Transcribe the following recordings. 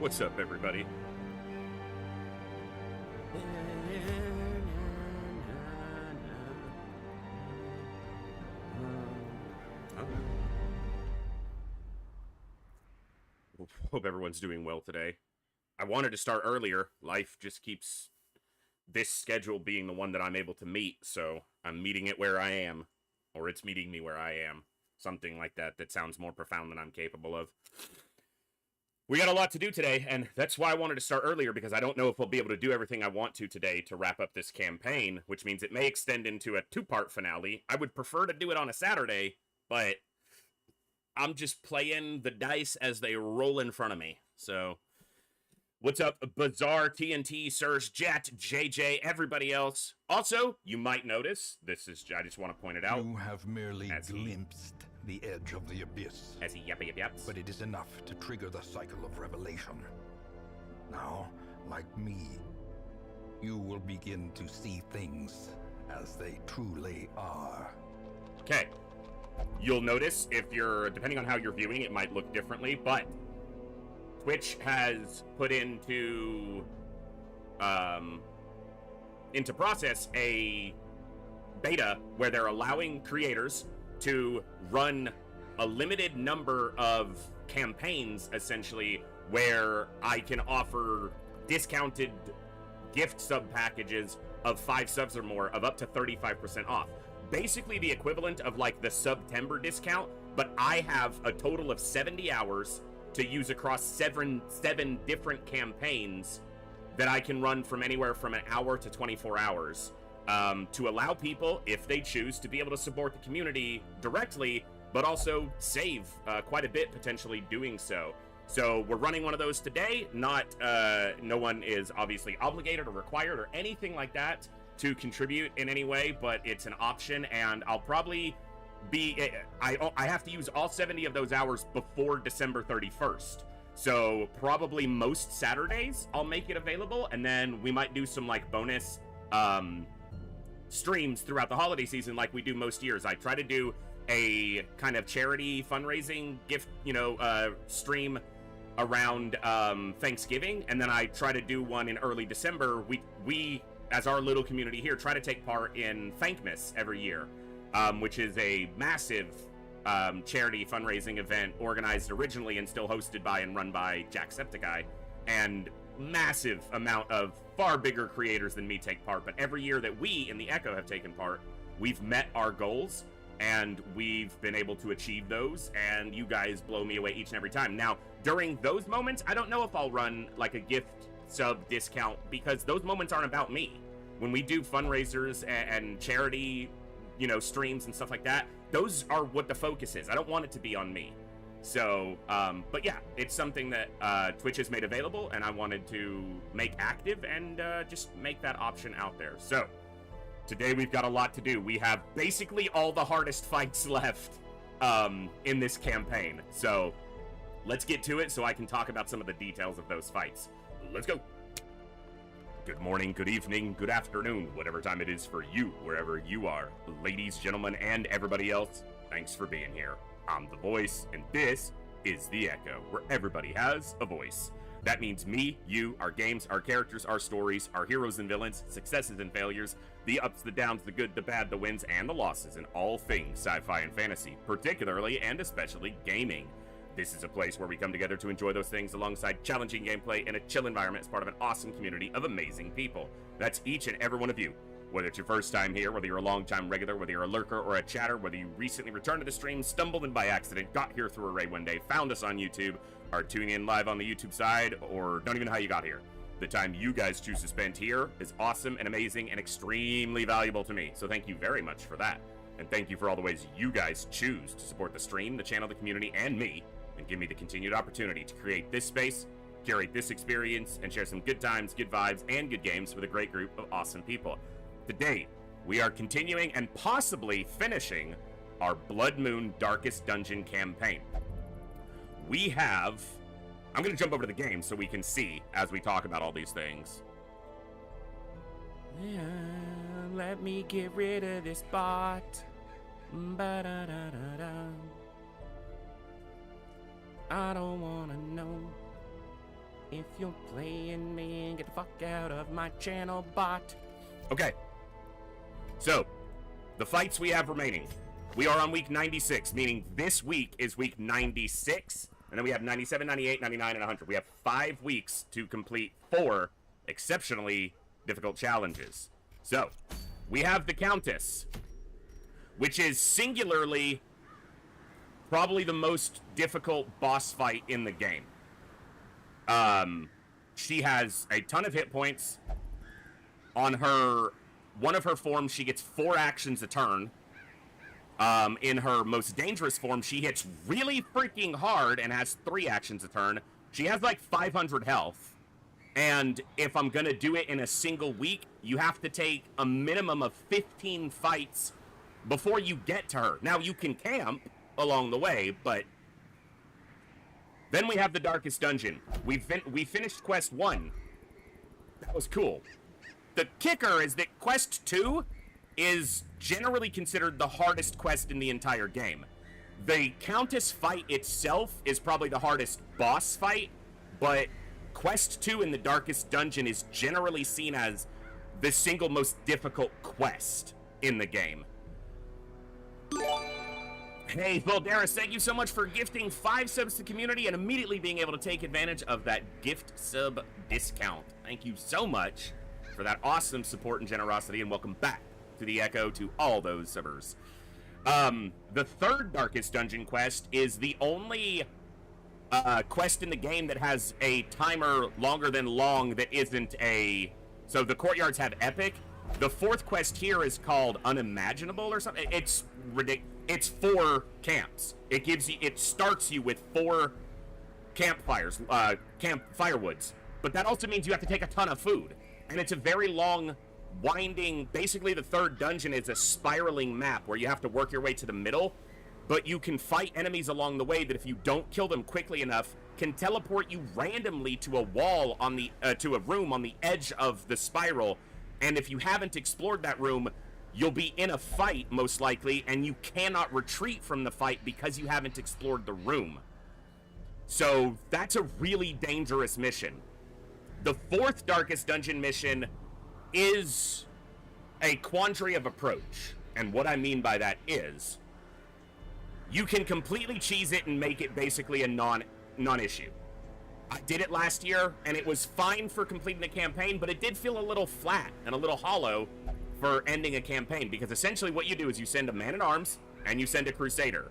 What's up, everybody? Hope everyone's doing well today. I wanted to start earlier. Life just keeps this schedule being the one that I'm able to meet, so I'm meeting it where I am. Or it's meeting me where I am. Something like that that sounds more profound than I'm capable of. We got a lot to do today, and that's why I wanted to start earlier, because I don't know if we'll be able to do everything I want to today to wrap up this campaign, which means it may extend into a two-part finale. I would prefer to do it on a Saturday, but I'm just playing the dice as they roll in front of me. So, what's up, Bizarre, TNT, Surge, Jet, JJ, everybody else? Also, you might notice, I just want to point it out. You have merely glimpsed the edge of the abyss. As he yaps. But it is enough to trigger the cycle of revelation. Now, like me, you will begin to see things as they truly are. Okay. You'll notice if you're, depending on how you're viewing, it might look differently, but Twitch has put into process a beta where they're allowing creators to run a limited number of campaigns, essentially, where I can offer discounted gift sub packages of 5 subs or more of up to 35% off. Basically the equivalent of like the September discount, but I have a total of 70 hours to use across seven different campaigns that I can run from anywhere from an hour to 24 hours to allow people, if they choose, to be able to support the community directly, but also save quite a bit potentially doing so. So we're running one of those today. No one is obviously obligated or required or anything like that to contribute in any way, but it's an option, and I'll probably be, I have to use all 70 of those hours before December 31st. So probably most Saturdays I'll make it available, and then we might do some like bonus streams throughout the holiday season like we do most years. I try to do a kind of charity fundraising gift, stream around Thanksgiving, and then I try to do one in early December. We as our little community here, try to take part in Thankmas every year, which is a massive charity fundraising event organized originally and still hosted by and run by Jacksepticeye, and massive amount of far bigger creators than me take part. But every year that we in the Echo have taken part, we've met our goals, and we've been able to achieve those, and you guys blow me away each and every time. Now, during those moments, I don't know if I'll run like a gift sub discount, because those moments aren't about me. When we do fundraisers and charity, streams and stuff like that, those are what the focus is. I don't want it to be on me. So, but yeah, it's something that Twitch has made available, and I wanted to make active and just make that option out there. So, today we've got a lot to do. We have basically all the hardest fights left in this campaign. So, let's get to it so I can talk about some of the details of those fights. Let's go. Good morning, good evening, good afternoon, whatever time it is for you, wherever you are. Ladies, gentlemen, and everybody else, thanks for being here. I'm the voice, and this is the Echo, where everybody has a voice. That means me, you, our games, our characters, our stories, our heroes and villains, successes and failures, the ups, the downs, the good, the bad, the wins, and the losses in all things sci-fi and fantasy, particularly and especially gaming. This is a place where we come together to enjoy those things alongside challenging gameplay in a chill environment as part of an awesome community of amazing people. That's each and every one of you. Whether it's your first time here, whether you're a long-time regular, whether you're a lurker or a chatter, whether you recently returned to the stream, stumbled in by accident, got here through a raid one day, found us on YouTube, are tuning in live on the YouTube side, or don't even know how you got here. The time you guys choose to spend here is awesome and amazing and extremely valuable to me. So thank you very much for that. And thank you for all the ways you guys choose to support the stream, the channel, the community, and me, and give me the continued opportunity to create this space, curate this experience, and share some good times, good vibes, and good games with a great group of awesome people. Today, we are continuing and possibly finishing our Bloodmoon Darkest Dungeon campaign. We have... I'm going to jump over to the game so we can see as we talk about all these things. Yeah, let me get rid of this bot. Ba-da-da-da-da. I don't want to know you're playing me, get the fuck out of my channel, bot. Okay. So, the fights we have remaining. We are on week 96, meaning this week is week 96, and then we have 97, 98, 99, and 100. We have 5 weeks to complete 4 exceptionally difficult challenges. So, we have the Countess, which is singularly probably the most difficult boss fight in the game. She has a ton of hit points. On one of her forms, she gets 4 actions a turn. In her most dangerous form, she hits really freaking hard and has 3 actions a turn. She has like 500 health. And if I'm gonna do it in a single week, you have to take a minimum of 15 fights before you get to her. Now, you can camp along the way, but... Then we have the Darkest Dungeon. We finished Quest 1. That was cool. The kicker is that Quest 2 is generally considered the hardest quest in the entire game. The Countess fight itself is probably the hardest boss fight, but Quest 2 in the Darkest Dungeon is generally seen as the single most difficult quest in the game. Hey, Voldaris, thank you so much for gifting 5 subs to the community and immediately being able to take advantage of that gift sub discount. Thank you so much for that awesome support and generosity, and welcome back to the Echo to all those subbers. The third Darkest Dungeon quest is the only quest in the game that has a timer longer than long that isn't a... So the courtyards have epic. The 4th quest here is called Unimaginable or something. It's ridiculous. It's 4 camps. It starts you with 4 campfires, camp firewoods. But that also means you have to take a ton of food. And it's a very long, winding... Basically, the 3rd dungeon is a spiraling map where you have to work your way to the middle. But you can fight enemies along the way that if you don't kill them quickly enough, can teleport you randomly to a wall on the... to a room on the edge of the spiral. And if you haven't explored that room, you'll be in a fight, most likely, and you cannot retreat from the fight because you haven't explored the room. So, that's a really dangerous mission. The 4th Darkest Dungeon mission is a quandary of approach. And what I mean by that is, you can completely cheese it and make it basically a non-issue. I did it last year, and it was fine for completing the campaign, but it did feel a little flat and a little hollow for ending a campaign, because essentially what you do is you send a man-at-arms and you send a crusader.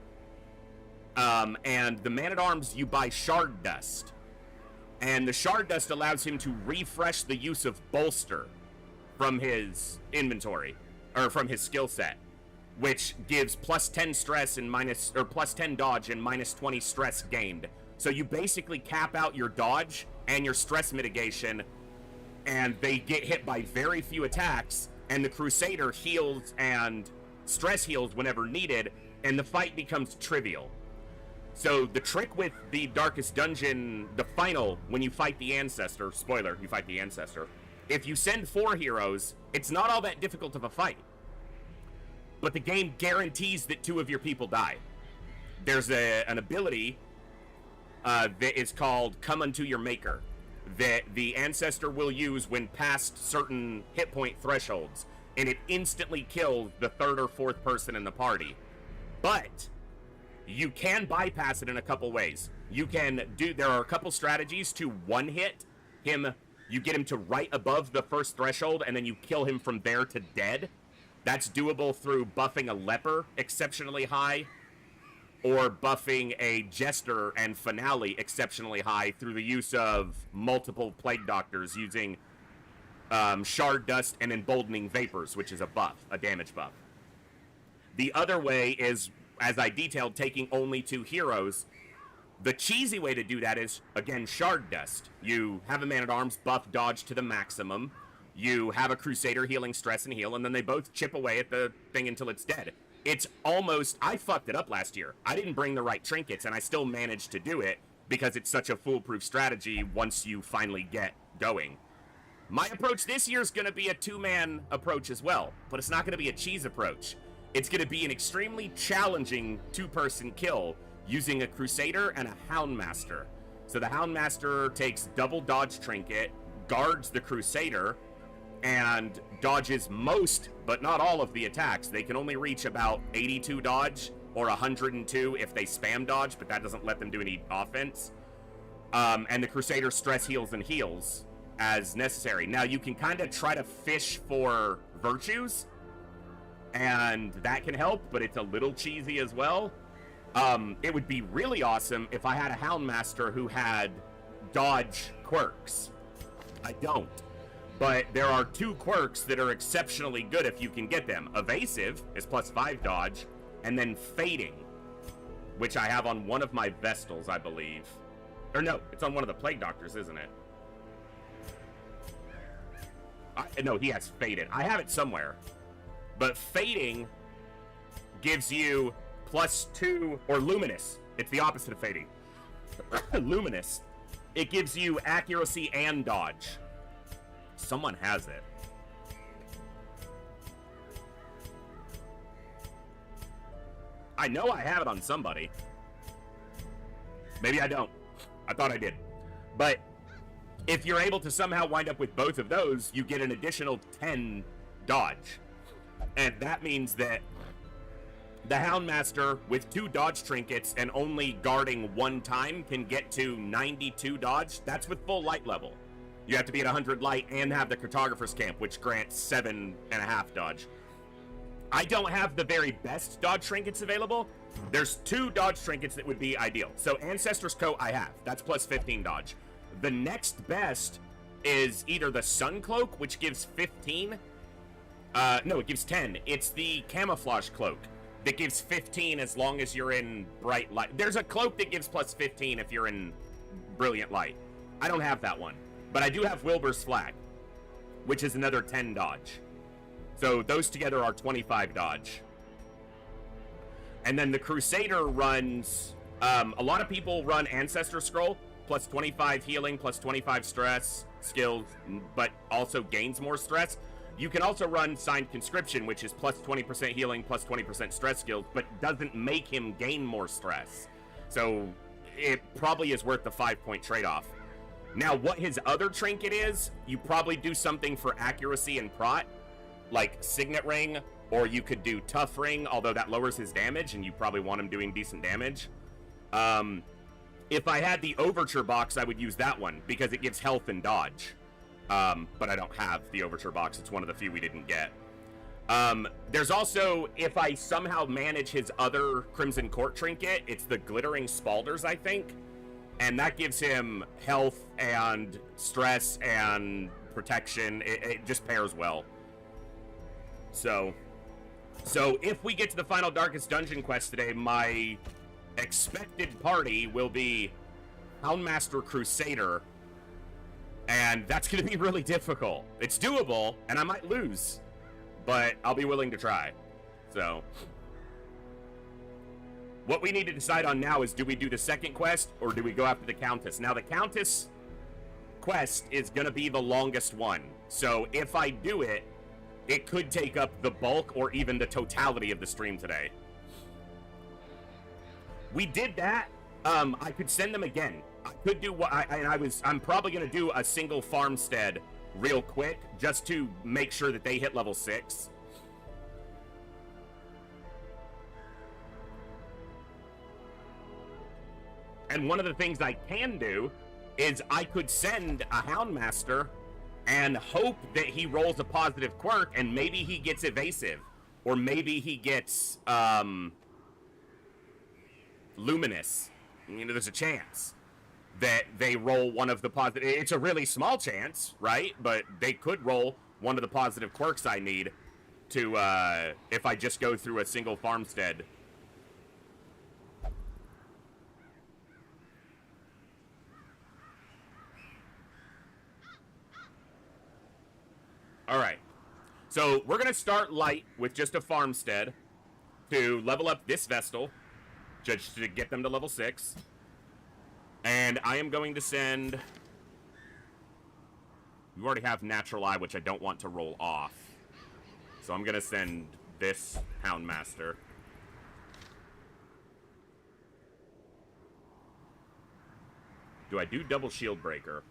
And the man-at-arms, you buy shard dust. And the shard dust allows him to refresh the use of bolster from his inventory, or from his skill set, which gives plus 10 stress and plus 10 dodge and minus 20 stress gained. So you basically cap out your dodge and your stress mitigation, and they get hit by very few attacks, and the Crusader heals and stress heals whenever needed, and the fight becomes trivial. So the trick with the Darkest Dungeon, the final, when you fight the Ancestor, spoiler, you fight the Ancestor, if you send 4 heroes, it's not all that difficult of a fight. But the game guarantees that 2 of your people die. There's an ability that is called Come Unto Your Maker, that the Ancestor will use when past certain hit point thresholds, and it instantly kills the 3rd or 4th person in the party. But you can bypass it in a couple ways. There are a couple strategies to one-hit him. You get him to right above the first threshold, and then you kill him from there to dead. That's doable through buffing a leper exceptionally high, or buffing a Jester and Finale exceptionally high through the use of multiple Plague Doctors using Shard Dust and Emboldening Vapors, which is a buff, a damage buff. The other way is, as I detailed, taking only 2 heroes. The cheesy way to do that is, again, Shard Dust. You have a Man-at-Arms buff dodge to the maximum. You have a Crusader healing stress and heal, and then they both chip away at the thing until it's dead. It's almost... I fucked it up last year. I didn't bring the right trinkets, and I still managed to do it because it's such a foolproof strategy once you finally get going. My approach this year is going to be a 2-man approach as well, but it's not going to be a cheese approach. It's going to be an extremely challenging 2-person kill using a Crusader and a Houndmaster. So the Houndmaster takes double dodge trinket, guards the Crusader, and dodges most, but not all of the attacks. They can only reach about 82 dodge or 102 if they spam dodge, but that doesn't let them do any offense. And the Crusader stress heals and heals as necessary. Now, you can kind of try to fish for virtues, and that can help, but it's a little cheesy as well. It would be really awesome if I had a Houndmaster who had dodge quirks. I don't. But there are 2 quirks that are exceptionally good if you can get them. Evasive is +5 dodge, and then Fading, which I have on one of my Vestals, I believe. Or no, it's on one of the Plague Doctors, isn't it? No, he has Faded. I have it somewhere. But Fading gives you +2, or Luminous. It's the opposite of Fading. Luminous. It gives you accuracy and dodge. Someone has it. I know I have it on somebody. Maybe I don't. I thought I did. But if you're able to somehow wind up with both of those, you get an additional 10 dodge. And that means that the Houndmaster with 2 dodge trinkets and only guarding 1 time can get to 92 dodge. That's with full light level. You have to be at 100 light and have the Cartographer's Camp, which grants 7.5 dodge. I don't have the very best dodge trinkets available. There's 2 dodge trinkets that would be ideal. So Ancestor's Coat I have. That's +15 dodge. The next best is either the Sun Cloak, which gives 15. No, it gives 10. It's the Camouflage Cloak that gives 15 as long as you're in bright light. There's a cloak that gives +15 if you're in brilliant light. I don't have that one. But I do have Wilbur's Flag, which is another 10 dodge. So those together are 25 dodge. And then the Crusader runs... a lot of people run Ancestor Scroll, +25 healing, +25 stress, skills, but also gains more stress. You can also run Signed Conscription, which is +20% healing, +20% stress skills, but doesn't make him gain more stress. So it probably is worth the 5-point trade-off. Now, what his other trinket is, you probably do something for accuracy and prot, like Signet Ring, or you could do Tough Ring, although that lowers his damage, and you probably want him doing decent damage. If I had the Overture box, I would use that one, because it gives health and dodge. But I don't have the Overture box. It's one of the few we didn't get. There's also, if I somehow manage his other Crimson Court trinket, it's the Glittering Spalders, I think. And that gives him health and stress and protection. It just pairs well. So if we get to the final Darkest Dungeon quest today, my expected party will be Houndmaster Crusader. And that's going to be really difficult. It's doable, and I might lose. But I'll be willing to try. So what we need to decide on now is, do we do the second quest, or do we go after the Countess? Now, the Countess quest is going to be the longest one. So if I do it, it could take up the bulk or even the totality of the stream today. We did that. I could send them again. I could do what I'm probably going to do a single farmstead real quick just to make sure that they hit level 6. And one of the things I can do is I could send a Houndmaster and hope that he rolls a positive quirk, and maybe he gets evasive, or maybe he gets luminous. You know, there's a chance that they roll one of the positive. It's a really small chance, right? But they could roll one of the positive quirks I need to, if I just go through a single farmstead. All right, so we're going to start light with just a farmstead to level up this Vestal, just to get them to level 6. And I am going to send... We already have Natural Eye, which I don't want to roll off. So I'm going to send this Do I do double shield breaker?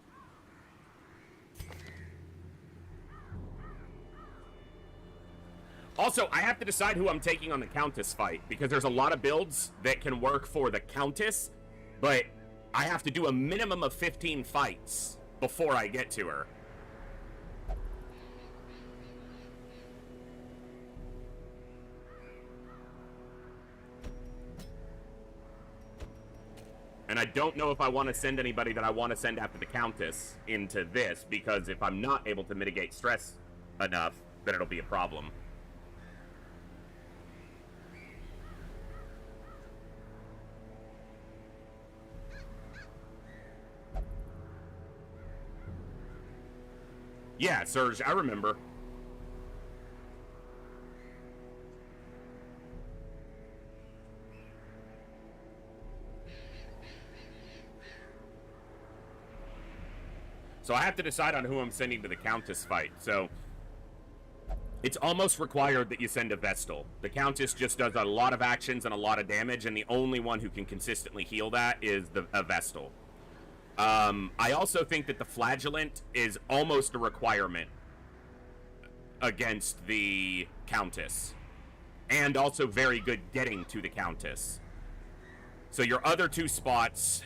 Also, I have to decide who I'm taking on the Countess fight, because there's a lot of builds that can work for the Countess, but I have to do a minimum of 15 fights before I get to her. And I don't know if I want to send anybody that I want to send after the Countess into this, because if I'm not able to mitigate stress enough, then it'll be a problem. Yeah, Serge, I remember. So I have to decide on who I'm sending to the Countess fight. So it's almost required that you send a Vestal. The Countess just does a lot of actions and a lot of damage, and the only one who can consistently heal that is a Vestal. I also think that the Flagellant is almost a requirement against the Countess, and also very good getting to the Countess. So your other two spots,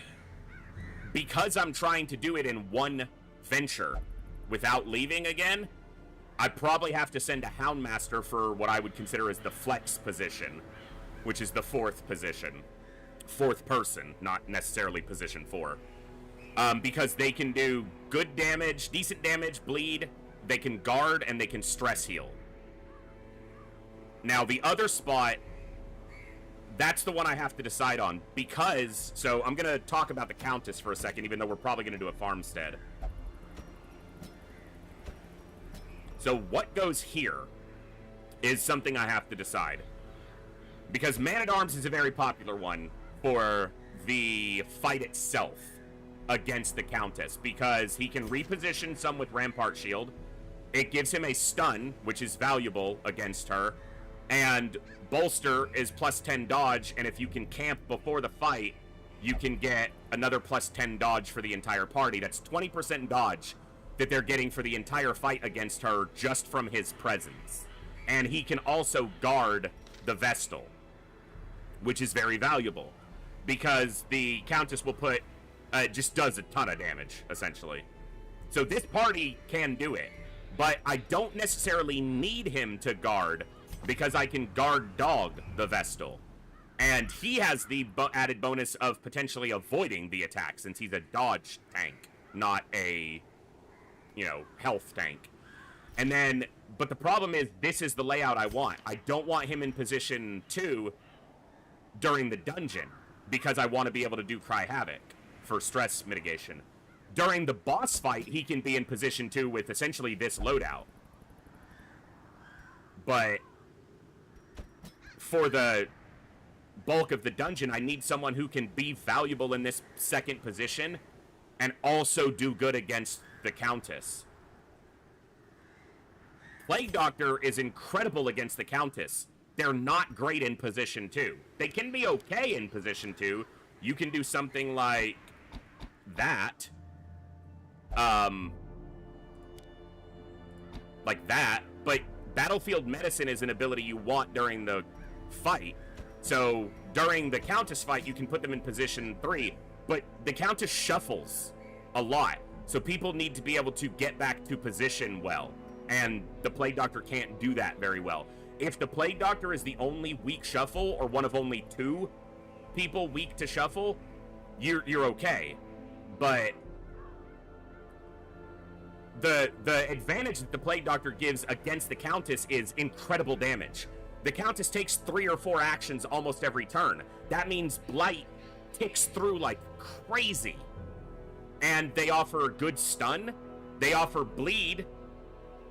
because I'm trying to do it in one venture without leaving again, I probably have to send a Houndmaster for what I would consider as the flex position, which is the fourth position. Fourth person, not necessarily position 4. Because they can do good damage, decent damage, bleed, they can guard, and they can stress heal. Now, the other spot, that's the one I have to decide on, because, so I'm going to talk about the Countess for a second, even though we're probably going to do a Farmstead. So what goes here is something I have to decide. Because Man-at-Arms is a very popular one for the fight itself against the Countess, because he can reposition some with Rampart Shield. It gives him a stun, which is valuable against her, and Bolster is plus 10 dodge, and if you can camp before the fight, you can get another plus 10 dodge for the entire party. That's 20% dodge that they're getting for the entire fight against her just from his presence. And he can also guard the Vestal, which is very valuable, because the Countess will put just does a ton of damage, essentially. So this party can do it, but I don't necessarily need him to guard, because I can guard dog the Vestal. And he has the added bonus of potentially avoiding the attack, since he's a dodge tank, not a, health tank. And then, but the problem is, this is the layout I want. I don't want him in position 2 during the dungeon, because I want to be able to do Cry Havoc for stress mitigation. During the boss fight, he can be in position 2 with essentially this loadout. But for the bulk of the dungeon, I need someone who can be valuable in this second position and also do good against the Countess. Plague Doctor is incredible against the Countess. They're not great in position 2. They can be okay in position 2. You can do something like that. But Battlefield Medicine is an ability you want during the fight. So during the Countess fight, you can put them in position 3, but the Countess shuffles a lot. So people need to be able to get back to position well, and the Plague Doctor can't do that very well. If the Plague Doctor is the only weak shuffle, or one of only 2 people weak to shuffle, you're okay. But the advantage that the Plague Doctor gives against the Countess is incredible damage. The Countess takes 3 or 4 actions almost every turn. That means Blight ticks through like crazy. And they offer good stun, they offer bleed,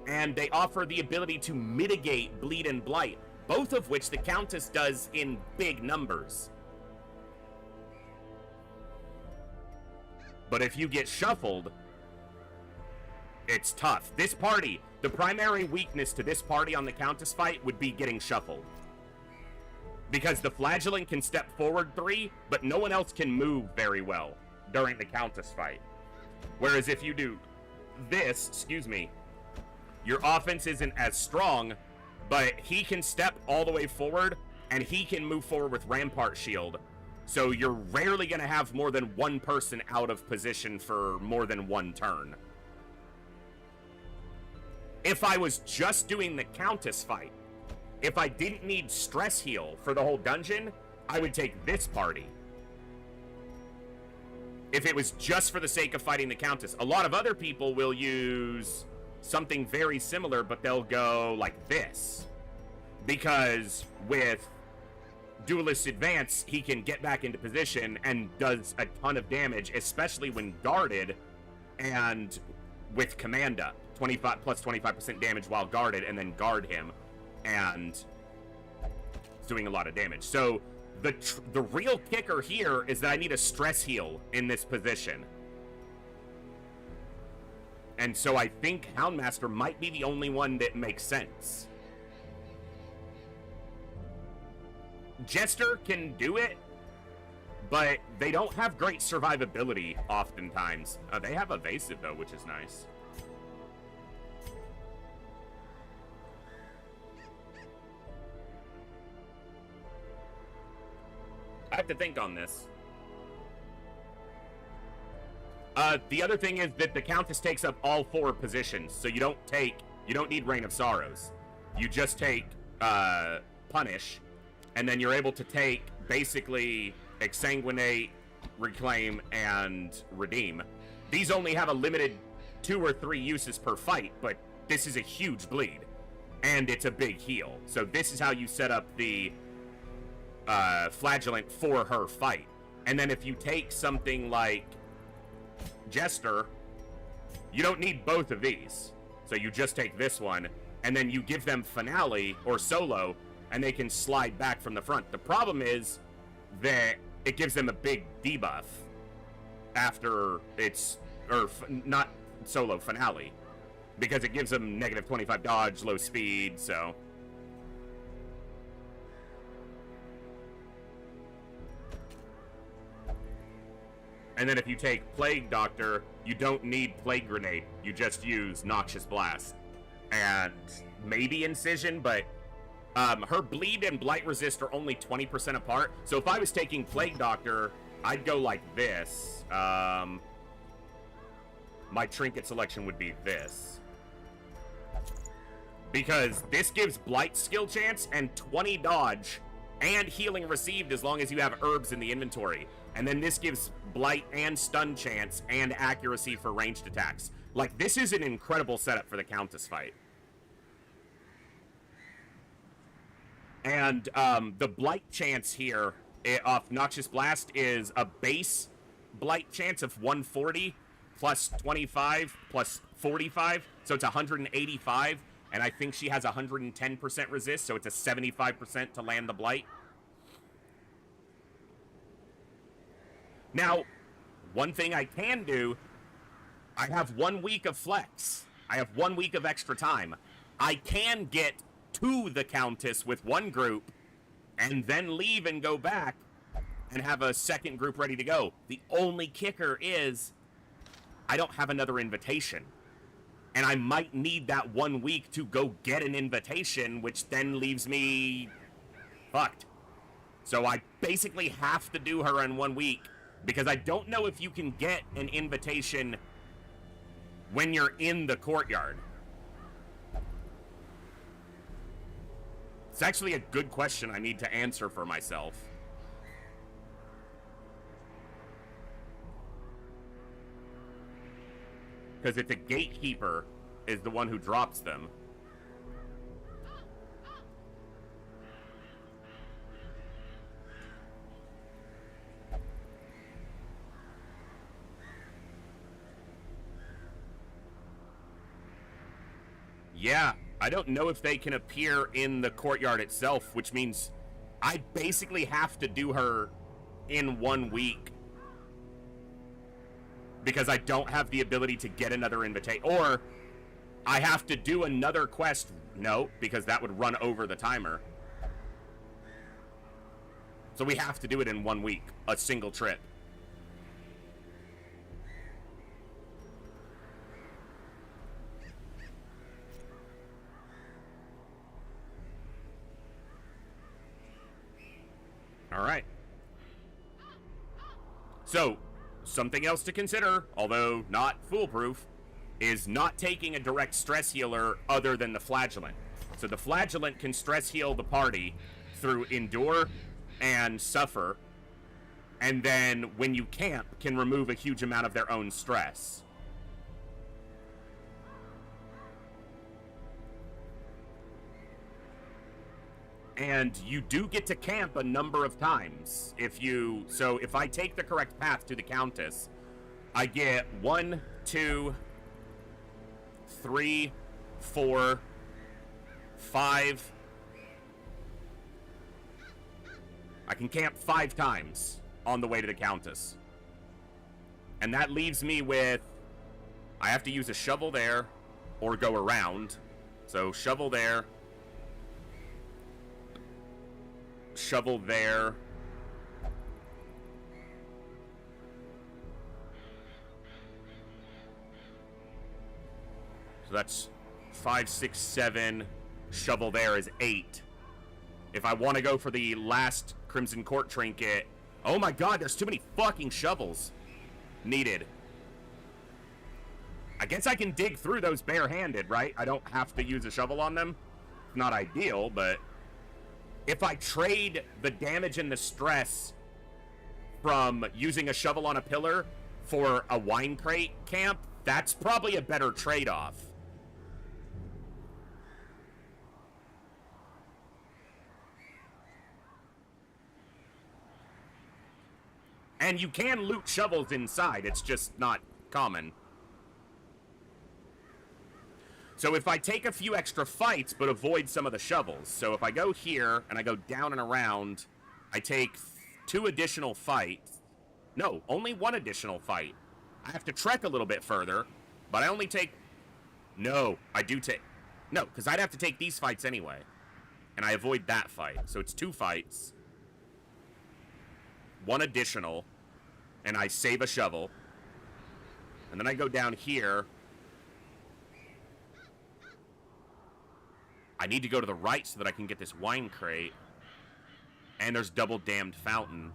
and they offer the ability to mitigate bleed and blight, both of which the Countess does in big numbers. But if you get shuffled, it's tough. This party, the primary weakness to this party on the Countess fight would be getting shuffled. Because the Flagellant can step forward 3, but no one else can move very well. during the Countess fight. Whereas if you do this, excuse me, your offense isn't as strong, but he can step all the way forward, and he can move forward with Rampart Shield. So you're rarely going to have more than one person out of position for more than one turn. If I was just doing the Countess fight, if I didn't need stress heal for the whole dungeon, I would take this party. If it was just for the sake of fighting the Countess. A lot of other people will use something very similar, but they'll go like this. Because with Duelist Advance, he can get back into position and does a ton of damage, especially when guarded, and with Command Up, 25 plus 25% damage while guarded, and then guard him, and it's doing a lot of damage. So the real kicker here is that I need a stress heal in this position. And so I think Houndmaster might be the only one that makes sense. Jester can do it, but they don't have great survivability oftentimes. They have evasive though, which is nice. I have to think on this. The other thing is that the Countess takes up all 4 positions, so you don't need Reign of Sorrows. You just take Punish, and then you're able to take basically Exsanguinate, Reclaim, and Redeem. These only have a limited 2 or 3 uses per fight, but this is a huge bleed, and it's a big heal. So this is how you set up the Flagellant for her fight. And then if you take something like Jester, you don't need both of these. So you just take this one, and then you give them Finale or Solo, and they can slide back from the front. The problem is that it gives them a big debuff after it's, or not Solo, Finale, because it gives them negative 25 dodge, low speed, so. And then if you take Plague Doctor, you don't need Plague Grenade. You just use Noxious Blast. And maybe Incision, but her Bleed and Blight Resist are only 20% apart. So if I was taking Plague Doctor, I'd go like this. My trinket selection would be this. Because this gives Blight skill chance and 20 dodge and healing received as long as you have herbs in the inventory. And then this gives Blight and stun chance and accuracy for ranged attacks. Like, this is an incredible setup for the Countess fight. And the Blight chance here off Noxious Blast is a base Blight chance of 140 plus 25 plus 45. So it's 185. And I think she has 110% resist, so it's a 75% to land the Blight. Now, one thing I can do, I have 1 week of flex. I have 1 week of extra time. I can get to the Countess with one group and then leave and go back and have a second group ready to go. The only kicker is I don't have another invitation. And I might need that 1 week to go get an invitation, which then leaves me fucked. So I basically have to do her in 1 week, because I don't know if you can get an invitation when you're in the courtyard. It's actually a good question I need to answer for myself. Because it's a gatekeeper is the one who drops them. Yeah, I don't know if they can appear in the courtyard itself, which means I basically have to do her in 1 week. Because I don't have the ability to get another invitation. Or I have to do another quest. No, because that would run over the timer. So we have to do it in 1 week. A single trip. Alright. So, something else to consider, although not foolproof, is not taking a direct stress healer other than the Flagellant. So the Flagellant can stress heal the party through Endure and Suffer, and then when you camp, can remove a huge amount of their own stress. And you do get to camp a number of times. So if I take the correct path to the Countess, I get 1, 2, 3, 4, 5. I can camp 5 times on the way to the Countess. And that leaves me with, I have to use a shovel there or go around. So shovel there. Shovel there. So that's 5, 6, 7. Shovel there is 8. If I want to go for the last Crimson Court trinket... Oh my god, there's too many fucking shovels needed. I guess I can dig through those barehanded, right? I don't have to use a shovel on them. It's not ideal, but... If I trade the damage and the stress from using a shovel on a pillar for a wine crate camp, that's probably a better trade-off. And you can loot shovels inside, it's just not common. So if I take a few extra fights, but avoid some of the shovels. So if I go here, and I go down and around, I take 2 additional fights. No, only 1 additional fight. I have to trek a little bit further, but I only take... No, I do take... No, because I'd have to take these fights anyway. And I avoid that fight. So it's 2 fights. 1 additional. And I save a shovel. And then I go down here... I need to go to the right so that I can get this wine crate. And there's double damned fountain.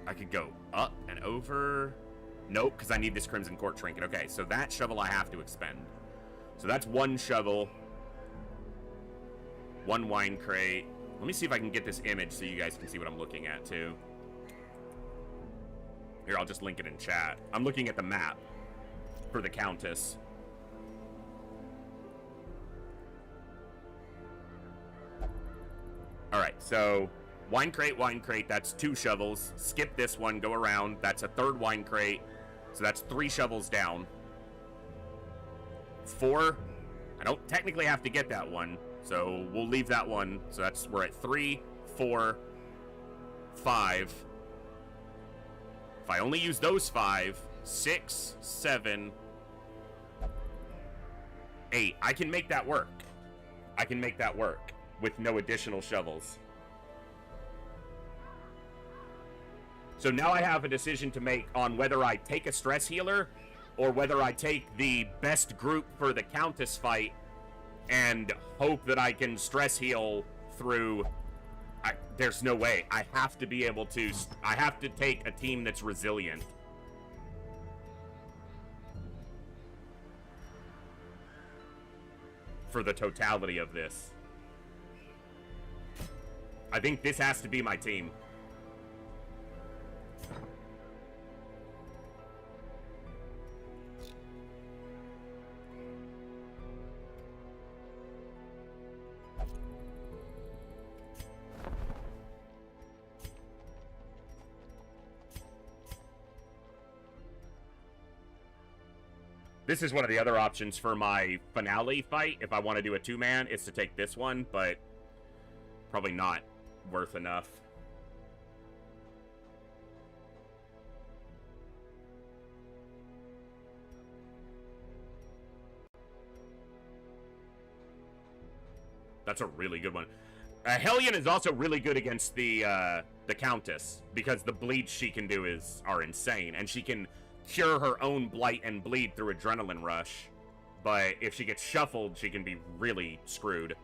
I could go up and over. Nope, because I need this Crimson Court trinket. Okay, so that shovel I have to expend. So that's 1 shovel. 1 wine crate. Let me see if I can get this image so you guys can see what I'm looking at too. Here, I'll just link it in chat. I'm looking at the map for the Countess. Alright, so wine crate, that's 2 shovels. Skip this one, go around. That's a 3rd wine crate. So that's 3 shovels down. 4. I don't technically have to get that one, so we'll leave that one. So we're at 3, 4, 5. If I only use those 5, 6, 7, 8. I can make that work. I can make that work with no additional shovels. So now I have a decision to make on whether I take a stress healer or whether I take the best group for the Countess fight and hope that I can stress heal through... there's no way. I have to be able to... I have to take a team that's resilient. For the totality of this. I think this has to be my team. This is one of the other options for my finale fight. If I want to do a 2-man, is to take this one, but probably not worth enough. That's a really good one. Hellion is also really good against the Countess, because the bleeds she can do are insane, and she can cure her own blight and bleed through Adrenaline Rush. But if she gets shuffled, she can be really screwed.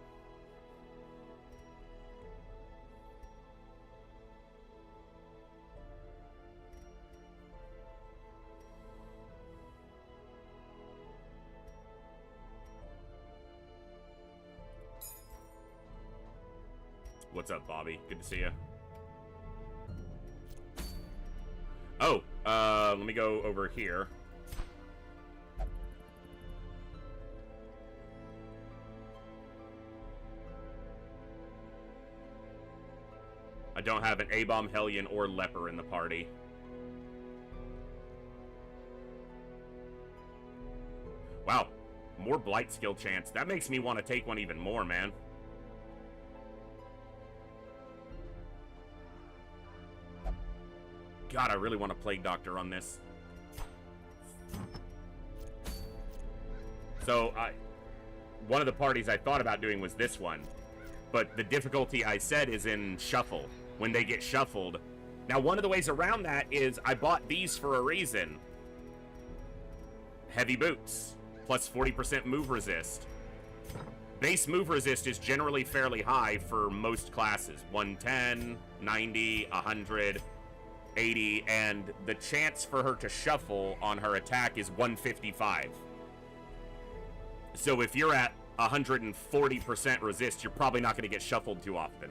What's up, Bobby? Good to see you. Oh, let me go over here. I don't have an A-Bomb, Hellion, or Leper in the party. Wow, more Blight skill chance. That makes me want to take one even more, man. God, I really want to Plague Doctor on this. So, one of the parties I thought about doing was this one. But the difficulty I said is in Shuffle. When they get shuffled. Now, one of the ways around that is I bought these for a reason. Heavy Boots. Plus 40% move resist. Base move resist is generally fairly high for most classes. 110, 90, 100... 80, and the chance for her to shuffle on her attack is 155. So if you're at 140% resist, you're probably not going to get shuffled too often.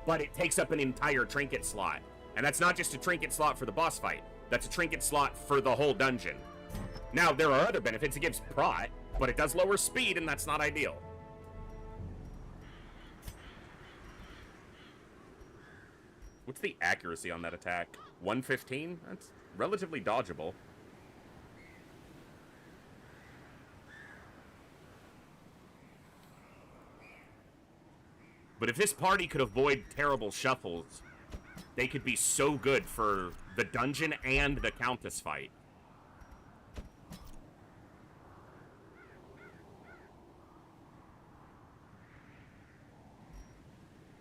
But it takes up an entire trinket slot. And that's not just a trinket slot for the boss fight. That's a trinket slot for the whole dungeon. Now, there are other benefits. It gives prot, but it does lower speed, and that's not ideal. What's the accuracy on that attack? 115? That's relatively dodgeable. But if this party could avoid terrible shuffles, they could be so good for the dungeon and the Countess fight.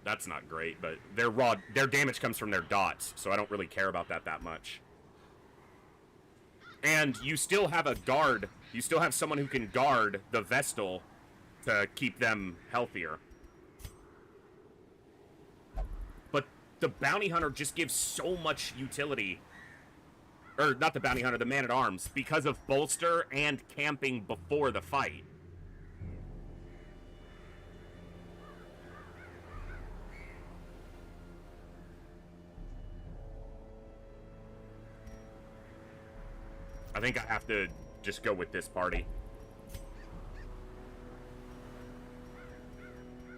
That's not great, but their damage comes from their dots, so I don't really care about that much. And you still have a guard. You still have someone who can guard the Vestal to keep them healthier. But the Bounty Hunter just gives so much utility. Or, not the Bounty Hunter, the Man-at-Arms, because of bolster and camping before the fight. I think I have to just go with this party.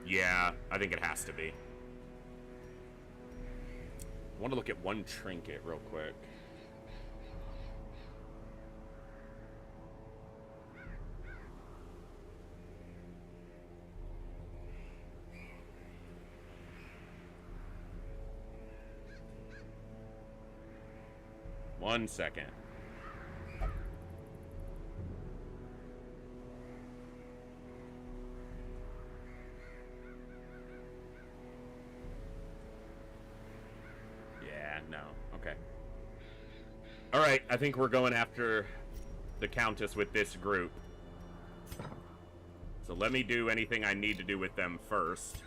Yeah, I think it has to be. I want to look at one trinket real quick. One second. No. Okay. Alright, I think we're going after the Countess with this group. So let me do anything I need to do with them first.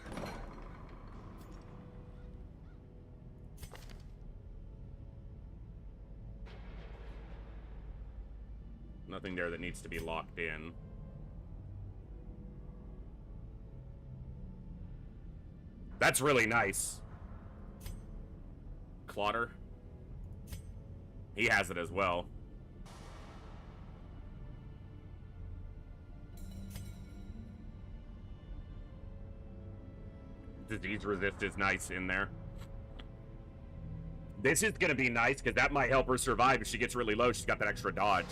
Nothing there that needs to be locked in. That's really nice. Clotter. He has it as well. Disease resist is nice in there. This is gonna be nice because that might help her survive if she gets really low. She's got that extra dodge.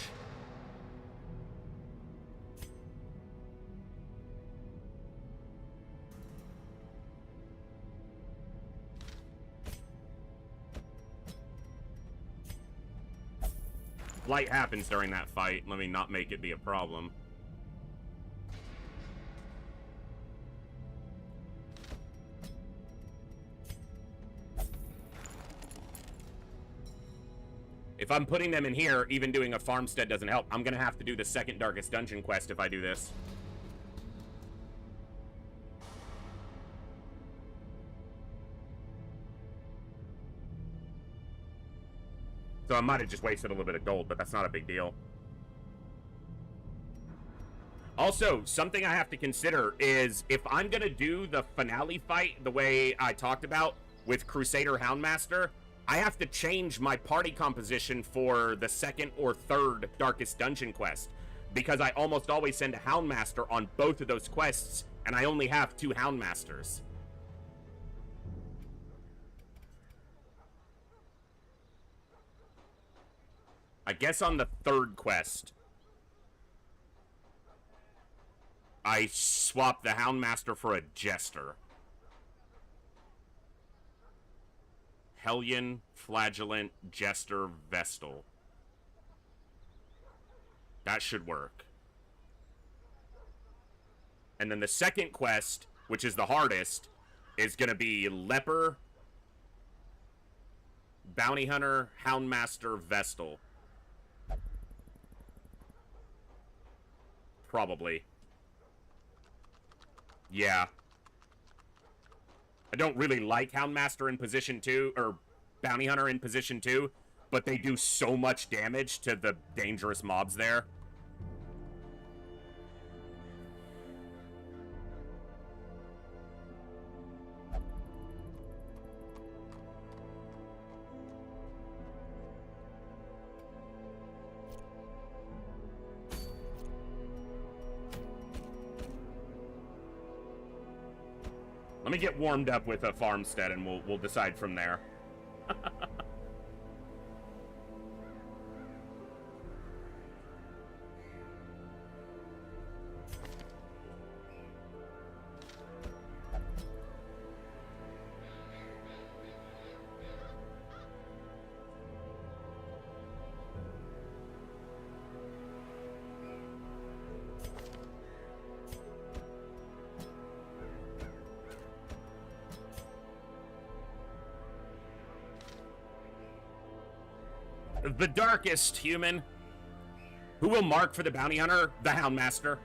Light happens during that fight. Let me not make it be a problem. If I'm putting them in here, even doing a farmstead doesn't help. I'm gonna have to do the second Darkest Dungeon quest if I do this. So I might have just wasted a little bit of gold, but that's not a big deal. Also, something I have to consider is if I'm going to do the finale fight the way I talked about with Crusader Houndmaster, I have to change my party composition for the second or third Darkest Dungeon quest, because I almost always send a Houndmaster on both of those quests, and I only have 2 Houndmasters. I guess on the third quest, I swapped the Houndmaster for a Jester. Hellion, Flagellant, Jester, Vestal. That should work. And then the second quest, which is the hardest, is going to be Leper, Bounty Hunter, Houndmaster, Vestal. Probably. Yeah. I don't really like Houndmaster in position 2, or Bounty Hunter in position 2, but they do so much damage to the dangerous mobs there. Let me get warmed up with a farmstead, and we'll decide from there. The darkest human. Who will mark for the bounty hunter? The Houndmaster.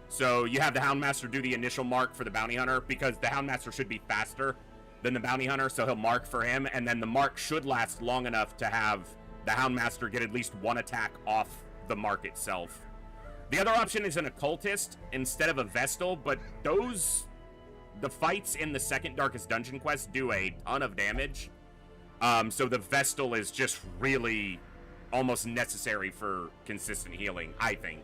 So you have the Houndmaster do the initial mark for the bounty hunter, because the Houndmaster should be faster than the bounty hunter, so he'll mark for him, and then the mark should last long enough to have the Houndmaster get at least one attack off the mark itself. The other option is an occultist instead of a Vestal, but the fights in the second Darkest Dungeon quest do a ton of damage. So the Vestal is just really almost necessary for consistent healing, I think.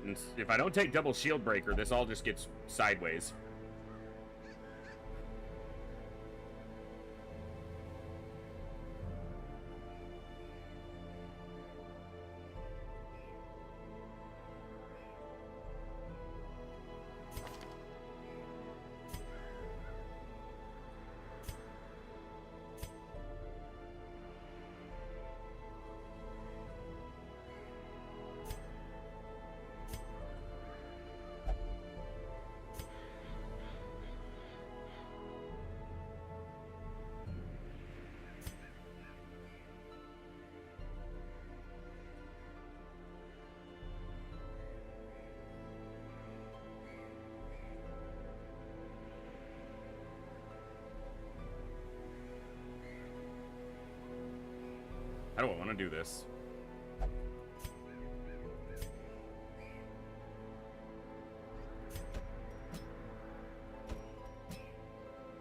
And if I don't take double shield breaker, this all just gets sideways. How do I want to do this?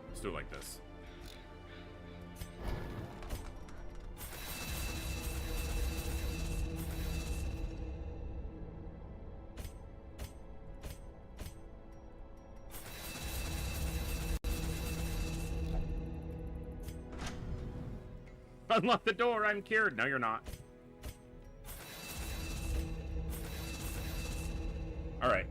Let's do it like this. Unlock the door, I'm cured. No, you're not. Alright.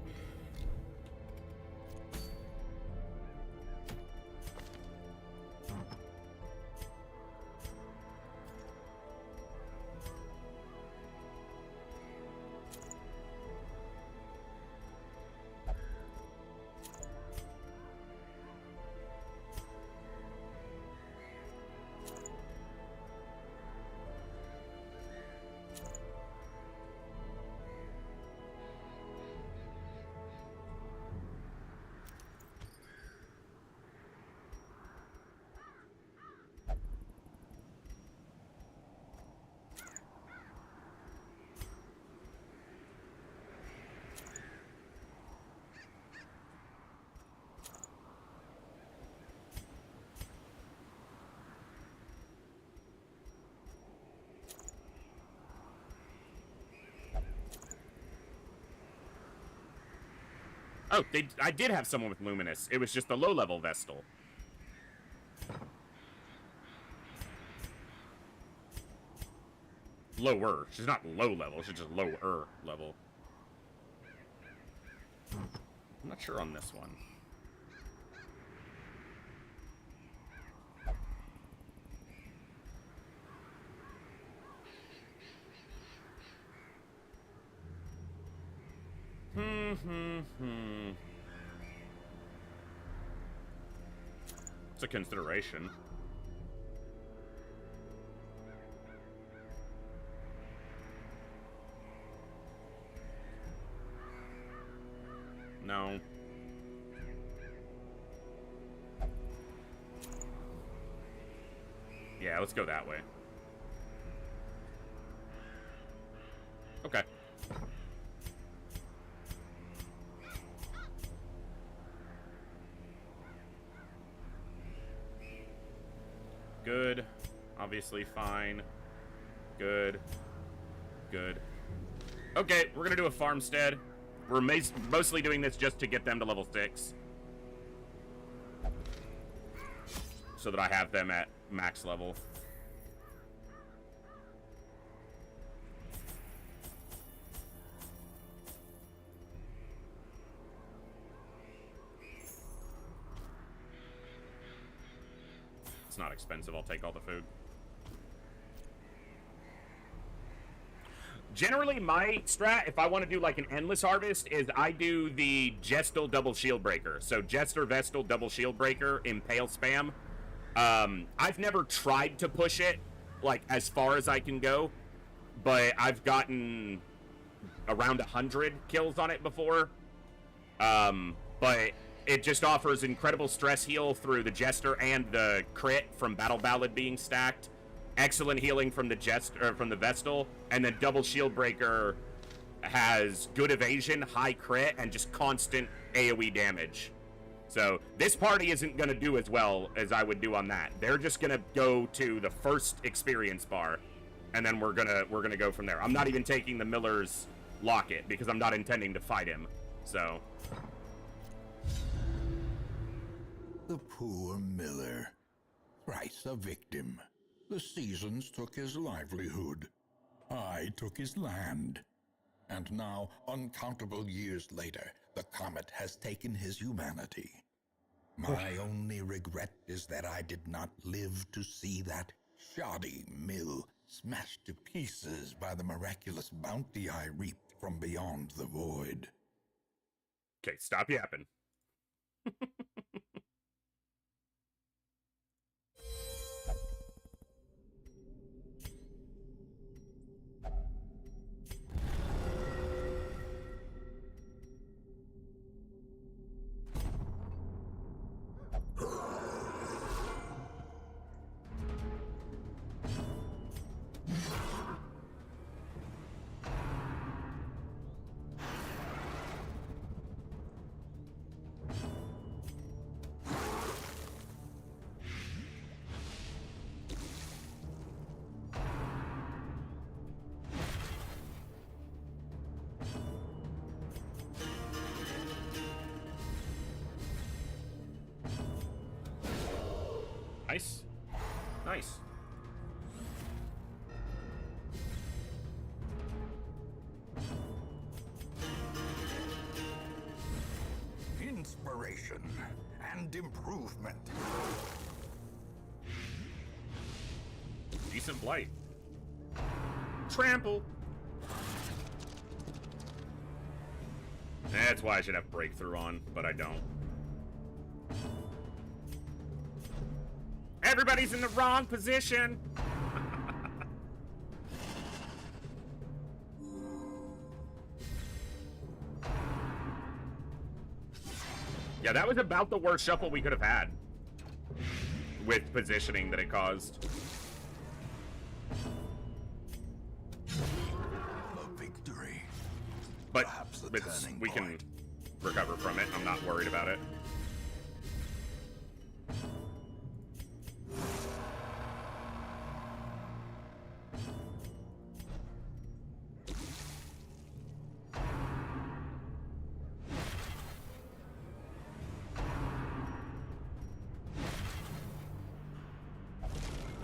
Oh, I did have someone with Luminous. It was just the low-level Vestal. Lower. She's not low-level. She's just lower level. I'm not sure on this one. It's a consideration. No. Yeah, let's go that way. Okay. Good. Obviously fine. Good. Good. Okay, we're gonna do a farmstead. We're mostly doing this just to get them to level 6. So that I have them at max level. It's not expensive, I'll take all the food. Generally, my strat, if I want to do like an endless harvest, is I do the Gestal double shield breaker. So Jester, Vestal, double shield breaker, impale spam. I've never tried to push it like as far as I can go, but I've gotten around 100 kills on it before. But it just offers incredible stress heal through the Jester and the crit from Battle Ballad being stacked. Excellent healing from the Jester, from the Vestal, and then double shield breaker has good evasion, high crit, and just constant AoE damage. So this party isn't gonna do as well as I would do on that. They're just gonna go to the first experience bar, and then we're gonna go from there. I'm not even taking the Miller's locket because I'm not intending to fight him. So the poor Miller, thrice a victim. The seasons took his livelihood. I took his land. And now, uncountable years later, the comet has taken his humanity. My only regret is that I did not live to see that shoddy mill smashed to pieces by the miraculous bounty I reaped from beyond the void. okay, stop yapping. Nice. Nice. restoration and improvement. Decent blight. Trample. That's why I should have breakthrough on, but I don't. Everybody's in the wrong position. Yeah, that was about the worst shuffle we could have had with positioning that it caused. A victory. But Perhaps a turning we can point. recover from it. I'm not worried about it.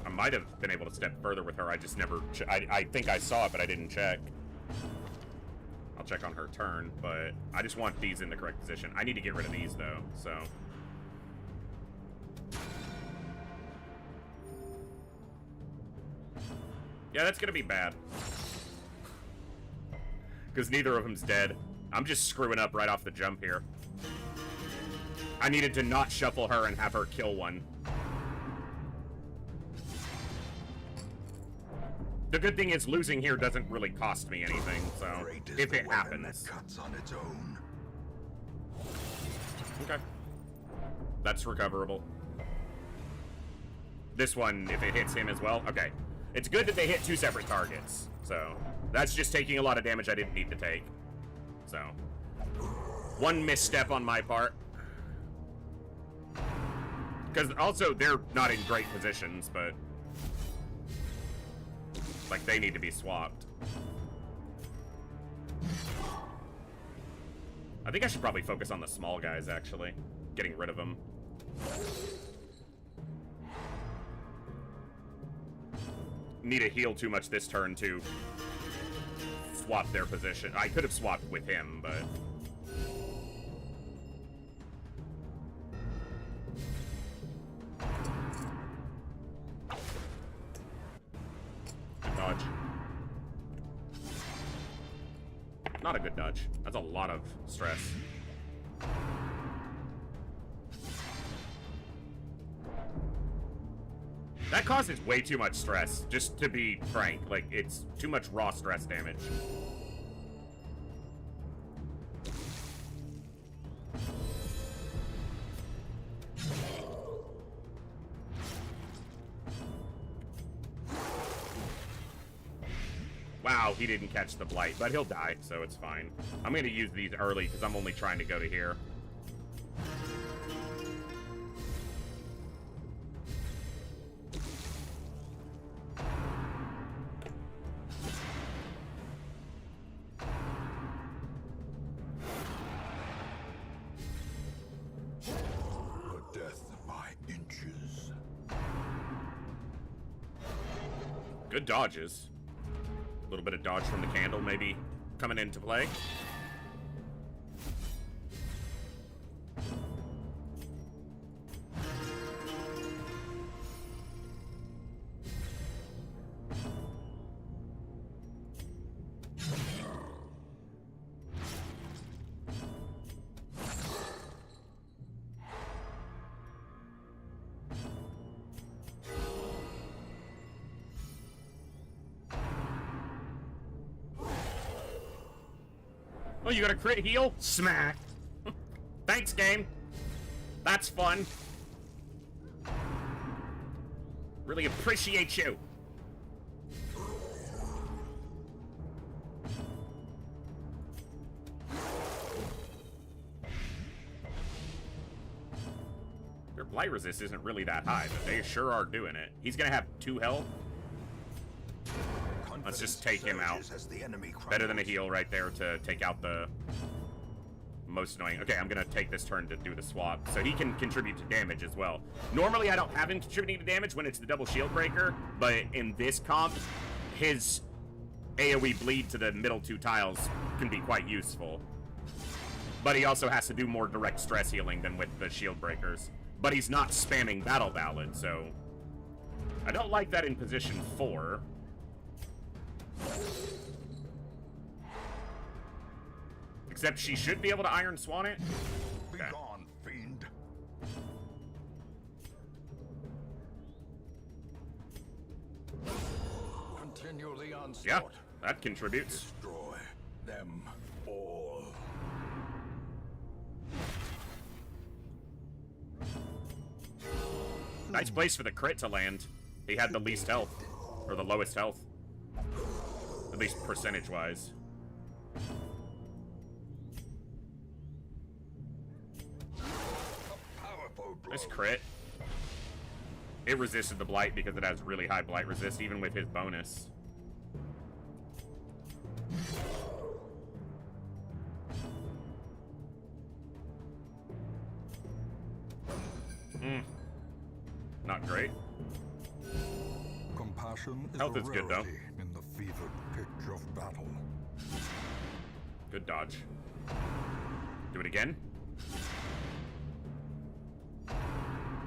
I might have been able to step further with her. I just never... I think I saw it, but I didn't check. I'll check on her turn, but I just want these in the correct position. I need to get rid of these, though, so... Yeah, that's gonna be bad. Because neither of them's dead. I'm just screwing up right off the jump here. I needed to not shuffle her and have her kill one. The good thing is losing here doesn't really cost me anything, so if it happens. Cuts on its own. Okay. That's recoverable. This one, if it hits him as well, okay. It's good that they hit two separate targets, so that's just taking a lot of damage I didn't need to take. So, one misstep on my part. Because also, they're not in great positions, but... like, they need to be swapped. I think I should probably focus on the small guys, actually. Getting rid of them. Need to heal too much this turn to swap their position. I could have swapped with him, but... good dodge. Not a good dodge. That's a lot of stress. That causes way too much stress, just to be frank. Like, it's too much raw stress damage. Wow, he didn't catch the blight, but he'll die, so it's fine. I'm going to use these early because I'm only trying to go to here. A death by inches. Good dodges. A little bit of dodge from the candle, maybe coming into play. Oh, you got a crit heal? Smack. Thanks, game. That's fun. Really appreciate you. Their blight resist isn't really that high, but they sure are doing it. He's gonna have 2 health. Let's just take him out. Better than a heal right there to take out the most annoying. Okay, I'm gonna take this turn to do the swap, so he can contribute to damage as well. Normally, I don't have him contributing to damage when it's the double shield breaker, but in this comp, his AoE bleed to the middle 2 tiles can be quite useful. But he also has to do more direct stress healing than with the shield breakers. But he's not spamming Battle Ballad, so... I don't like that in position 4. Except she should be able to Iron Swan it. Be gone, fiend. Continue the onslaught. Yeah, that contributes. Destroy them all. Nice place for the crit to land. He had the least health. Or the lowest health. At least percentage-wise. Nice crit. It resisted the blight because it has really high blight resist, even with his bonus. Not great. Compassion is Health a is good, though. rarity in the fevered pitch of battle. Good dodge. Do it again.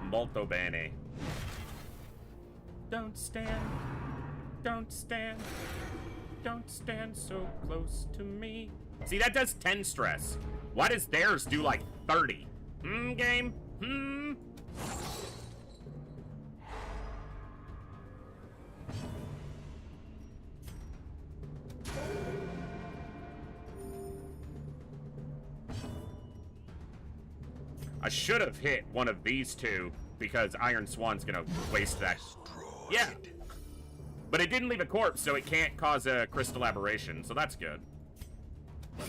Molto bene. Don't stand. Don't stand. Don't stand so close to me. See, that does 10 stress. Why does theirs do like 30? Game? I should have hit one of these two because Iron Swan's gonna waste that. Yeah. But it didn't leave a corpse, so it can't cause a crystal aberration, so that's good.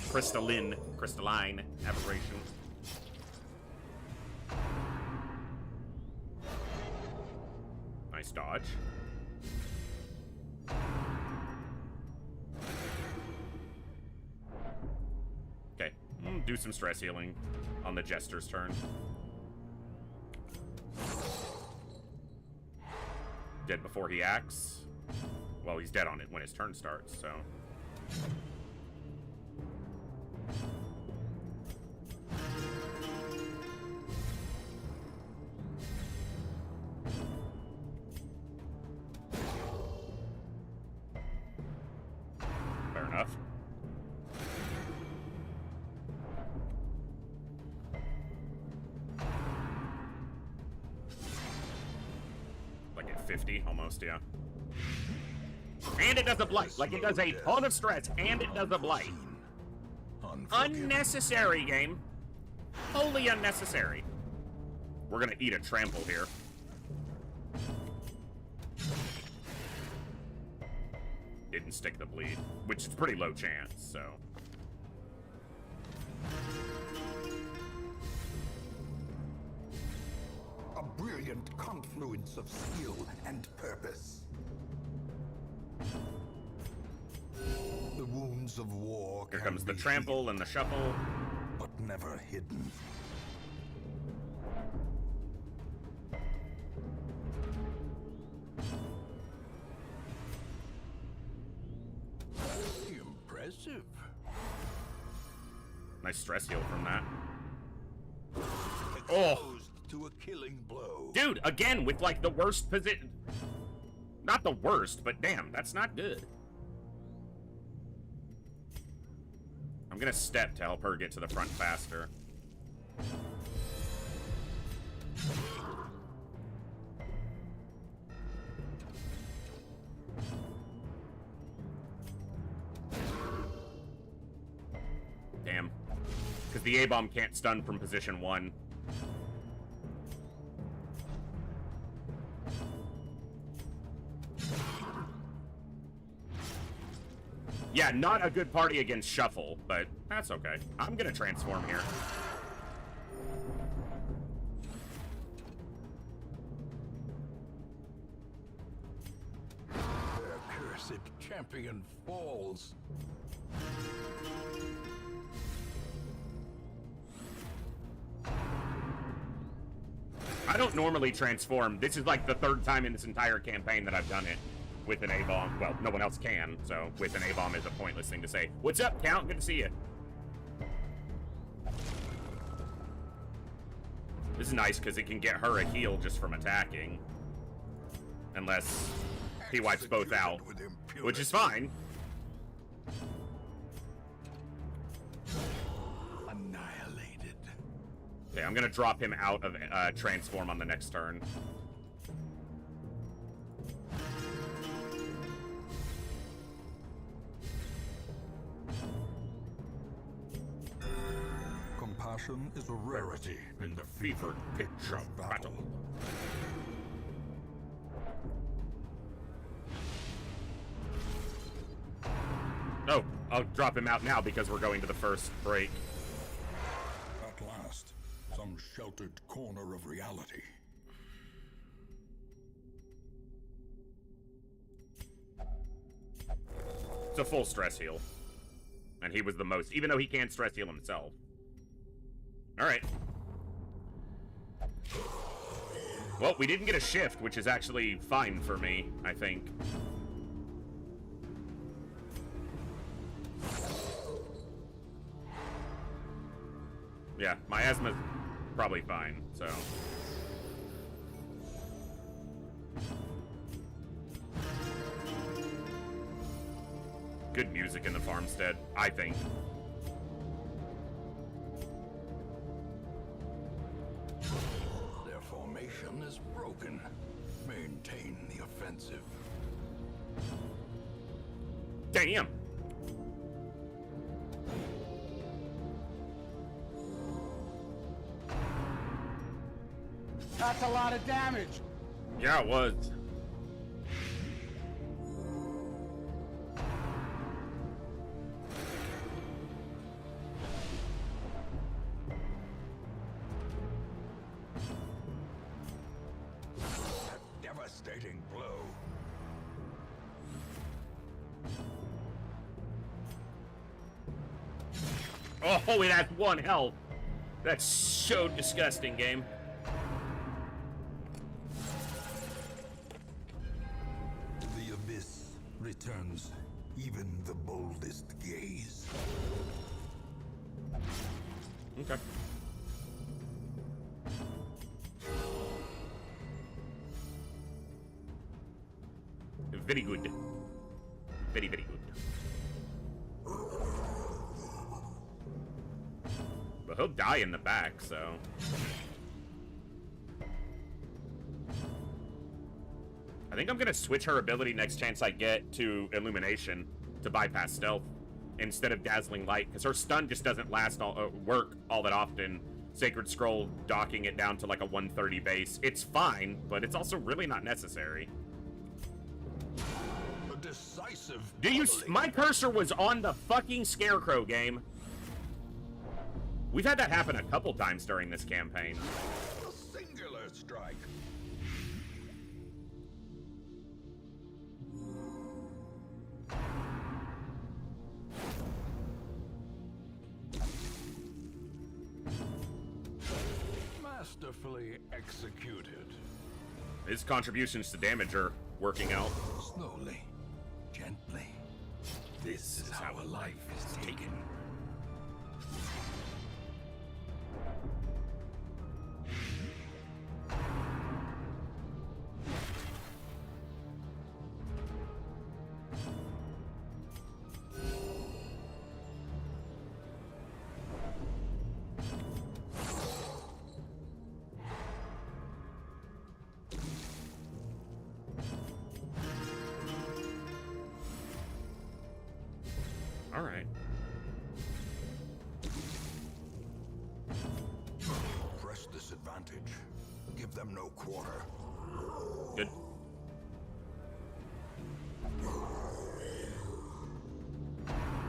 Crystalline aberration. Nice dodge. Okay, do some stress healing on the Jester's turn. Dead before he acts. Well, he's dead on it when his turn starts, so... Fair enough. Like at 50, almost, yeah. And it does a blight. Like, it does a ton of stress, and it does a blight. Unnecessary, game. Wholly unnecessary. We're gonna eat a trample here. Didn't stick the bleed, which is pretty low chance, so... A brilliant confluence of skill and purpose. The wounds of war Here can comes the be trample healed, and the shuffle. but never hidden. Impressive. Nice stress heal from that. Oh, To a killing blow. dude, again with like the worst position. Not the worst, but damn, that's not good. I'm gonna step to help her get to the front faster. Damn. Because the A-bomb can't stun from position 1. Yeah, not a good party against Shuffle, but that's okay. I'm gonna transform here. Their cursed champion falls. I don't normally transform. This is like the 3rd time in this entire campaign that I've done it with an A-bomb. Well, no one else can, so with an A-bomb is a pointless thing to say. What's up, Count? Good to see you. This is nice because it can get her a heal just from attacking. Unless he wipes both out, which is fine. Annihilated. Okay, I'm gonna drop him out of transform on the next turn. Compassion is a rarity in the fevered pitch of battle. Oh, I'll drop him out now because we're going to the first break. At last, some sheltered corner of reality. It's a full stress heal. And he was the most, even though he can't stress heal himself. Alright. Well, we didn't get a shift, which is actually fine for me, I think. Yeah, my asthma's probably fine, so... Good music in the farmstead, I think. Their formation is broken. Maintain the offensive. Damn! That's a lot of damage. Yeah, it was. A devastating blow. Oh, it has 1 health. That's so disgusting, game. The abyss returns even the boldest gaze. Okay. Very good. Very, very good. But he'll die in the back, so... I think I'm gonna switch her ability next chance I get to Illumination to bypass stealth instead of Dazzling Light, because her stun just doesn't work all that often. Sacred Scroll docking it down to like a 130 base. It's fine, but it's also really not necessary. A decisive. My cursor was on the fucking Scarecrow, game. We've had that happen a couple times during this campaign. A singular strike. Masterfully executed. His contributions to damage are working out. Slowly, gently. This is how a life is taken. All right. Press this advantage. Give them no quarter. Good.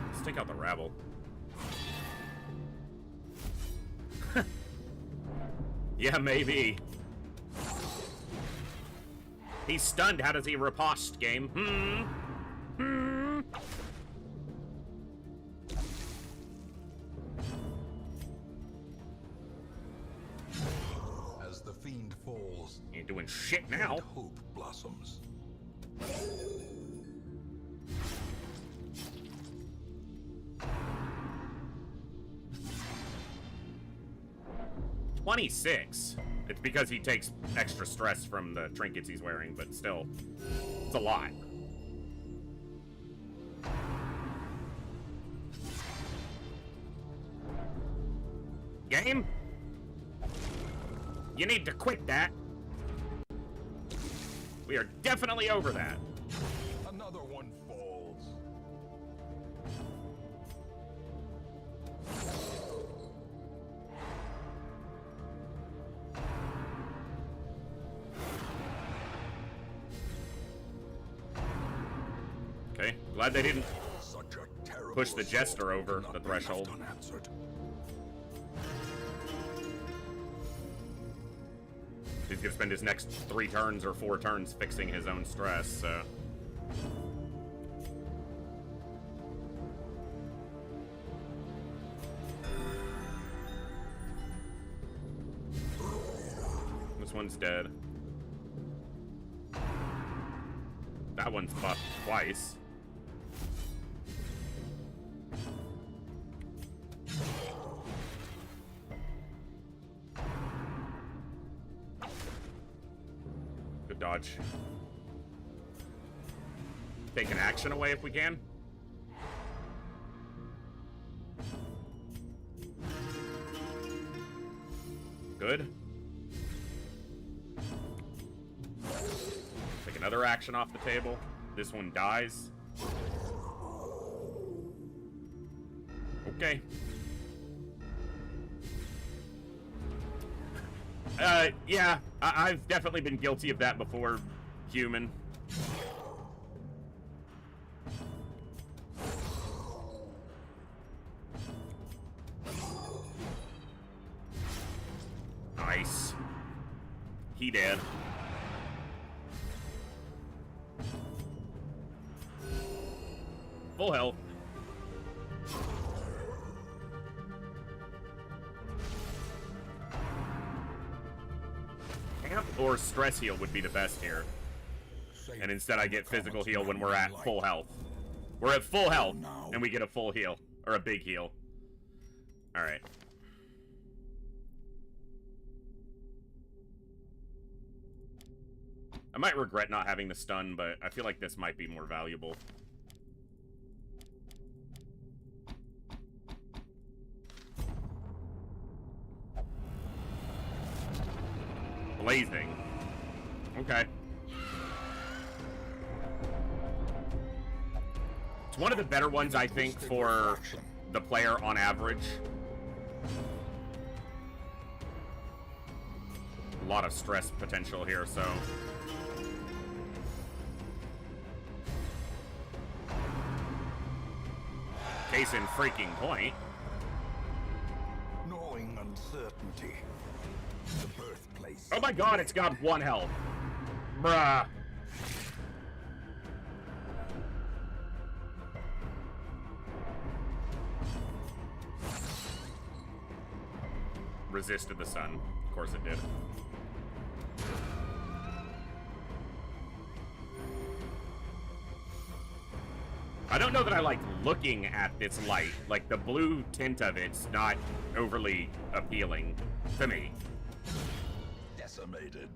Let's take out the rabble. Yeah, maybe. He's stunned. How does he riposte, game? As the fiend falls, Ain't doing shit now. hope blossoms. 26. It's because he takes extra stress from the trinkets he's wearing, but still, it's a lot. Game? You need to quit that. We are definitely over that. Another one falls. Okay, glad they didn't push the jester over the threshold. He's gonna spend his next 3 turns or 4 turns fixing his own stress, so. This one's dead. That one's buffed twice. Good dodge. Take an action away if we can. Good. Take another action off the table. This one dies. Okay. Yeah, I've definitely been guilty of that before, human. Nice. He dead. Full health. Camp or stress heal would be the best here. And instead I get physical heal when we're at full health. We're at full health, and we get a full heal. Or a big heal. Alright. I might regret not having the stun, but I feel like this might be more valuable. Blazing. Okay. It's one of the better ones, I think, for the player on average. A lot of stress potential here, so... Case in freaking point. Knowing uncertainty. The birthplace. Oh my god, it's got 1 health. Bruh. Resisted the sun. Of course it did. I don't know that I like looking at this light. Like, the blue tint of it's not overly appealing to me. Decimated.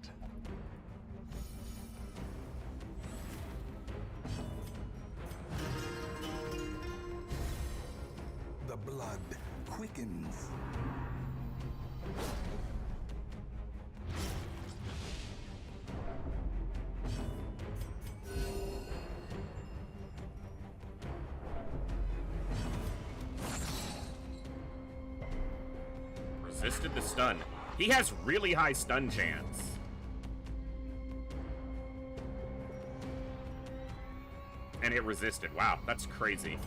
The blood quickens. Resisted the stun. He has really high stun chance. And it resisted. Wow, that's crazy.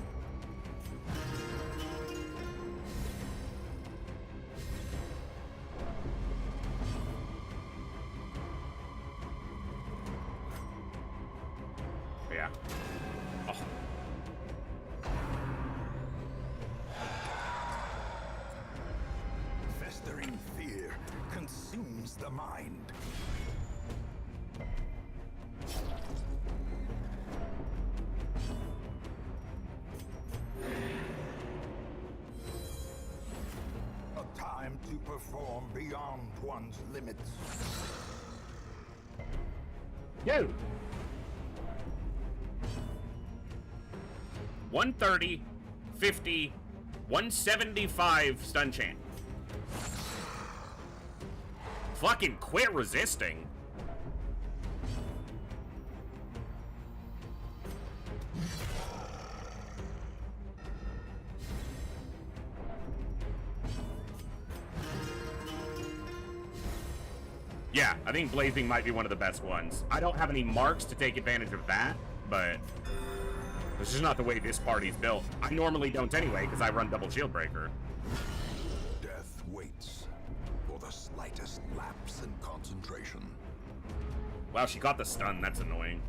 Yeah. Oh. Festering fear consumes the mind. A time to perform beyond one's limits. Yo! 130, 50, 175 stun chain. Fucking quit resisting. Yeah, I think blazing might be one of the best ones. I don't have any marks to take advantage of that, but this is not the way this party's built. I normally don't anyway, because I run double shield breaker. Death waits for the slightest lapse in concentration. Wow, she caught the stun. That's annoying.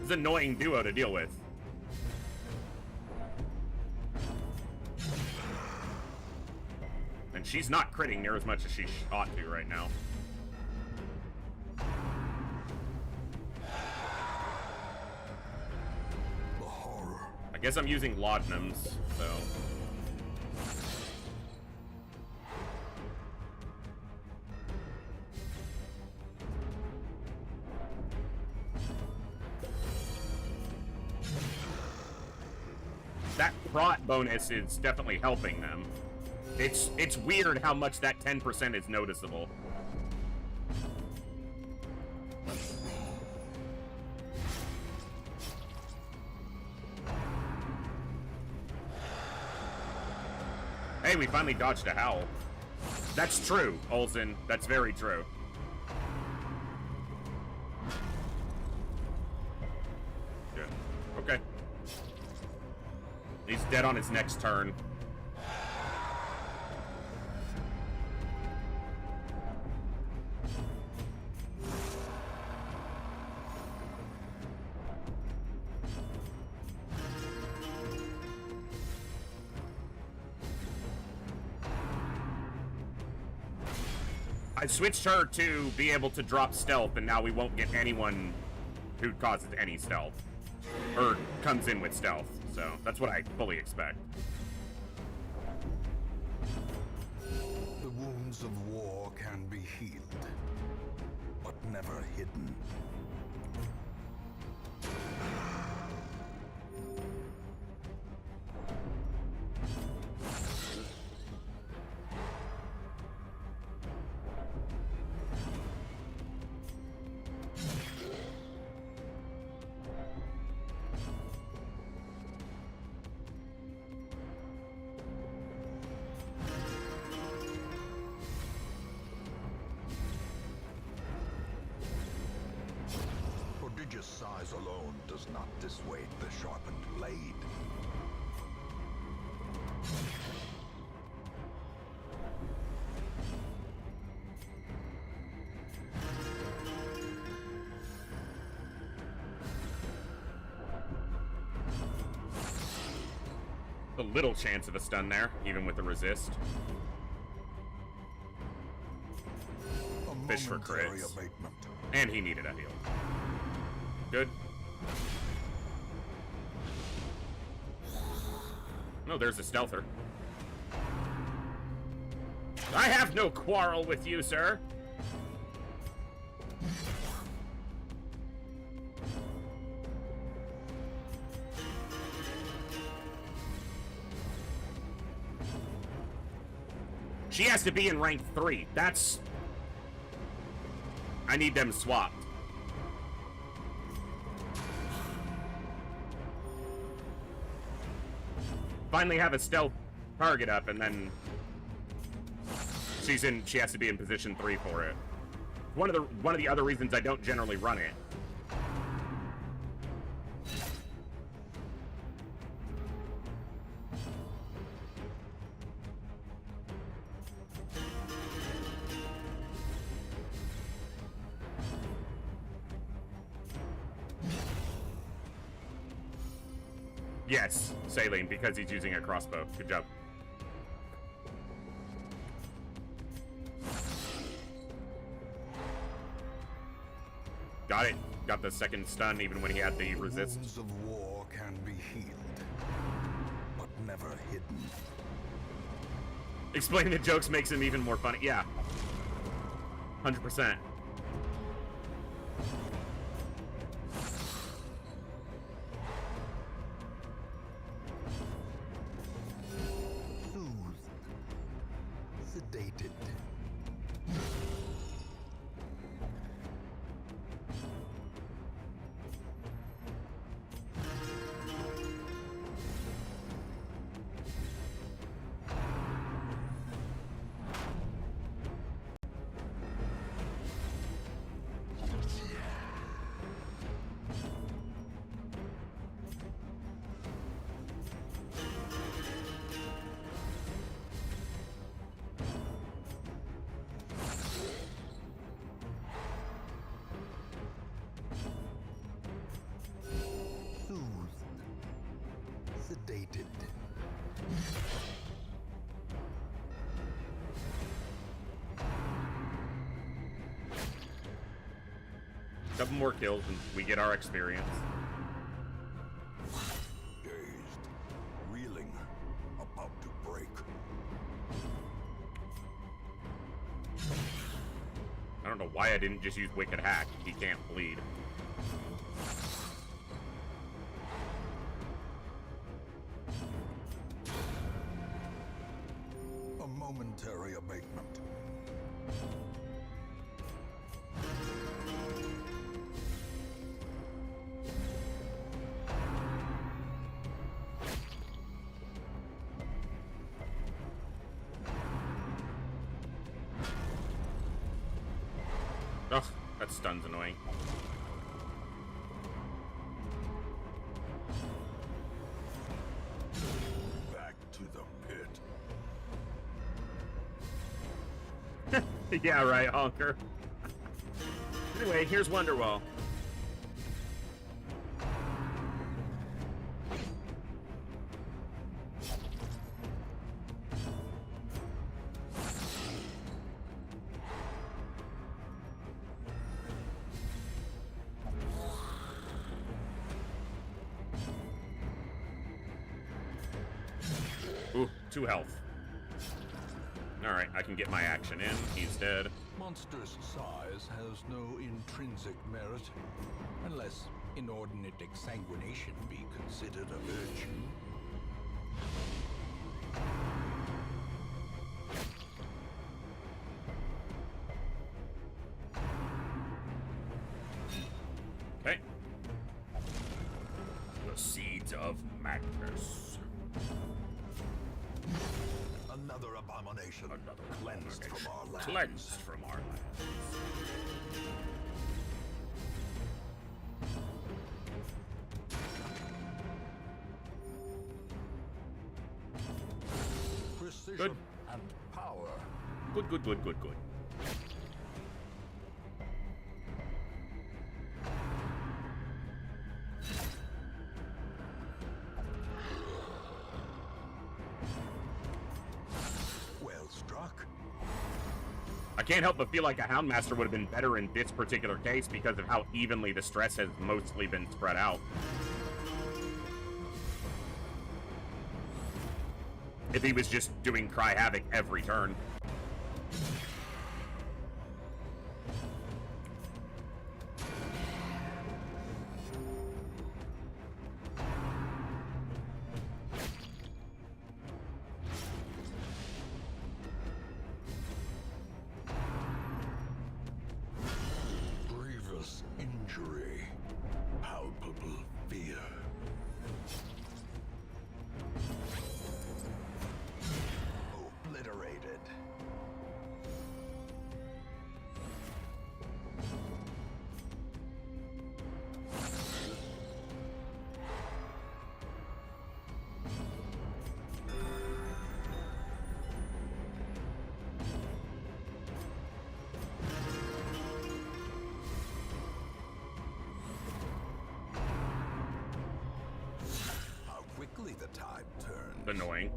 It's an annoying duo to deal with. And she's not critting near as much as she ought to right now. The horror. I guess I'm using laudanums, so... That prot bonus is definitely helping them. It's weird how much that 10% is noticeable. Hey, we finally dodged a howl. That's true, Olsen. That's very true. Good. Okay. He's dead on his next turn. I switched her to be able to drop stealth, and now we won't get anyone who causes any stealth. Or comes in with stealth, so that's what I fully expect. The wounds of war can be healed, but never hidden. Prodigious size alone does not dissuade the sharpened blade. A little chance of a stun there, even with the resist. Fish for crits. Abatement. And he needed a heal. Good. No, there's a stealther. I have no quarrel with you, sir. She has to be in rank 3. That's... I need them swapped. Finally have a stealth target up, and then she has to be in position 3 for it. One of the other reasons I don't generally run it. Yes, Saline, because he's using a crossbow. Good job. Got it. Got the second stun even when he had the resist. Wounds of war can be healed, but never hidden. Explaining the jokes makes him even more funny. Yeah. 100%. Soothed. Sedated. Sedated. Couple more kills and we get our experience. Dazed, reeling, about to break. I don't know why I didn't just use Wicked Hack. He can't bleed. A momentary abatement. Ugh, that stun's annoying. Back to the pit. Yeah, right, Honker. Anyway, here's Wonderwall. Ooh, 2 health. Alright, I can get my action in. He's dead. Monstrous size has no intrinsic merit, unless inordinate exsanguination be considered a virtue. Okay. The Seeds of Madness. Another abomination, cleansed from our lands. Cleansed from our lands. Precision Good. and power. Good, good, good, good, good. Well struck. I can't help but feel like a Houndmaster would have been better in this particular case because of how evenly the stress has mostly been spread out. If he was just doing Cry Havoc every turn. Grievous injury. Palpable fear. Obliterated. How quickly the tide turns. Annoying.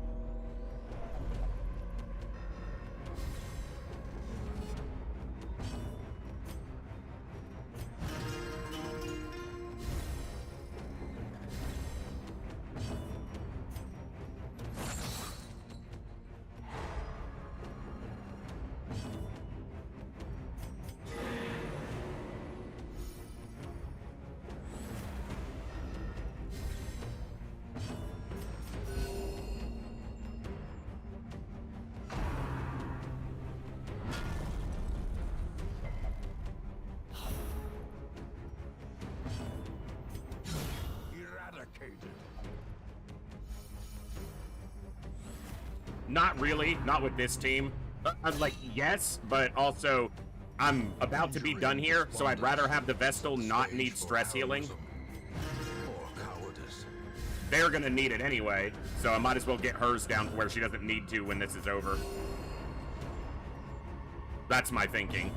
Not really. Not with this team. Like, yes, but also I'm about to be done here, so I'd rather have the Vestal not need stress healing. They're gonna need it anyway, so I might as well get hers down to where she doesn't need to when this is over. That's my thinking.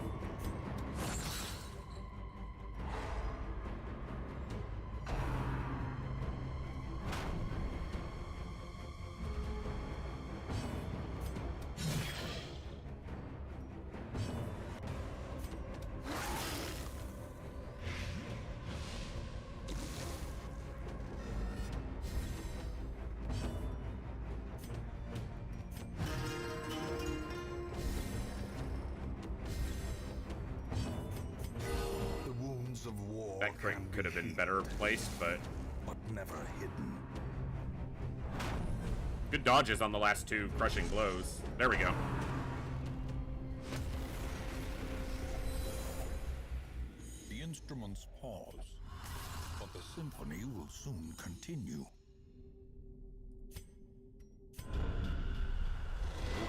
That crit could have been better placed, but never hidden. Good dodges on the last two crushing blows. There we go. The instruments pause, but the symphony will soon continue.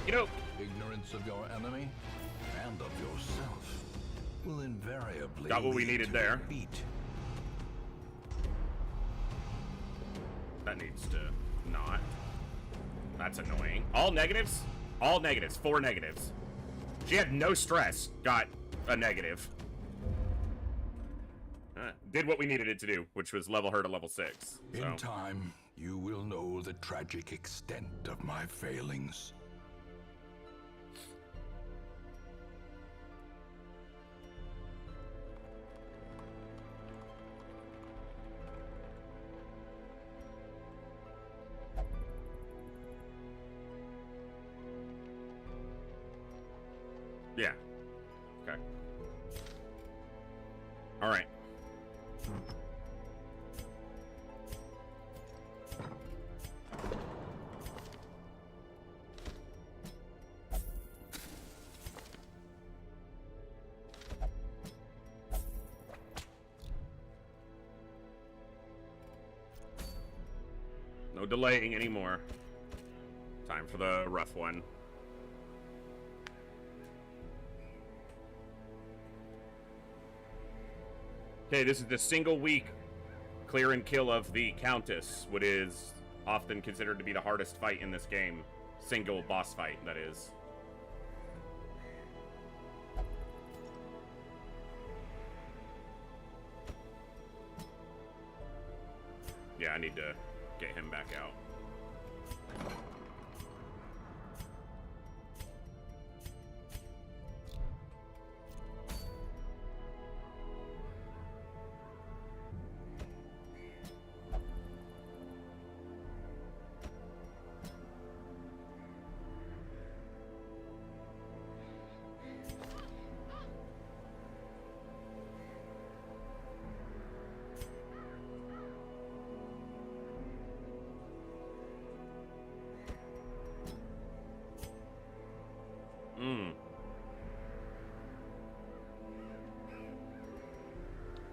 You know, Ignorance of your enemy and of yourself will invariably got what we lead needed to there. defeat. That needs to not. That's annoying. All negatives? All negatives. 4 negatives. She had no stress. Got a negative. Did what we needed it to do, which was level her to level 6. So. In time, you will know the tragic extent of my failings. Yeah. Okay. All right. No delaying anymore. Time for the rough one. Okay, this is the single week clear and kill of the Countess, what is often considered to be the hardest fight in this game. Single boss fight, that is. Yeah, I need to get him back out.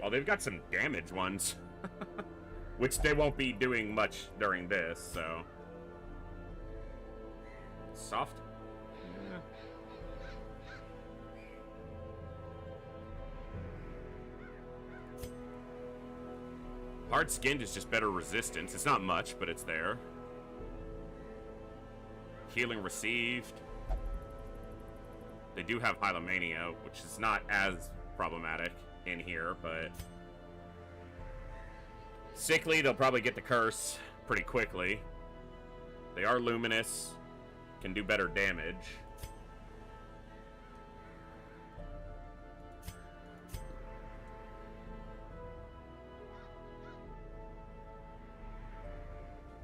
Well, they've got some damage ones, which they won't be doing much during this, so. Soft? Yeah. Hard skinned is just better resistance. It's not much, but it's there. Healing received. They do have Hylomania, which is not as problematic in here, but sickly, they'll probably get the curse pretty quickly. They are luminous, can do better damage.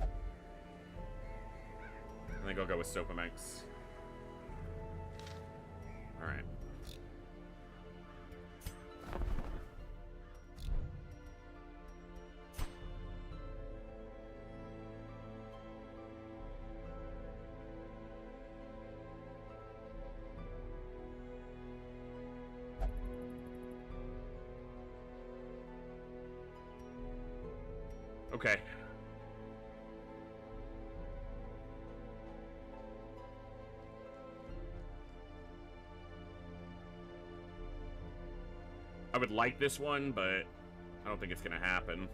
I think I'll go with Sopomex. All right. Okay. I would like this one, but I don't think it's gonna happen.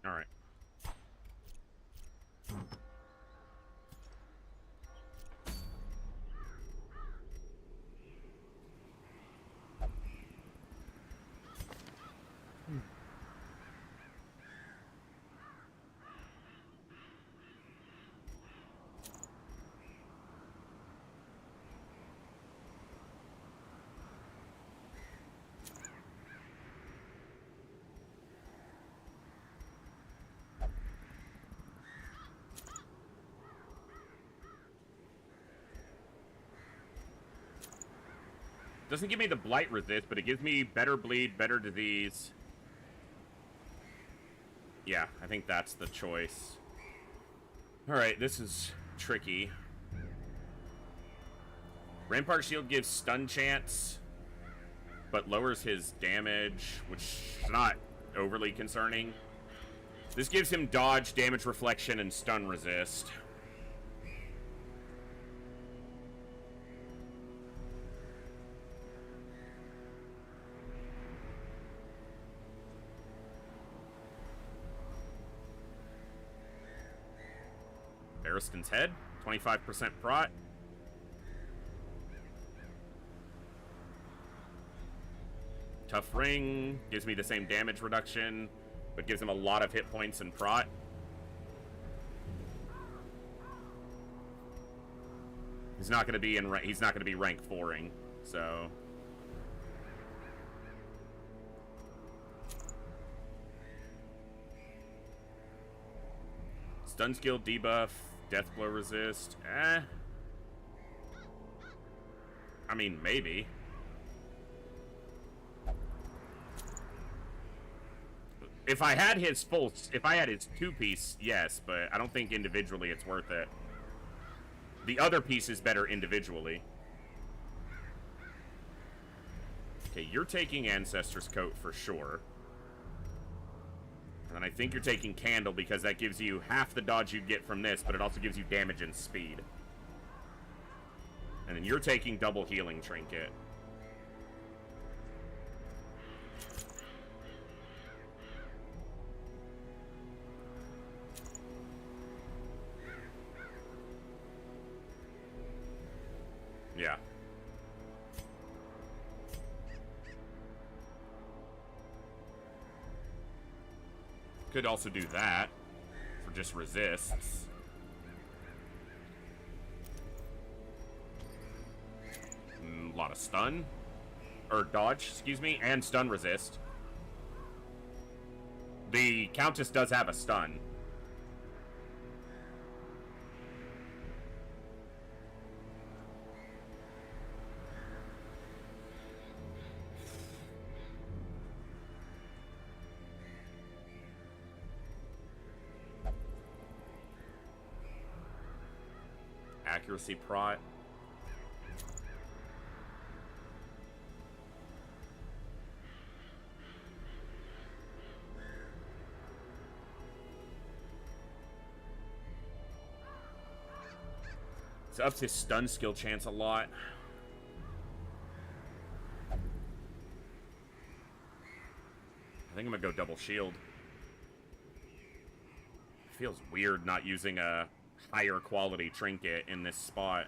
All right. Doesn't give me the blight resist, but it gives me better bleed, better disease. Yeah, I think that's the choice. Alright, this is tricky. Rampart Shield gives stun chance, but lowers his damage, which is not overly concerning. This gives him dodge, damage reflection, and stun resist. Barristan's Head, 25% prot. Tough Ring gives me the same damage reduction, but gives him a lot of hit points and prot. He's not going to be rank 4ing, so stun skill debuff, death blow resist. I mean, maybe. If I had his 2-piece, yes, but I don't think individually it's worth it. The other piece is better individually. Okay, you're taking Ancestor's Coat for sure. And then I think you're taking Candle because that gives you half the dodge you get from this, but it also gives you damage and speed. And then you're taking double healing trinket. Yeah. Could also do that for just resists. A lot of stun. Or dodge, excuse me, and stun resist. The Countess does have a stun. Accuracy prot. It ups his stun skill chance a lot. I think I'm gonna go double shield. Feels weird not using a higher quality trinket in this spot.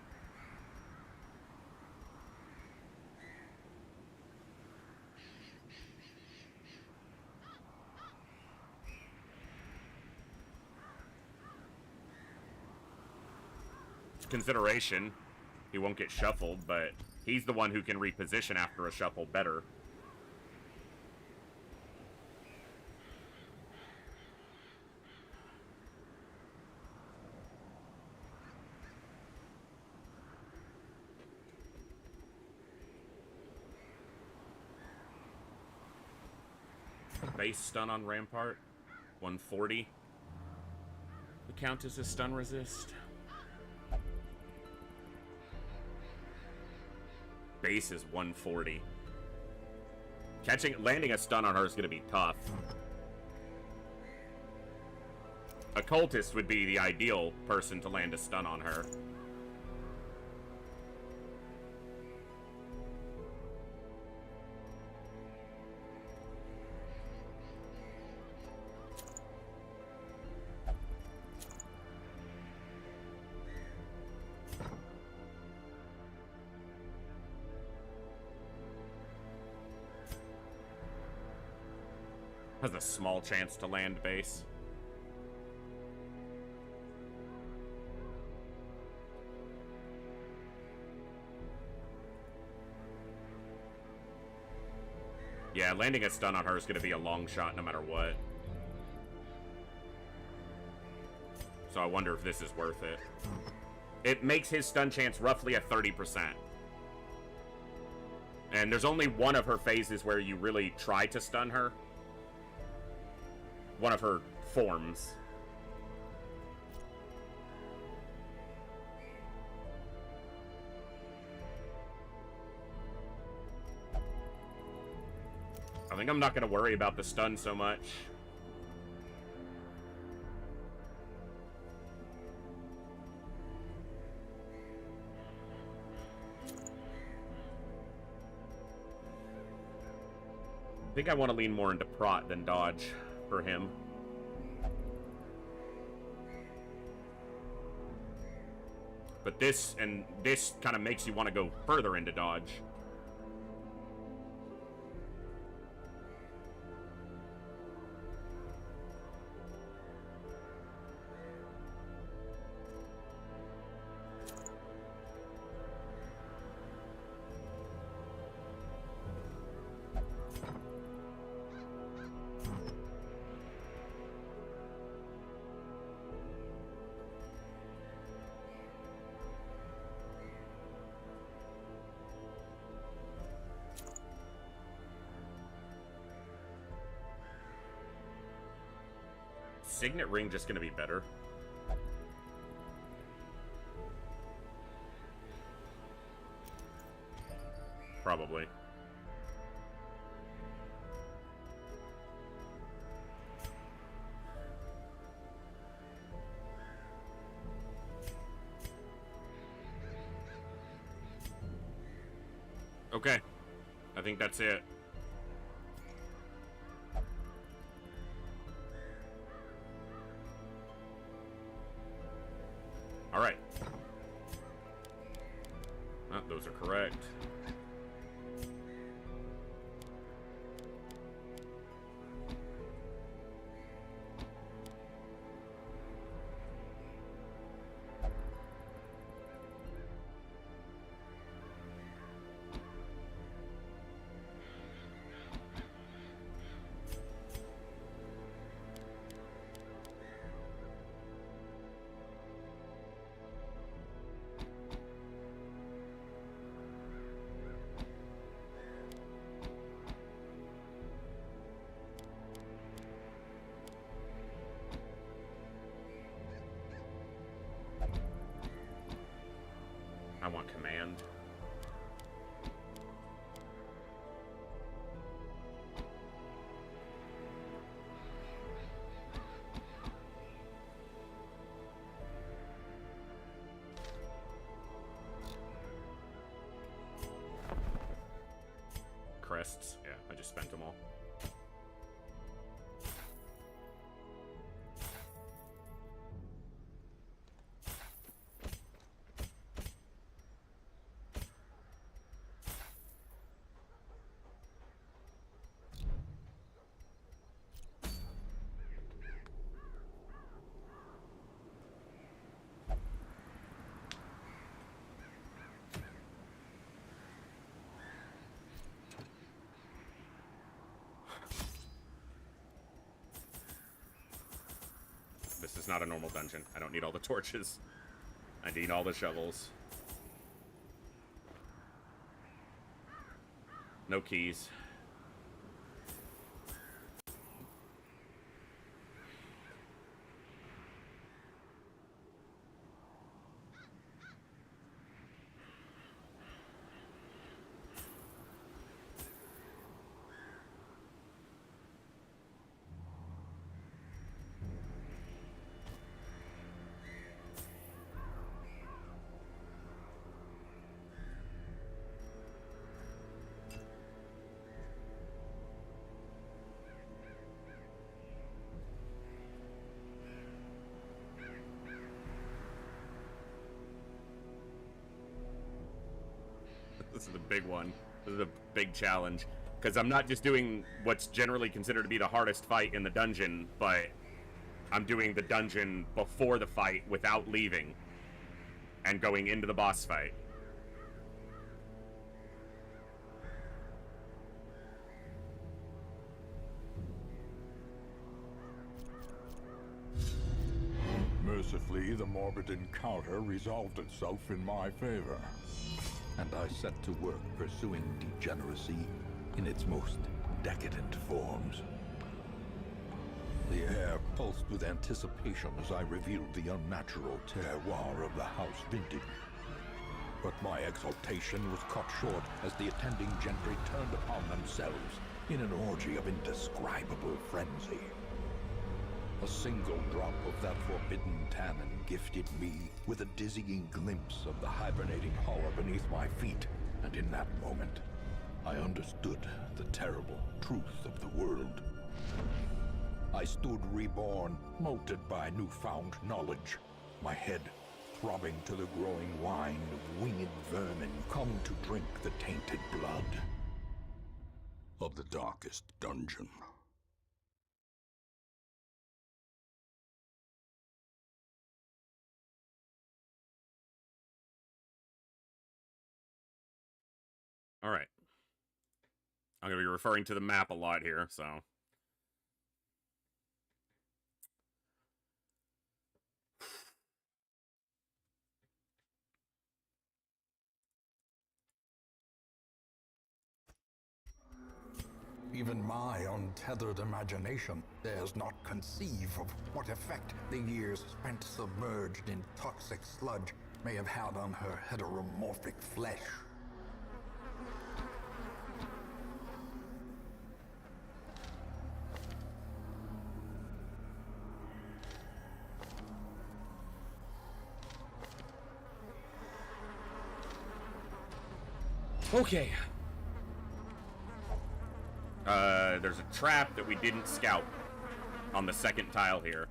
It's consideration. He won't get shuffled, but he's the one who can reposition after a shuffle better. Base stun on Rampart. 140. The count as a stun resist. Base is 140. Landing a stun on her is going to be tough. A cultist would be the ideal person to land a stun on her. Has a small chance to land base. Yeah, landing a stun on her is going to be a long shot no matter what. So I wonder if this is worth it. It makes his stun chance roughly at 30%. And there's only one of her phases where you really try to stun her. One of her forms. I think I'm not going to worry about the stun so much. I think I want to lean more into prot than dodge for him. But this kind of makes you want to go further into dodge. Signet ring just gonna be better. Probably. Okay. I think that's it. Alright. Oh, those are correct. I want command. Crests. Yeah, I just spent them all. is not a normal dungeon. I don't need all the torches. I need all the shovels. No keys. This is a big one. This is a big challenge. Because I'm not just doing what's generally considered to be the hardest fight in the dungeon, but I'm doing the dungeon before the fight without leaving and going into the boss fight. Mercifully, the morbid encounter resolved itself in my favor, and I set to work pursuing degeneracy in its most decadent forms. The air pulsed with anticipation as I revealed the unnatural terroir of the house vintage. But my exultation was cut short as the attending gentry turned upon themselves in an orgy of indescribable frenzy. A single drop of that forbidden tannin gifted me with a dizzying glimpse of the hibernating horror beneath my feet, and in that moment, I understood the terrible truth of the world. I stood reborn, molded by newfound knowledge, my head throbbing to the growing wine of winged vermin come to drink the tainted blood of the darkest dungeon. All right. I'm going to be referring to the map a lot here, so. Even my untethered imagination dares not conceive of what effect the years spent submerged in toxic sludge may have had on her heteromorphic flesh. Okay. There's a trap that we didn't scout on the second tile here.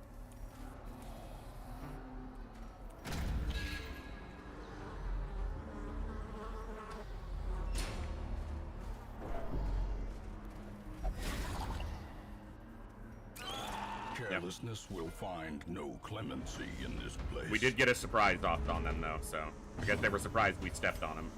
Carelessness will find no clemency in this place. We did get a surprise off on them, though, so I guess they were surprised we stepped on them.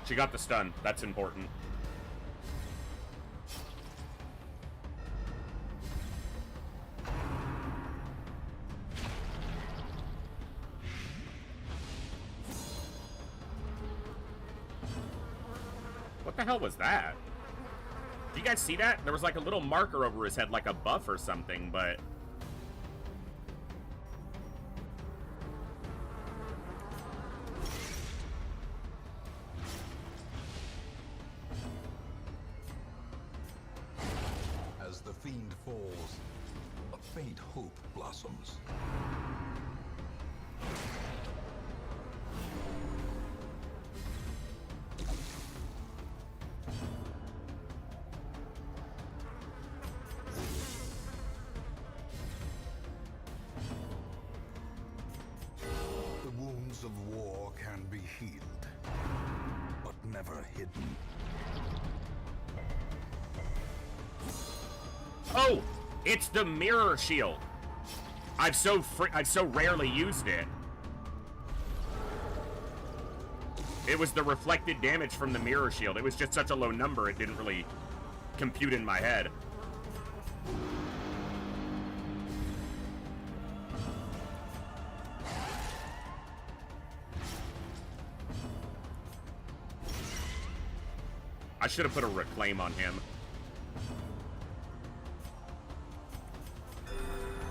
She got the stun. That's important. What the hell was that? Did you guys see that? There was like a little marker over his head, like a buff or something, but... As the fiend falls, a faint hope blossoms. The wounds of war can be healed, but never hidden. Oh, it's the mirror shield. I've so rarely used it. It was the reflected damage from the mirror shield. It was just such a low number, it didn't really compute in my head. I should have put a reclaim on him.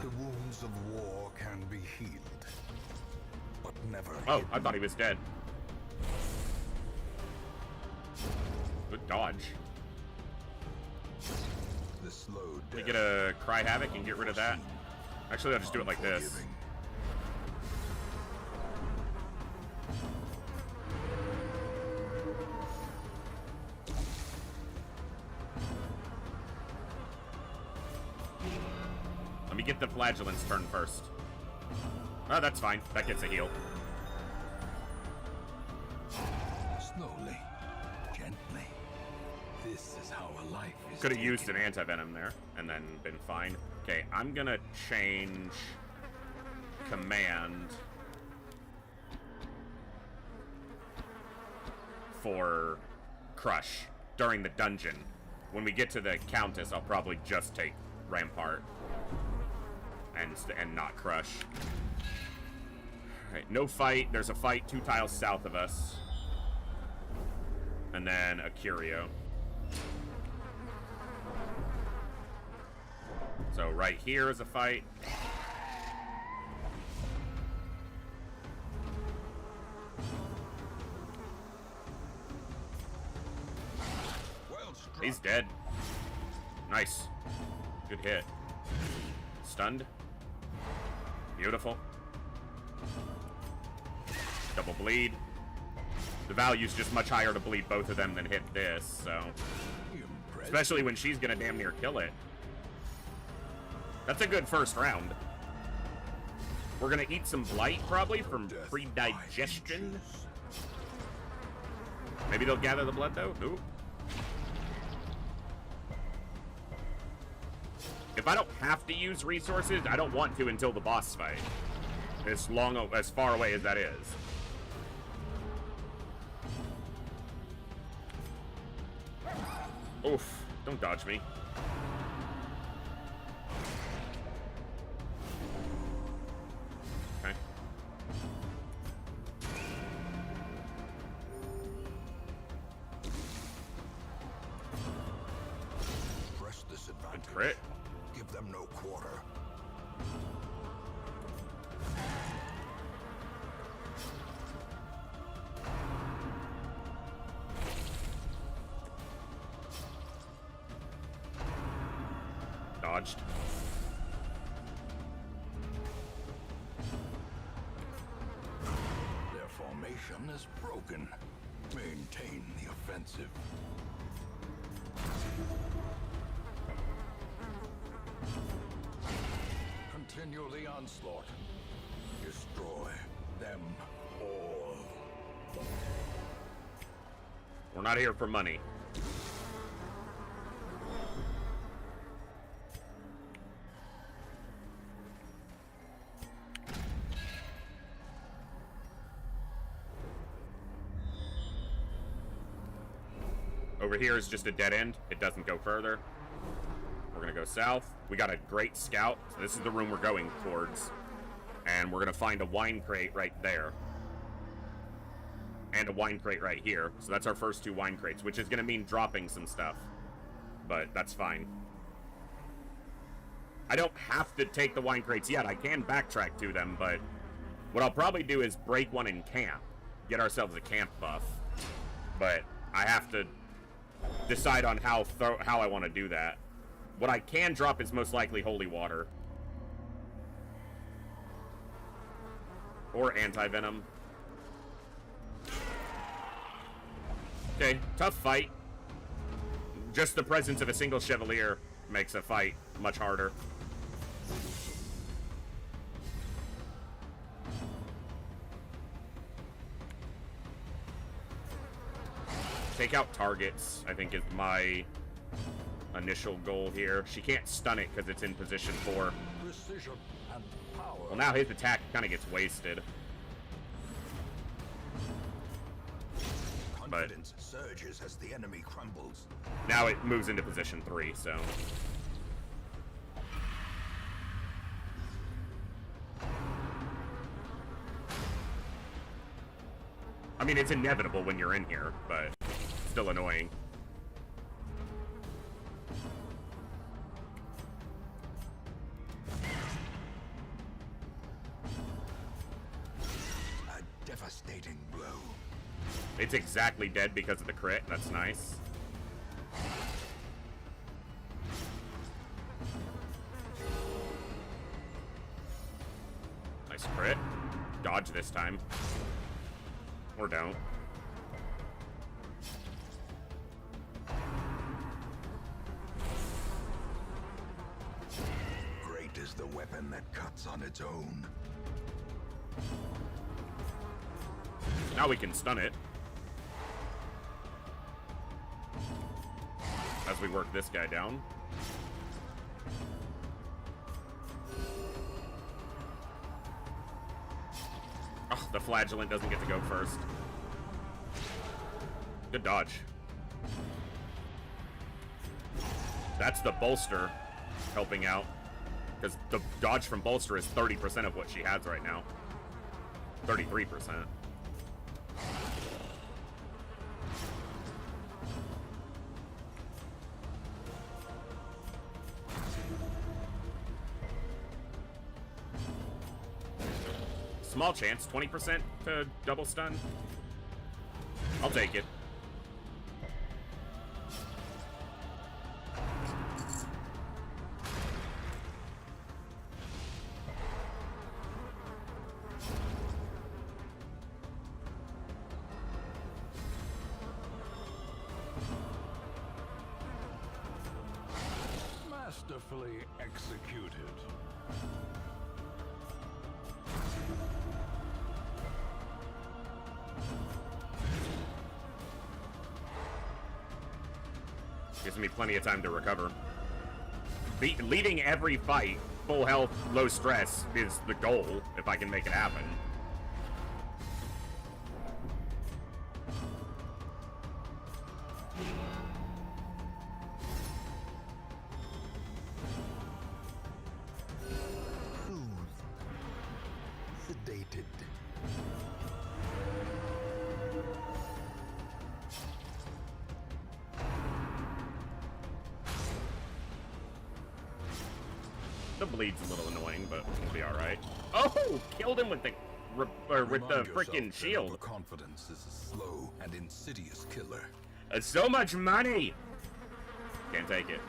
The wounds of war can be healed, but never. Oh, I thought he was dead. Good dodge. The slow Let me get a Cry Havoc and get rid of that. Actually, I'll just do it like this. Let me get the Flagellant's turn first. Oh, that's fine. That gets a heal. Slowly, gently. This is how a life is. Could have used an anti-venom there and then been fine. Okay, I'm gonna change command for Crush during the dungeon. When we get to the Countess, I'll probably just take Rampart and not Crush. Alright, no fight. There's a fight 2 tiles south of us. And then a Curio. So right here is a fight. He's dead. Nice. Good hit. Stunned. Beautiful. Double bleed. The value's just much higher to bleed both of them than hit this, so... Especially when she's gonna damn near kill it. That's a good first round. We're gonna eat some Blight, probably, from pre-digestion. Maybe they'll gather the blood, though? Ooh. If I don't have to use resources, I don't want to until the boss fight. As far away as that is. Oof. Don't dodge me. Okay. Press this advantage. Good crit. Give them no quarter. Dodged. Their formation is broken. Maintain the offensive. Continue the onslaught. Destroy them all. We're not here for money. Over here is just a dead end. It doesn't go further. We're gonna go south. We got a great scout. So this is the room we're going towards. And we're gonna find a wine crate right there. And a wine crate right here. So that's our first 2 wine crates, which is gonna mean dropping some stuff. But that's fine. I don't have to take the wine crates yet. I can backtrack to them, but what I'll probably do is break one in camp. Get ourselves a camp buff. But I have to decide on how I want to do that. What I can drop is most likely holy water. Or anti-venom. Okay, tough fight. Just the presence of a single Chevalier makes a fight much harder. Take out targets, I think, is my initial goal here. She can't stun it because it's in position 4. Precision and power. Well, now his attack kind of gets wasted. Confidence surges as the enemy crumbles. Now it moves into position 3, so... I mean, it's inevitable when you're in here, but still annoying. A devastating blow. It's exactly dead because of the crit. That's nice. Nice crit. Dodge this time. Or don't. Great is the weapon that cuts on its own. Now we can stun it. As we work this guy down. Oh, the flagellant doesn't get to go first. Good dodge. That's the bolster helping out. Because the dodge from bolster is 30% of what she has right now. 33%. Small chance, 20% to double stun. I'll take it. Masterfully executed. Gives me plenty of time to recover. Leading every fight, full health, low stress, is the goal, if I can make it happen. Sedated. The bleed's a little annoying, but we'll be all right. Oh, killed him with the freaking shield. Overconfidence is a slow and insidious killer. It's so much money. Can't take it.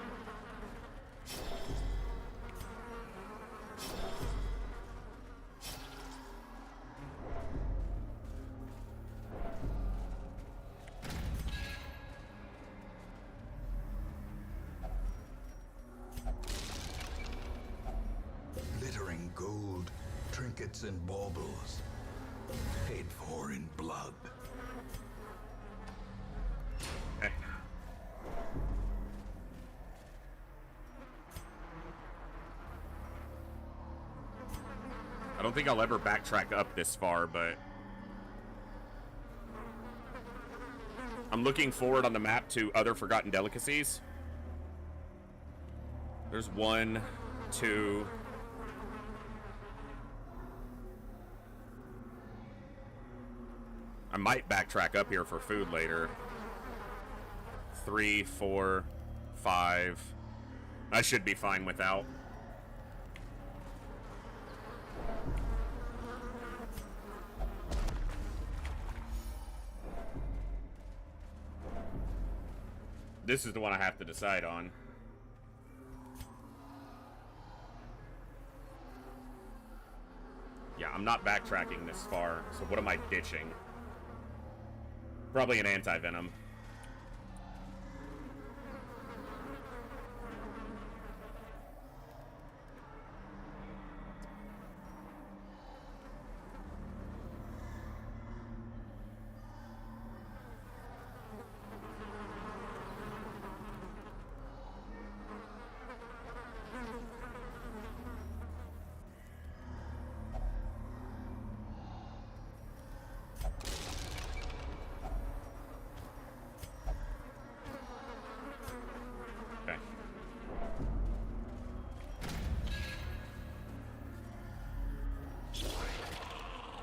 Glittering gold, trinkets and baubles, paid for in blood. Eh. I don't think I'll ever backtrack up this far, but I'm looking forward on the map to other forgotten delicacies. There's 1, 2. I might backtrack up here for food later. 3, 4, 5. I should be fine without. This is the one I have to decide on. Yeah, I'm not backtracking this far, so what am I ditching? Probably an anti-venom.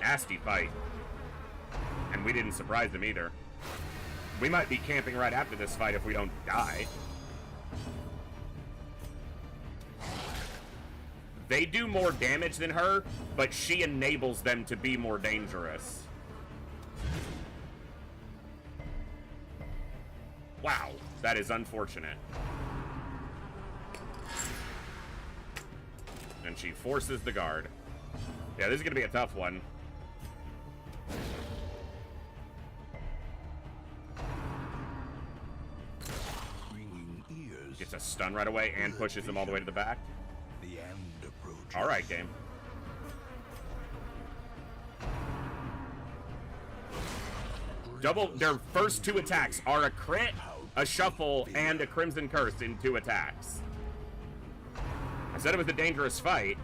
nasty fight. And we didn't surprise them either. We might be camping right after this fight if we don't die. They do more damage than her, but she enables them to be more dangerous. Wow, that is unfortunate. And she forces the guard. Yeah, this is going to be a tough one. Gets a stun right away and pushes him all the way to the back. The end approaches. All right, game. Their first 2 attacks are a crit, a shuffle, and a Crimson Curse in 2 attacks. I said it was a dangerous fight.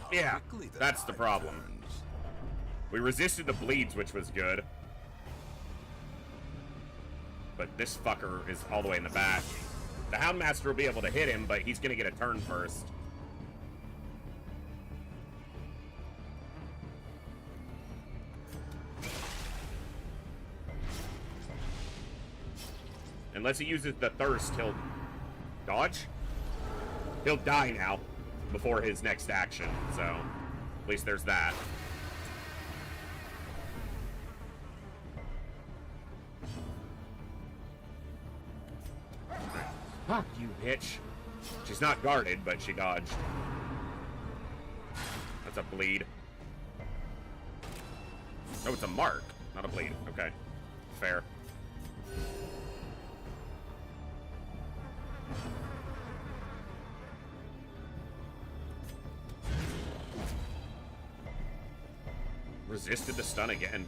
Yeah, that's the problem. We resisted the bleeds, which was good. But this fucker is all the way in the back. The Houndmaster will be able to hit him, but he's going to get a turn first. Unless he uses the Thirst, he'll dodge? He'll die now before his next action, so at least there's that. Fuck you, bitch. She's not guarded, but she dodged. That's a bleed. Oh, it's a mark, not a bleed. Okay, fair. Resisted the stun again.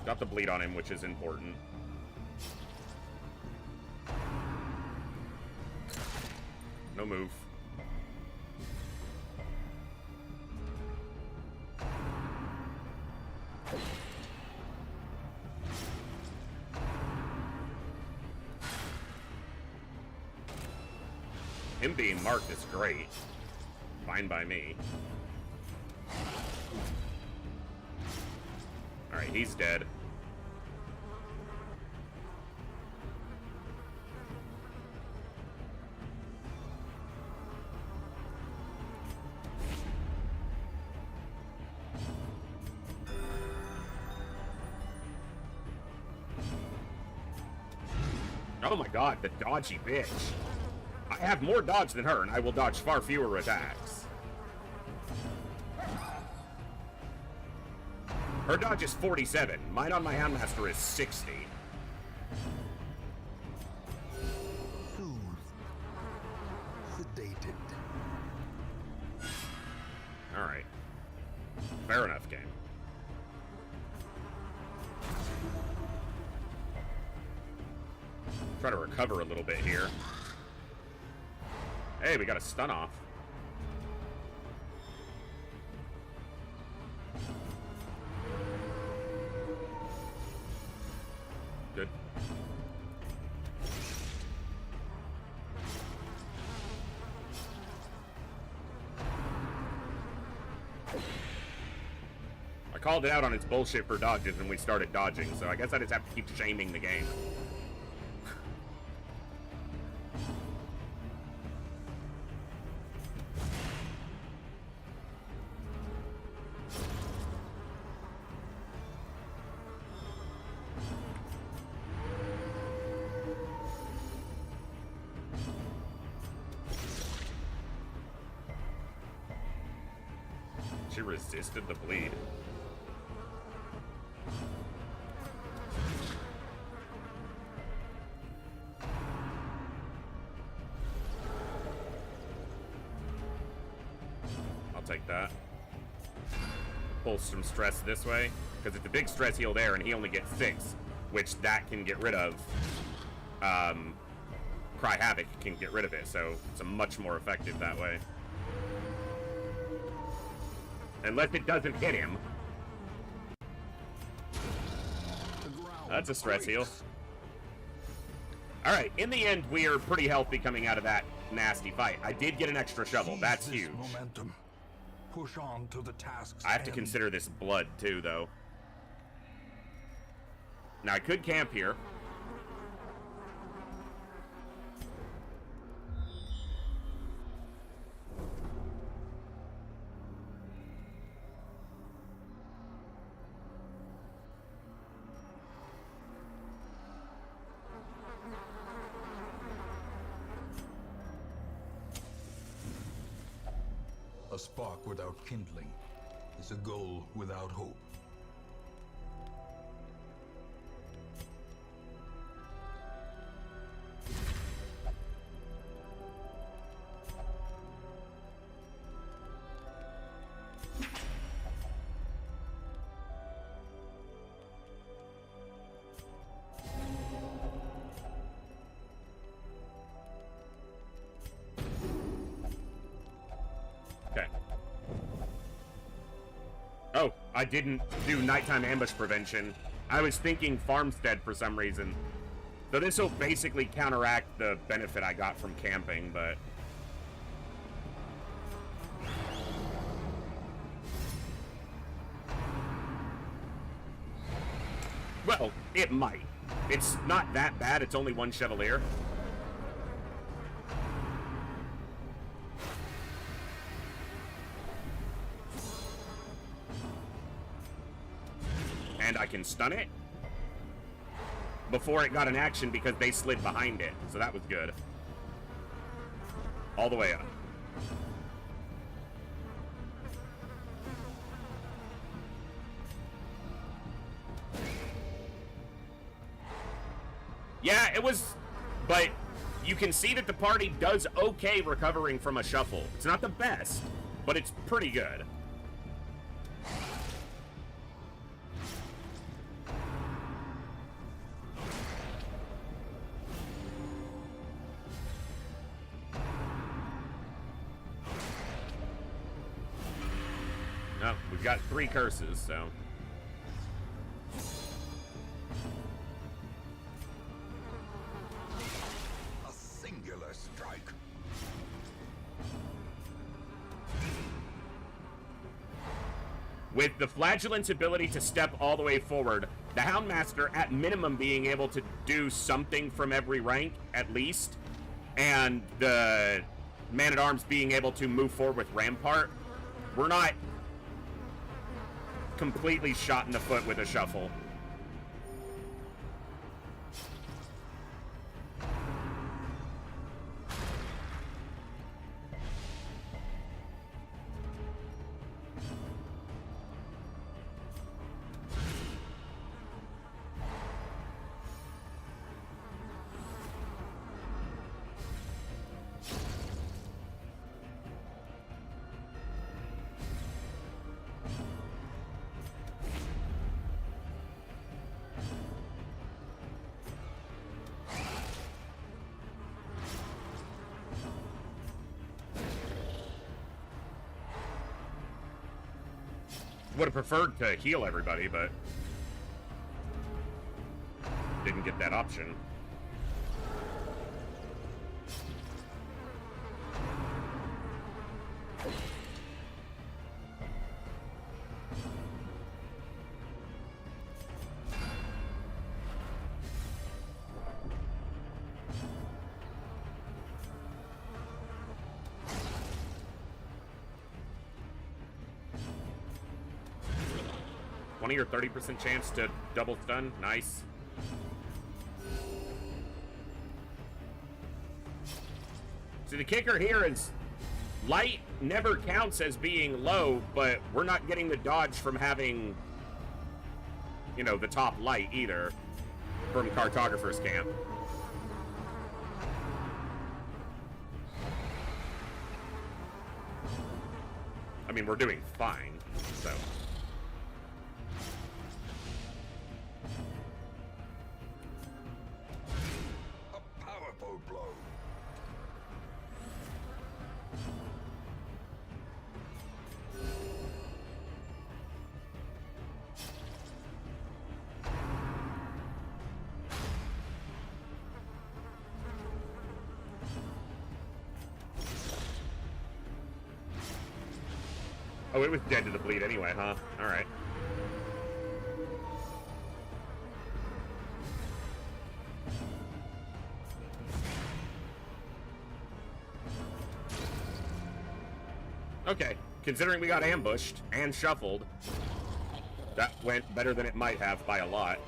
Got the bleed on him, which is important. No move. Him being marked is great. Fine by me. Alright, he's dead. Oh my god, the dodgy bitch. I have more dodge than her, and I will dodge far fewer attacks. Her dodge is 47. Mine on my Houndmaster is 60. Soothed. Sedated. Alright. Fair enough, game. Try to recover a little bit here. Hey, we got a stun off. Good. I called it out on its bullshit for dodges when we started dodging, so I guess I just have to keep shaming the game. She resisted the bleed. I'll take that. Pull some stress this way, because it's a big stress heal there, and he only gets 6, which that can get rid of. Cry Havoc can get rid of it, so it's a much more effective that way. Unless it doesn't hit him. That's a stress heal. Alright, in the end, we are pretty healthy coming out of that nasty fight. I did get an extra shovel. That's huge. Momentum. Push on to the task's I have to consider this blood, too, though. Now, I could camp here. A spark without kindling is a goal without hope. Okay. Oh, I didn't do nighttime ambush prevention. I was thinking farmstead for some reason. So this will basically counteract the benefit I got from camping, but... well, it might. It's not that bad, it's only one Chevalier. And I can stun it before it got an action because they slid behind it. So that was good. All the way up. Yeah, it was... but you can see that the party does okay recovering from a shuffle. It's not the best, but it's pretty good. Oh, we've got 3 curses, so... A singular strike. With the Flagellant's ability to step all the way forward, the Houndmaster, at minimum, being able to do something from every rank, at least, and the Man-at-Arms being able to move forward with Rampart, we're not completely shot in the foot with a shuffle. Would have preferred to heal everybody, but didn't get that option. Or 30% chance to double stun. Nice. See, the kicker here is light never counts as being low, but we're not getting the dodge from having, you know, the top light either from Cartographer's Camp. I mean, we're doing fine, so. A powerful blow. Oh, it was dead to the bleed anyway, huh? Alright. Okay, considering we got ambushed and shuffled, that went better than it might have by a lot.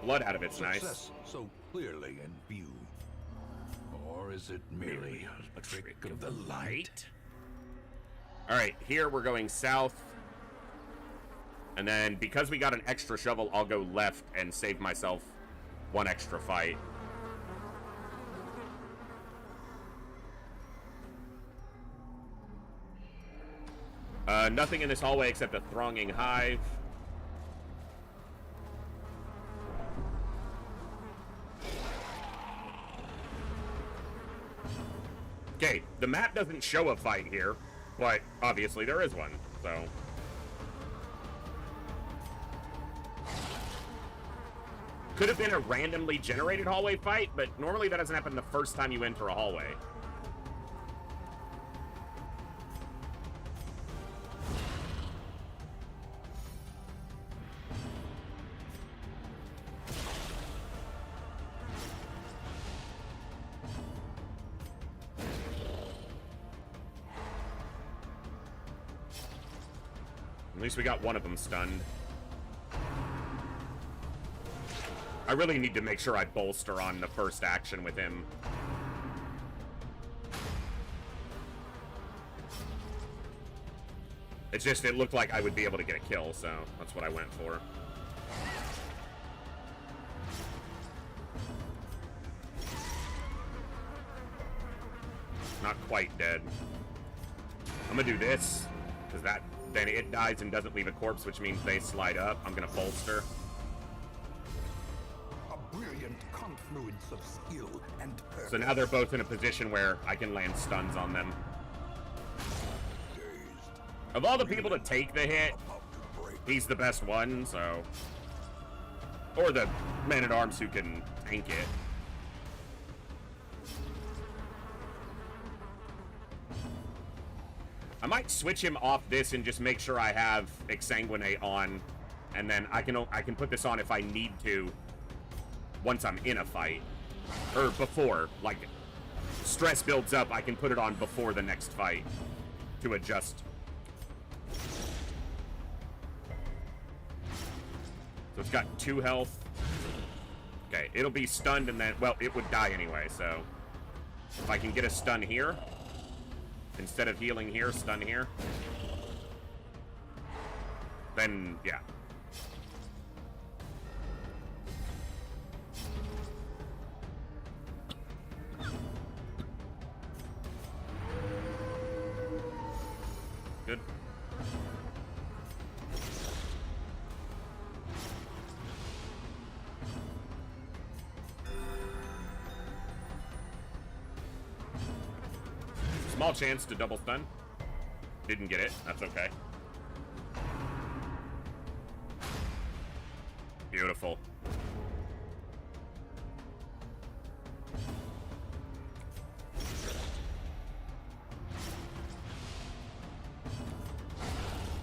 Blood out of it's nice. Success so clearly in view. Or is it merely a trick of the light? Alright, here we're going south. And then, because we got an extra shovel, I'll go left and save myself one extra fight. Nothing in this hallway except a thronging hive. Okay, the map doesn't show a fight here, but obviously there is one, so. Could have been a randomly generated hallway fight, but normally that doesn't happen the first time you enter a hallway. At least we got one of them stunned. I really need to make sure I bolster on the first action with him. It's just, it looked like I would be able to get a kill, so that's what I went for. Not quite dead. I'm gonna do this, because that, then it dies and doesn't leave a corpse, which means they slide up. I'm gonna bolster. A brilliant confluence of skill and purpose. So now they're both in a position where I can land stuns on them. Of all the people to take the hit, he's the best one, so. Or the man-at-arms who can tank it. I might switch him off this and just make sure I have Exsanguinate on, and then I can put this on if I need to once I'm in a fight. Or before, like, stress builds up, I can put it on before the next fight to adjust. So it's got 2 health. Okay, it'll be stunned and then, well, it would die anyway, so if I can get a stun here, instead of healing here, stun here, then, yeah. Good. Small chance to double stun. Didn't get it. That's okay. Beautiful.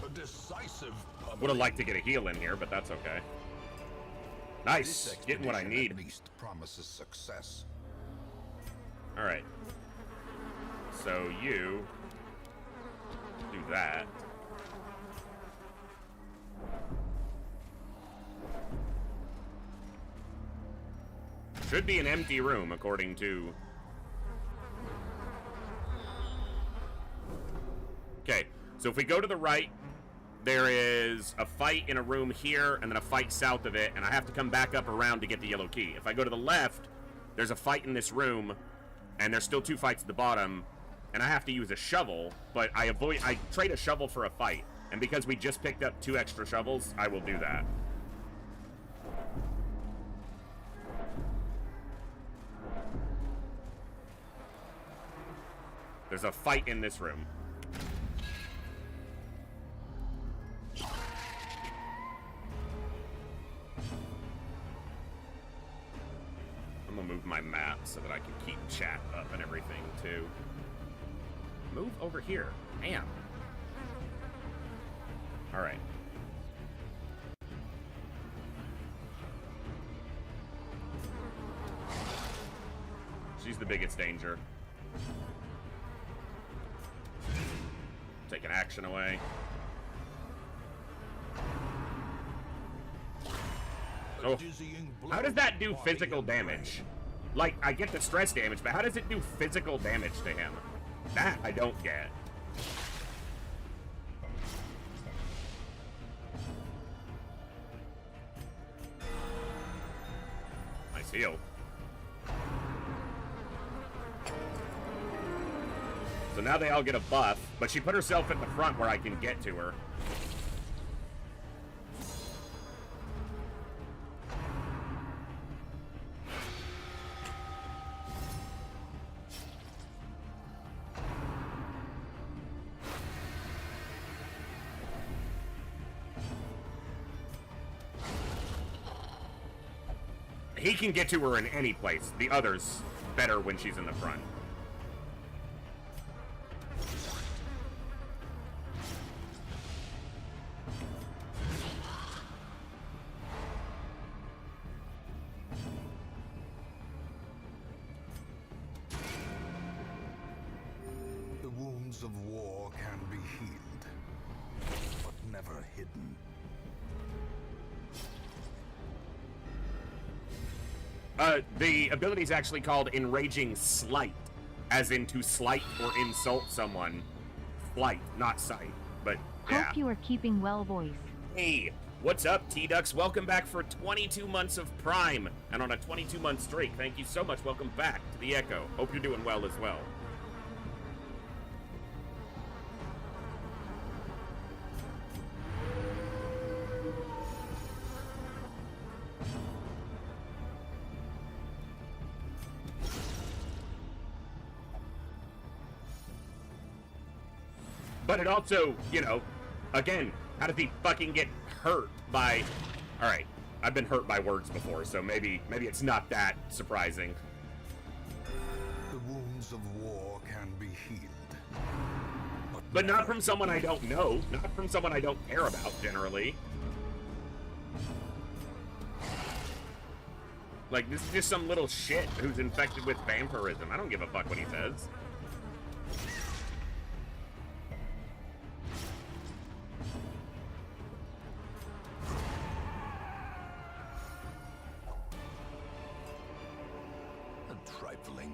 A decisive. Would have liked to get a heal in here, but that's okay. Nice. Getting what I need. At least promises success. All right. So you do that. Should be an empty room, according to... Okay, so if we go to the right, there is a fight in a room here, and then a fight south of it, and I have to come back up around to get the yellow key. If I go to the left, there's a fight in this room, and there's still 2 fights at the bottom, and I have to use a shovel, but I trade a shovel for a fight. And because we just picked up 2 extra shovels, I will do that. There's a fight in this room. I'm gonna move my map so that I can keep chat up and everything too. Move over here. Damn. Alright. She's the biggest danger. Take an action away. Oh. How does that do physical damage? Like, I get the stress damage, but how does it do physical damage to him? That I don't get. Nice heal. So now they all get a buff, but she put herself at the front where I can get to her. He can get to her in any place. The others better when she's in the front. The wounds of war can be healed, but never hidden. The ability is actually called Enraging Slight, as in to slight or insult someone. Flight, not sight, but yeah. Hope you are keeping well, voice. Hey, what's up, T-Ducks? Welcome back for 22 months of Prime, and on a 22-month streak. Thank you so much. Welcome back to the Echo. Hope you're doing well as well. But it also, you know, again, how does he fucking get hurt by... Alright, I've been hurt by words before, so maybe it's not that surprising. The wounds of war can be healed. But not from someone I don't know, not from someone I don't care about, generally. Like, this is just some little shit who's infected with vampirism. I don't give a fuck what he says.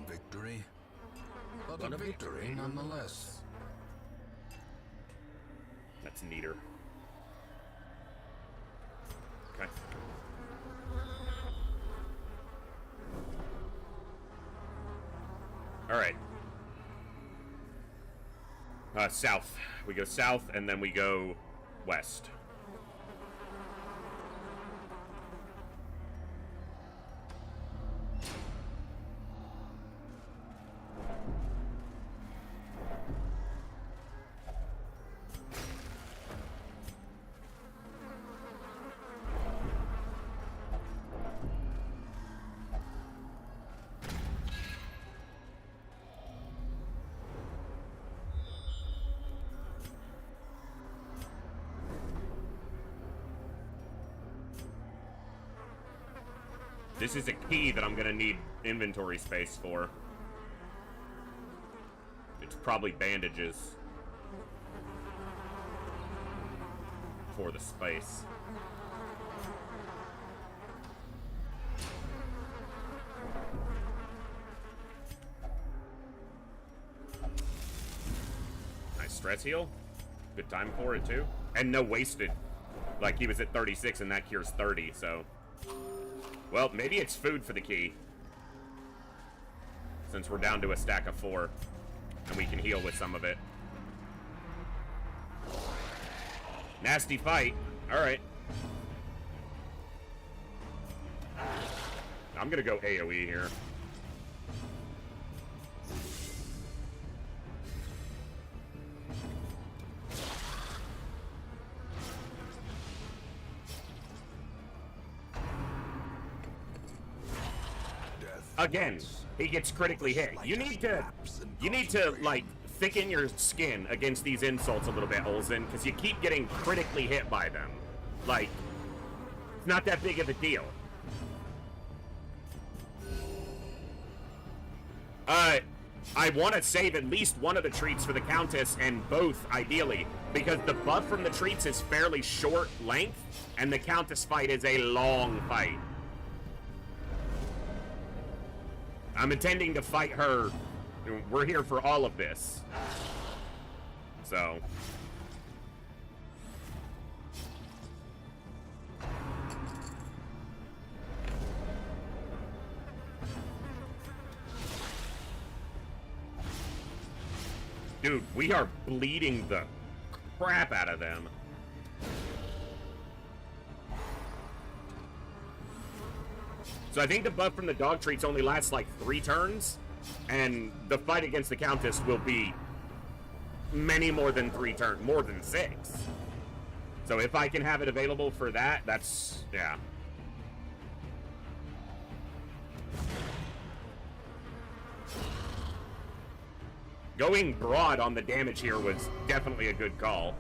Victory, but a victory nonetheless. That's neater. Okay. All right. South. We go south, and then we go west. This is a key that I'm gonna need inventory space for. It's probably bandages for the space. Nice stress heal. Good time for it too. And no wasted. Like he was at 36 and that cures 30, so... Well, maybe it's food for the key. Since we're down to a stack of 4. And we can heal with some of it. Nasty fight. Alright. I'm gonna go AoE here. Again, he gets critically hit. You need to like thicken your skin against these insults a little bit, Olsen, because you keep getting critically hit by them. Like, it's not that big of a deal. I want to save at least one of the treats for the Countess, and both, ideally, because the buff from the treats is fairly short length, and the Countess fight is a long fight. I'm intending to fight her. We're here for all of this. So. Dude, we are bleeding the crap out of them. So I think the buff from the dog treats only lasts like 3 turns, and the fight against the Countess will be many more than 3 turns, more than 6. So if I can have it available for that, that's, yeah. Going broad on the damage here was definitely a good call.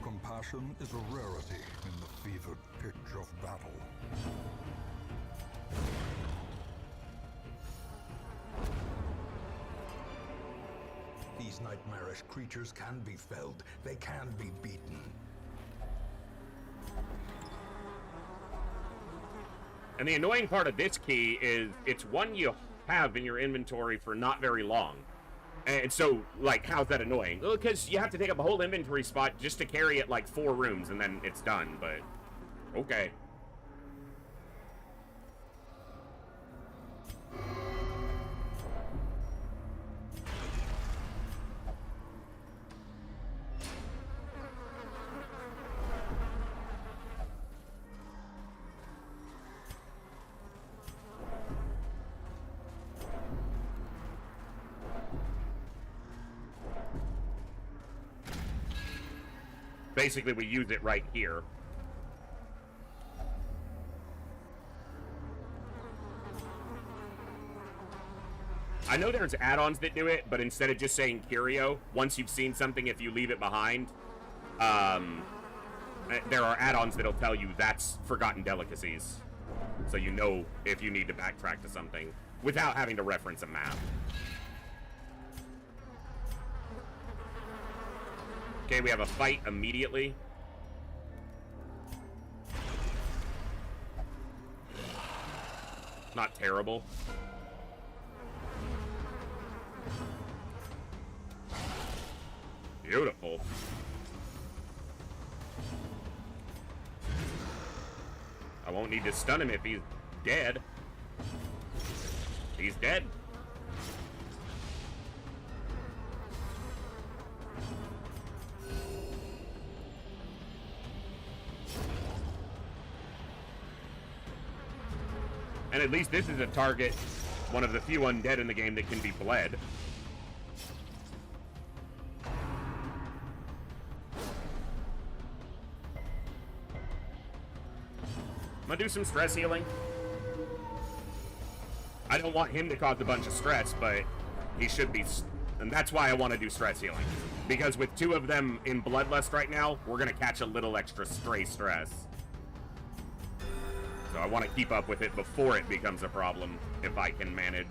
Compassion is a rarity in the fevered pitch of battle. These nightmarish creatures can be felled. They can be beaten. And the annoying part of this key is it's one you have in your inventory for not very long. And so, like, how's that annoying? Well, because you have to take up a whole inventory spot just to carry it, like, 4 rooms, and then it's done, but... okay. Basically, we use it right here. I know there's add-ons that do it, but instead of just saying curio, once you've seen something, if you leave it behind, there are add-ons that'll tell you that's forgotten delicacies. So you know if you need to backtrack to something without having to reference a map. Okay, we have a fight immediately. Not terrible. Beautiful. I won't need to stun him if he's dead. He's dead. And at least this is a target, one of the few undead in the game that can be bled. I'm gonna do some stress healing. I don't want him to cause a bunch of stress, but he should be, and that's why I want to do stress healing. Because with 2 of them in Bloodlust right now, we're gonna catch a little extra stray stress. So I want to keep up with it before it becomes a problem, if I can manage.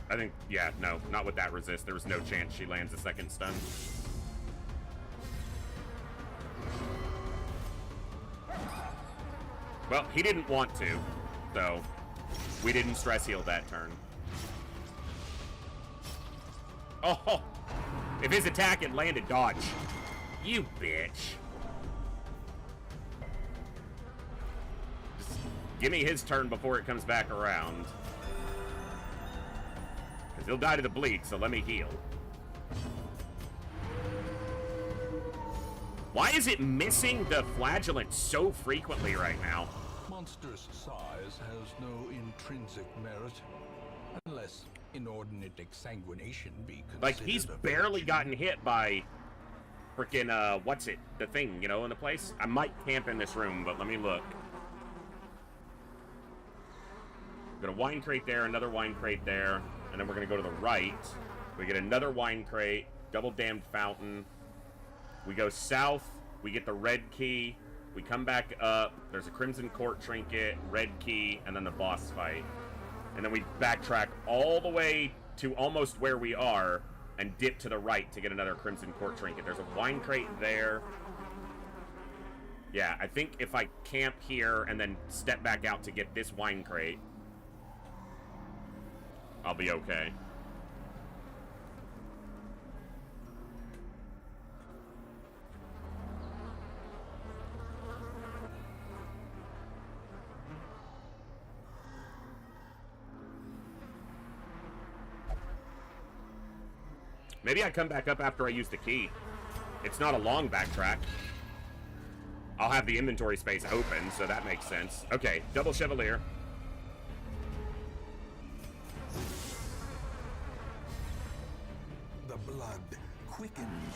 I think, yeah, no, not with that resist. There was no chance she lands a second stun. Well, he didn't want to, so we didn't stress heal that turn. Oh, if his attack had landed dodge. You bitch. Just give me his turn before it comes back around. Because he'll die to the bleed, so let me heal. Why is it missing the flagellant so frequently right now? Monstrous size has no intrinsic merit, unless inordinate exsanguination be considered. Like, he's barely gotten hit by freaking, what's it? The thing, you know, in the place? I might camp in this room, but let me look. Got a wine crate there, another wine crate there, and then we're gonna go to the right. We get another wine crate, double damned fountain. We go south, we get the red key, we come back up, there's a Crimson Court trinket, red key, and then the boss fight. And then we backtrack all the way to almost where we are and dip to the right to get another Crimson Court trinket. There's a wine crate there. Yeah, I think if I camp here and then step back out to get this wine crate, I'll be okay. Maybe I come back up after I use the key. It's not a long backtrack. I'll have the inventory space open, so that makes sense. Okay, double Chevalier. The blood quickens.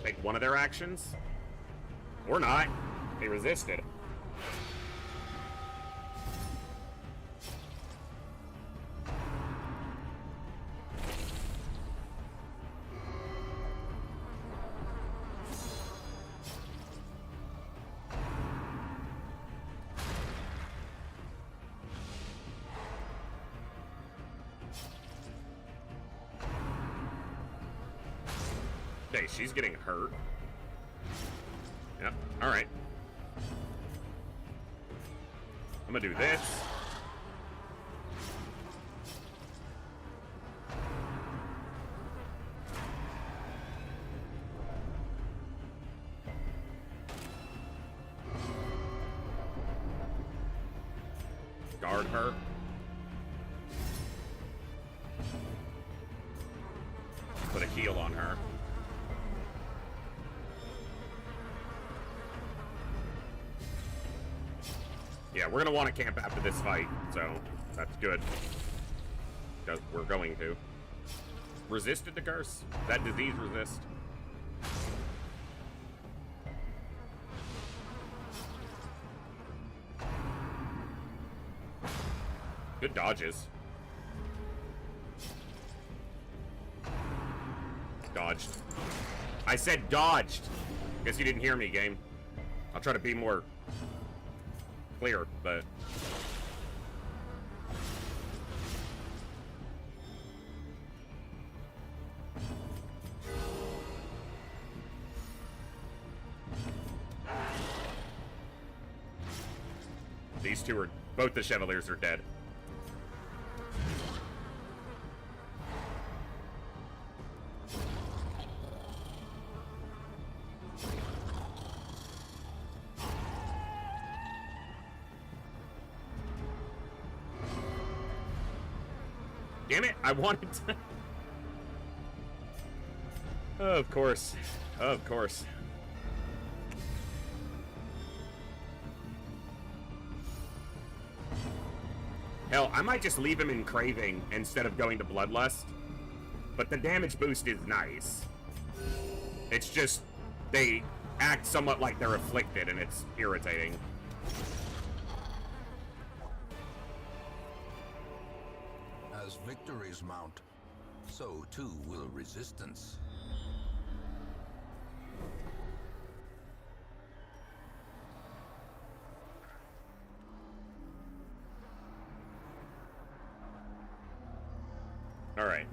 Take one of their actions. Or not. They resisted. Okay, she's getting hurt. Yep, alright. I'm gonna do this. Guard her. Put a heal on her. Yeah, we're gonna want to camp after this fight, so that's good. We're going to. Resisted the curse? That disease resist? Good dodges. Dodged. I said dodged! Guess you didn't hear me, game. I'll try to be more clear, but these two are, both the Chevaliers are dead. Damn it, I wanted to... Of course. Of course. Hell, I might just leave him in Craving instead of going to Bloodlust. But the damage boost is nice. It's just, they act somewhat like they're afflicted, and it's irritating. As victories mount, so too will resistance. Alright.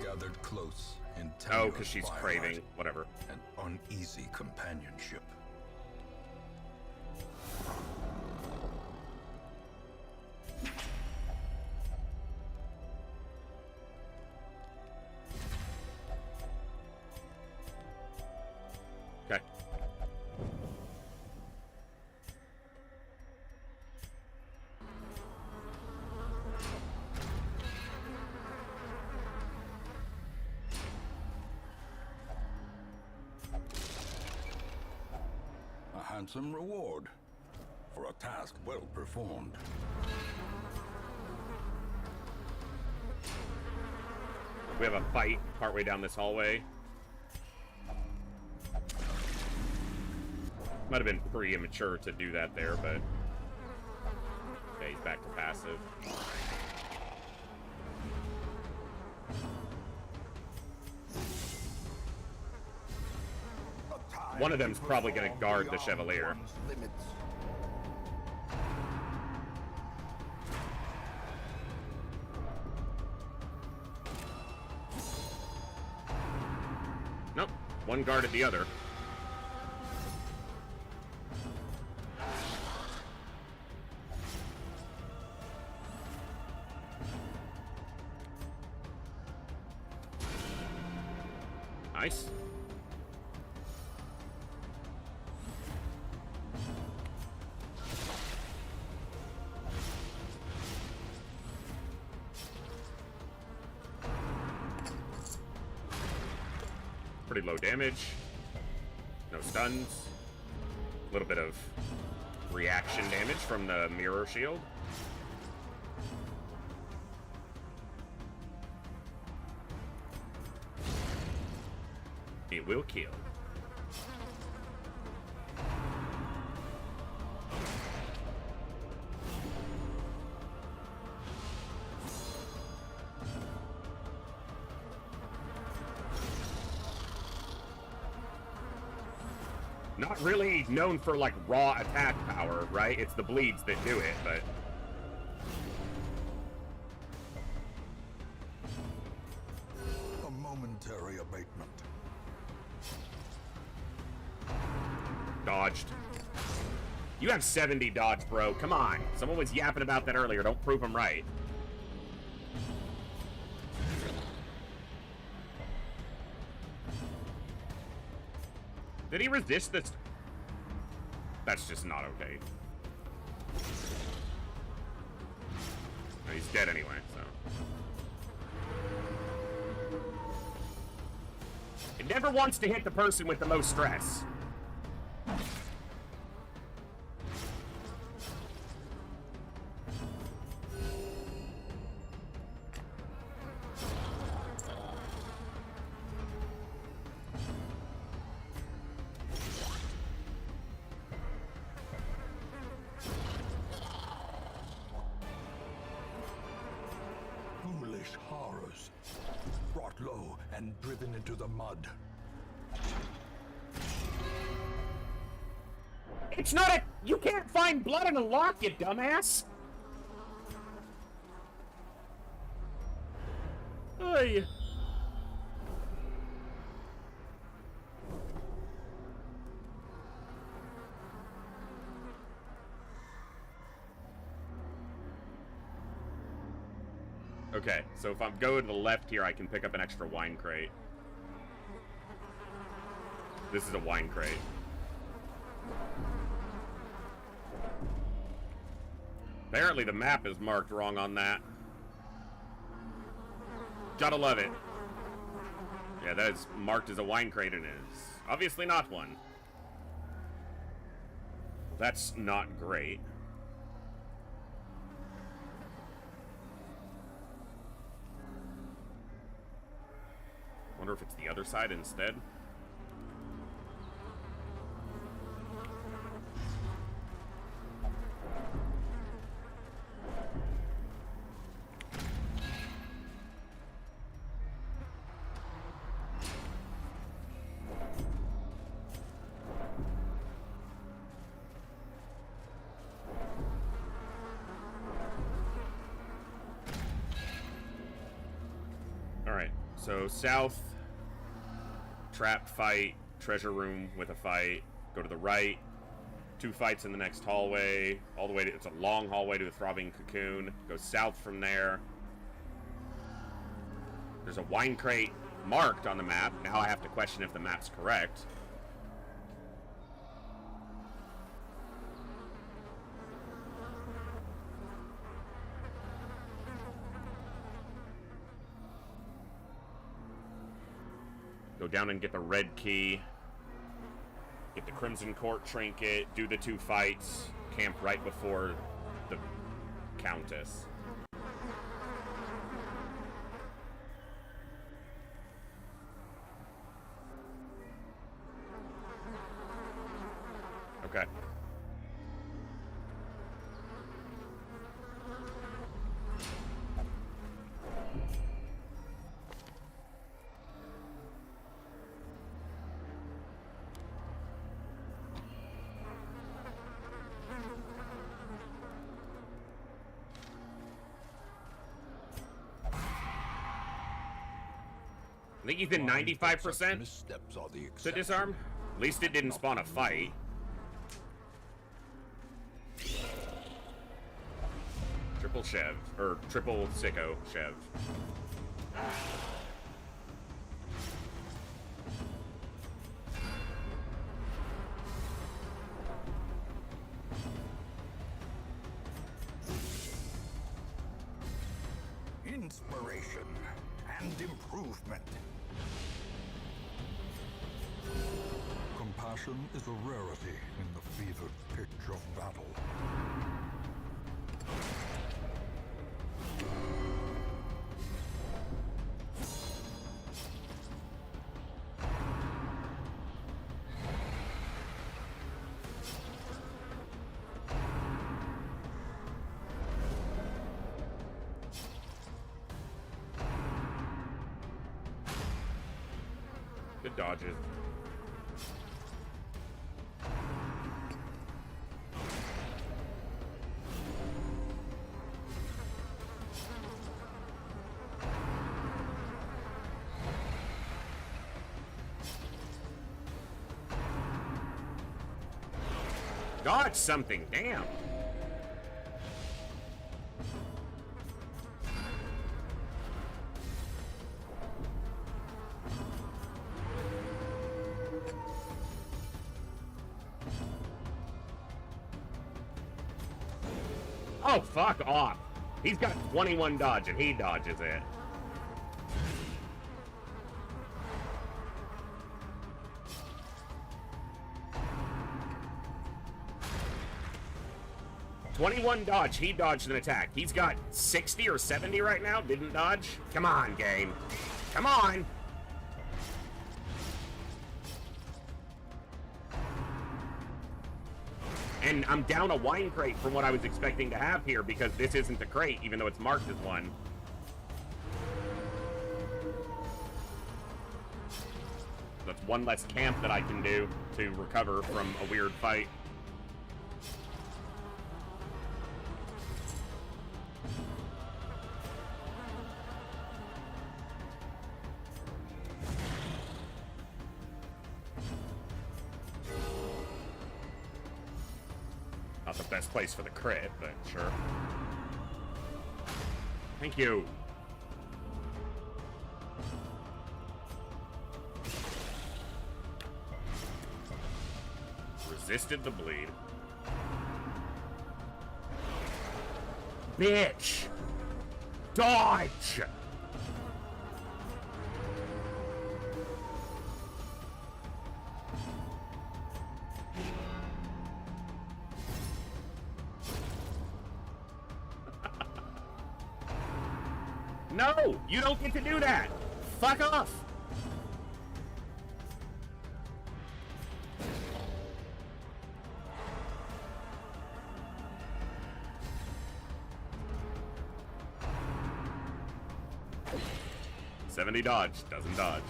Gathered close in Oh, because she's craving. Whatever. an uneasy companionship. Okay. A handsome reward for a task well performed. We have a fight partway down this hallway. Might have been pretty immature to do that there, but... Okay, he's back to passive. One of them's probably gonna guard the Chevalier. Nope, one guarded the other. Nice. Pretty low damage. No stuns. A little bit of reaction damage from the mirror shield. It will kill. Not really known for like raw attack power, right? It's the bleeds that do it, but A momentary abatement. dodged. You have 70 dodge, bro. Come on. Someone was yapping about that earlier. Don't prove them right. Did he resist this? That's just not okay. He's dead anyway, so. It never wants to hit the person with the most stress. Foolish horrors, brought low and driven into the mud. It's not a... You can't find blood in a lock, you dumbass! Ay. Okay, so if I'm going to the left here, I can pick up an extra wine crate. This is a wine crate. Apparently the map is marked wrong on that. Gotta love it. Yeah, that is marked as a wine crate and is obviously not one. That's not great. Wonder if it's the other side instead. So south, trap fight, treasure room with a fight. Go to the right, 2 fights in the next hallway, all the way to, it's a long hallway to the throbbing cocoon. Go south from there. There's a wine crate marked on the map. Now I have to question if the map's correct. Go down and get the red key. Get the Crimson Court trinket. Do the 2 fights. Camp right before the Countess. Okay. I think he's been 95% to disarm. At least it didn't spawn a fight. Triple Chev, or triple Sicko Chev. Inspiration and improvement. Compassion is a rarity in the fevered pitch of battle. Good dodges. Dodge something, damn. Oh, fuck off. He's got 21 dodge and he dodges it. "21 dodge, he dodged an attack. He's got 60 or 70 right now, didn't dodge? Come on, game. Come on! And I'm down a wine crate from what I was expecting to have here because this isn't a crate, even though it's marked as one. That's one less camp that I can do to recover from a weird fight. Not the best place for the crit, but sure. Thank you. Resisted the bleed. Bitch! Dodge! No! You don't get to do that! Fuck off! "70 dodge, doesn't dodge.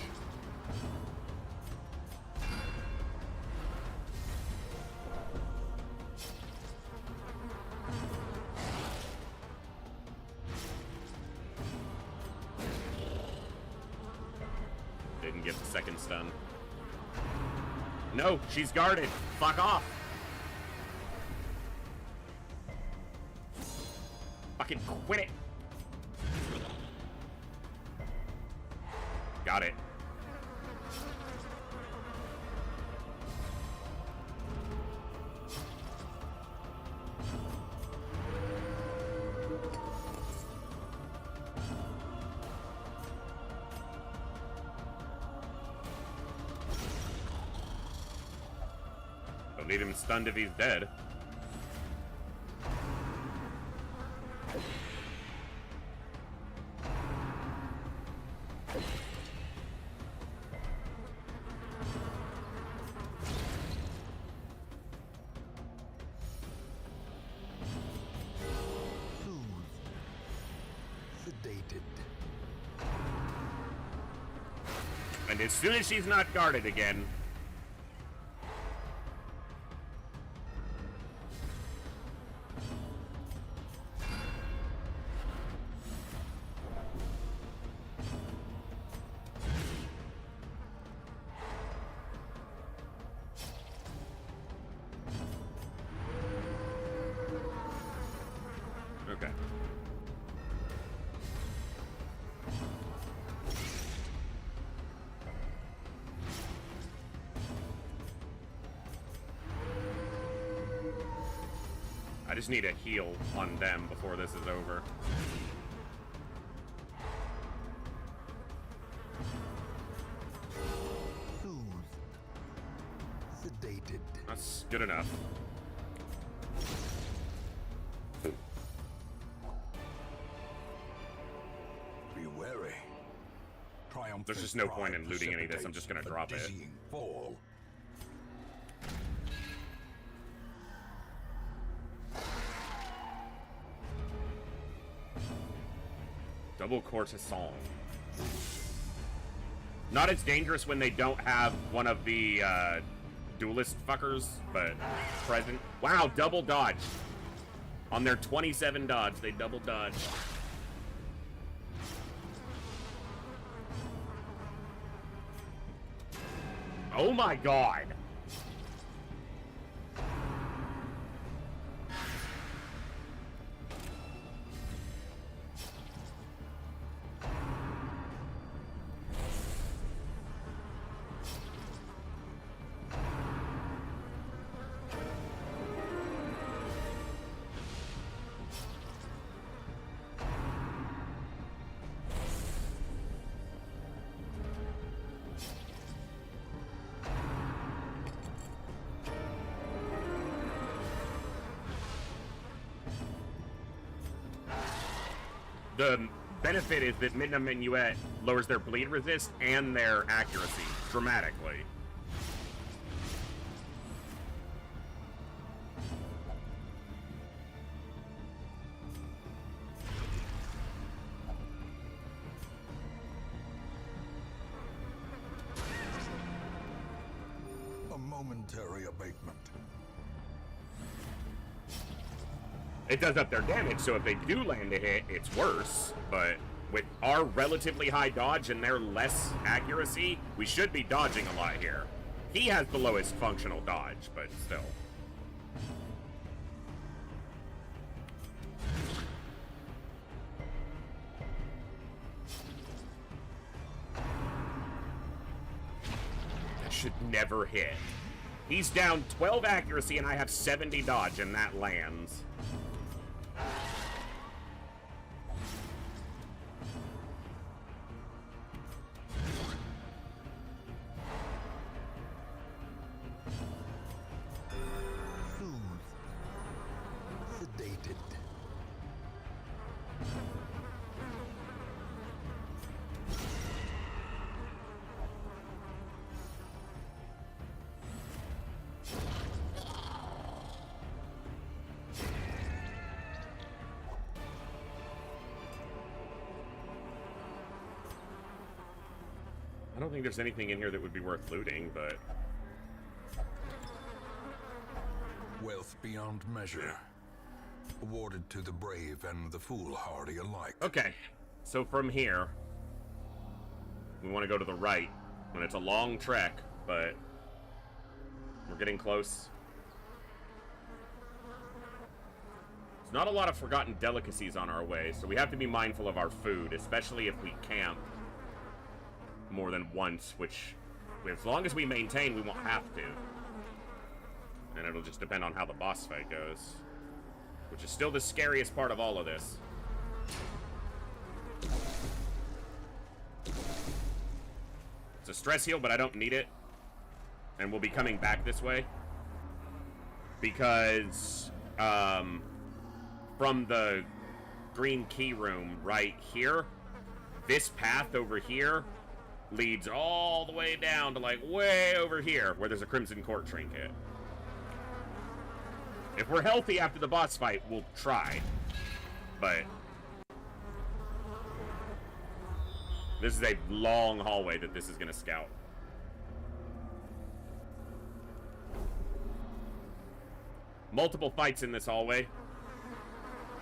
get the second stun. No, she's guarded. Fuck off. Fucking quit it. Got it. Don't need him stunned if he's dead. And as soon as she's not guarded again... Okay. I just need a heal on them before this is over. Sedated. That's good enough. Be wary. Triumph. There's just no point in looting any of this. I'm just gonna drop it. Fall. Double Courtesan. Not as dangerous when they don't have one of the duelist fuckers, but present. Wow, double dodge. On their 27 dodge, they double dodge. Oh my god. The benefit is that Midna Minuet lowers their bleed resist and their accuracy dramatically. A momentary abatement. It does up their damage, so if they do land a hit, it's worse. But with our relatively high dodge and their less accuracy, we should be dodging a lot here. He has the lowest functional dodge, but still. That should never hit. He's down 12 accuracy and I have 70 dodge and that lands. Sedated. I don't think there's anything in here that would be worth looting, but... Wealth beyond measure. Awarded to the brave and the foolhardy alike. Okay, so from here, we want to go to the right. And it's a long trek, but we're getting close. There's not a lot of forgotten delicacies on our way, so we have to be mindful of our food, especially if we camp more than once, which, as long as we maintain, we won't have to. And it'll just depend on how the boss fight goes, which is still the scariest part of all of this. It's a stress heal, but I don't need it. And we'll be coming back this way. Because, from the green key room right here, this path over here leads all the way down to, like, way over here, where there's a Crimson Court trinket. If we're healthy after the boss fight, we'll try. But this is a long hallway that this is going to scout. Multiple fights in this hallway.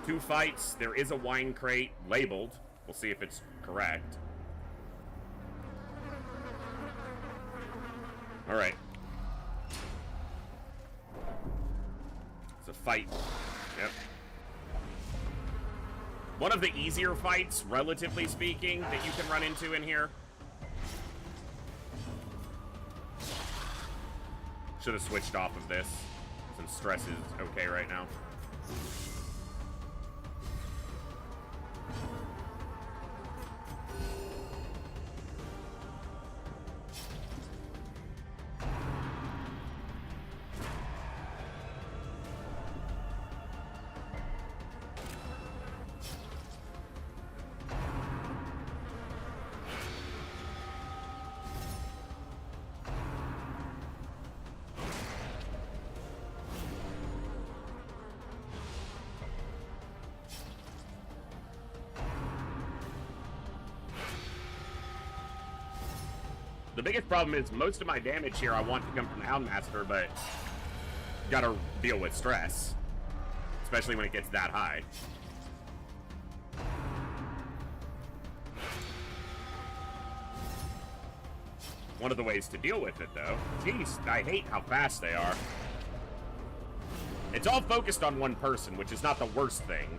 2 fights. There is a wine crate labeled. We'll see if it's correct. Alright. It's a fight. Yep. One of the easier fights, relatively speaking, that you can run into in here. Should have switched off of this, since stress is okay right now. The biggest problem is most of my damage here I want to come from the Houndmaster, but gotta deal with stress. Especially when it gets that high. One of the ways to deal with it, though... Jeez, I hate how fast they are. It's all focused on one person, which is not the worst thing.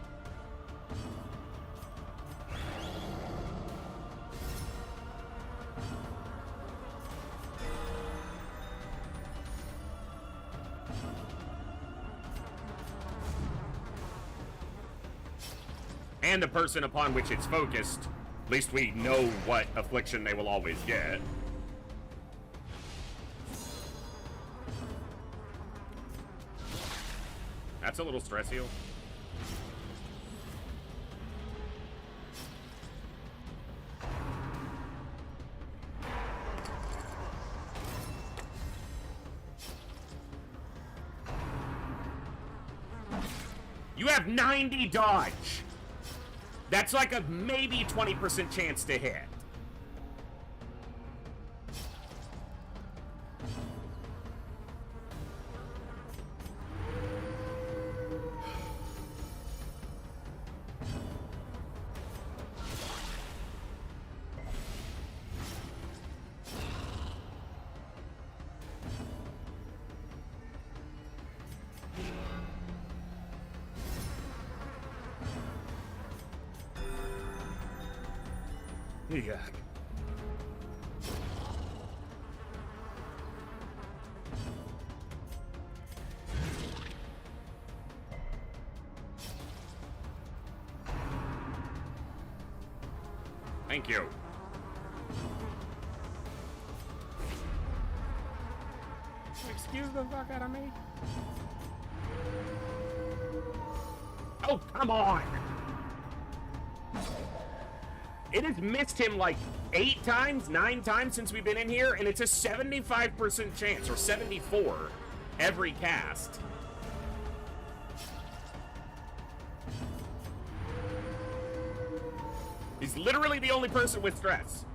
And the person upon which it's focused, at least we know what affliction they will always get. That's a little stress heal. You have 90 dodge. That's like a maybe 20% chance to hit. Yeah. Thank you. Excuse the fuck out of me. Oh, come on! It has missed him like 8 times, 9 times since we've been in here, and it's a 75% chance, or 74, every cast. He's literally the only person with stress.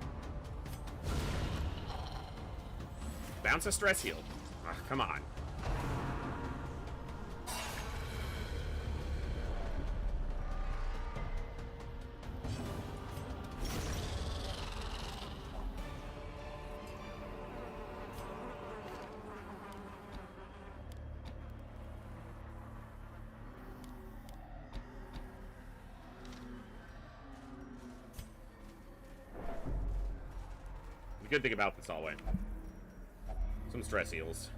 Bounce a stress heal. Oh, come on. good thing about this hallway. Some stress heals.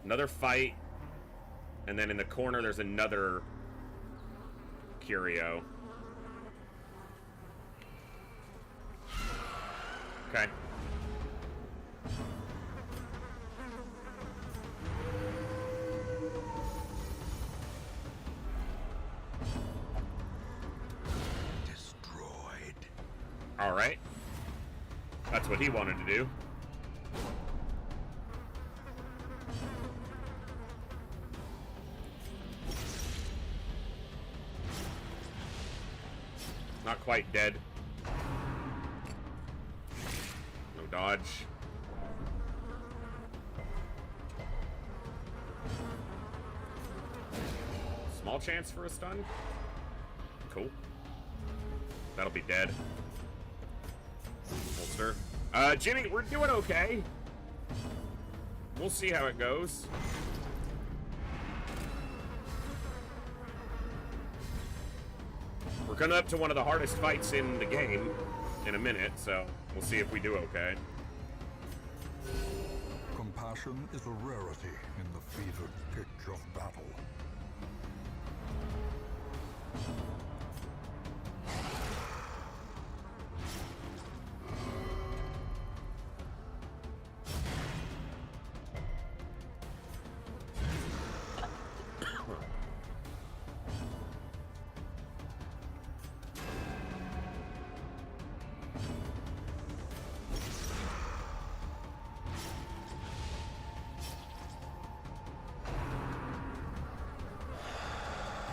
Another fight. And then in the corner, there's another curio. Okay. Destroyed. All right. That's what he wanted to do. Not quite dead. No dodge. Small chance for a stun. Cool. That'll be dead. Holster. Jimmy, we're doing okay. We'll see how it goes. We're coming up to one of the hardest fights in the game in a minute, so we'll see if we do okay. Compassion is a rarity in the fevered pitch of battle.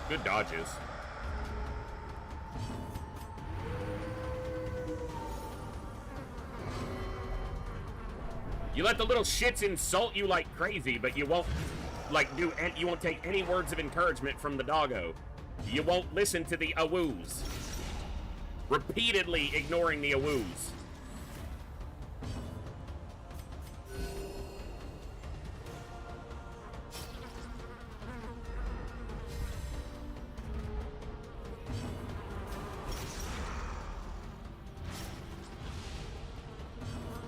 Good dodges. You let the little shits insult you like crazy, but you won't you won't take any words of encouragement from the doggo. You won't listen to the awoos. Repeatedly ignoring the awoos.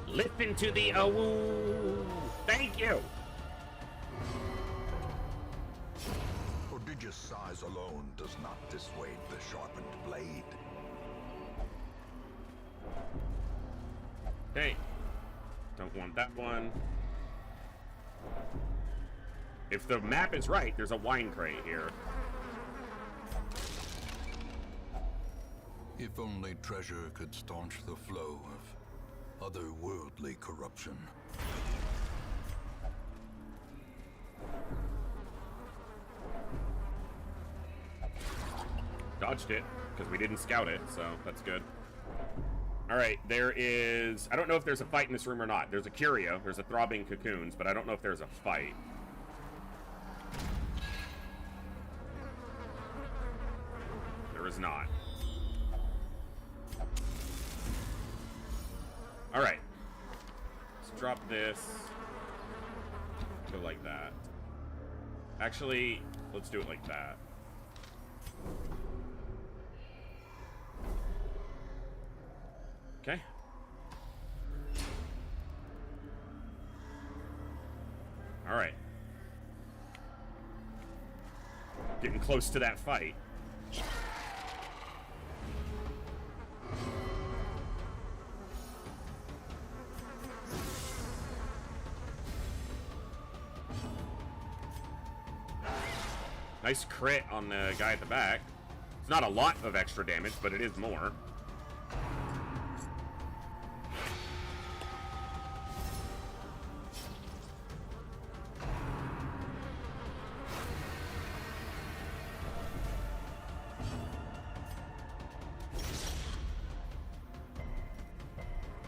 Listen to the awoo. Thank you. Prodigious size alone does not dissuade the sharpened blade. Hey. Don't want that one. If the map is right, there's a wine crate here. If only treasure could staunch the flow of otherworldly corruption. Dodged it, because we didn't scout it, so that's good. Alright, there is... I don't know if there's a fight in this room or not. There's a curio, there's a throbbing cocoons, but I don't know if there's a fight. There is not. Alright. Let's drop this. Go like that. Actually, let's do it like that. Okay. Alright. Getting close to that fight. Nice crit on the guy at the back. It's not a lot of extra damage, but it is more.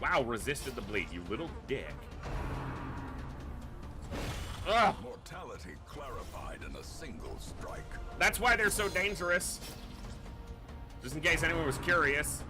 Wow, resisted the bleed, you little dick. Ugh. Mortality clarified in a single strike. That's why they're so dangerous. Just in case anyone was curious.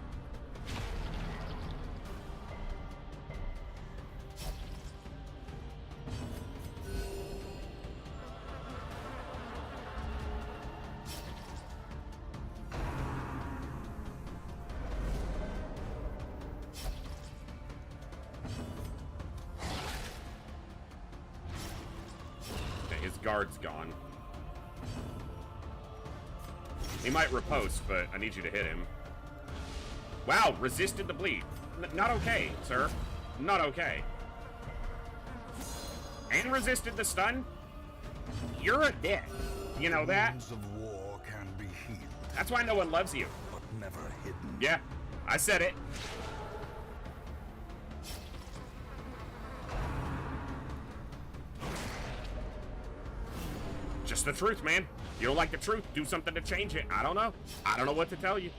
his guard's gone. He might riposte, but I need you to hit him. Wow, resisted the bleed. Not okay, sir. Not okay. And resisted the stun? You're a dick. You know that? Wounds of war can be healed, That's why no one loves you. but never hidden. Yeah, I said it. Just the truth, man. You don't like the truth, do something to change it. I don't know. I don't know what to tell you.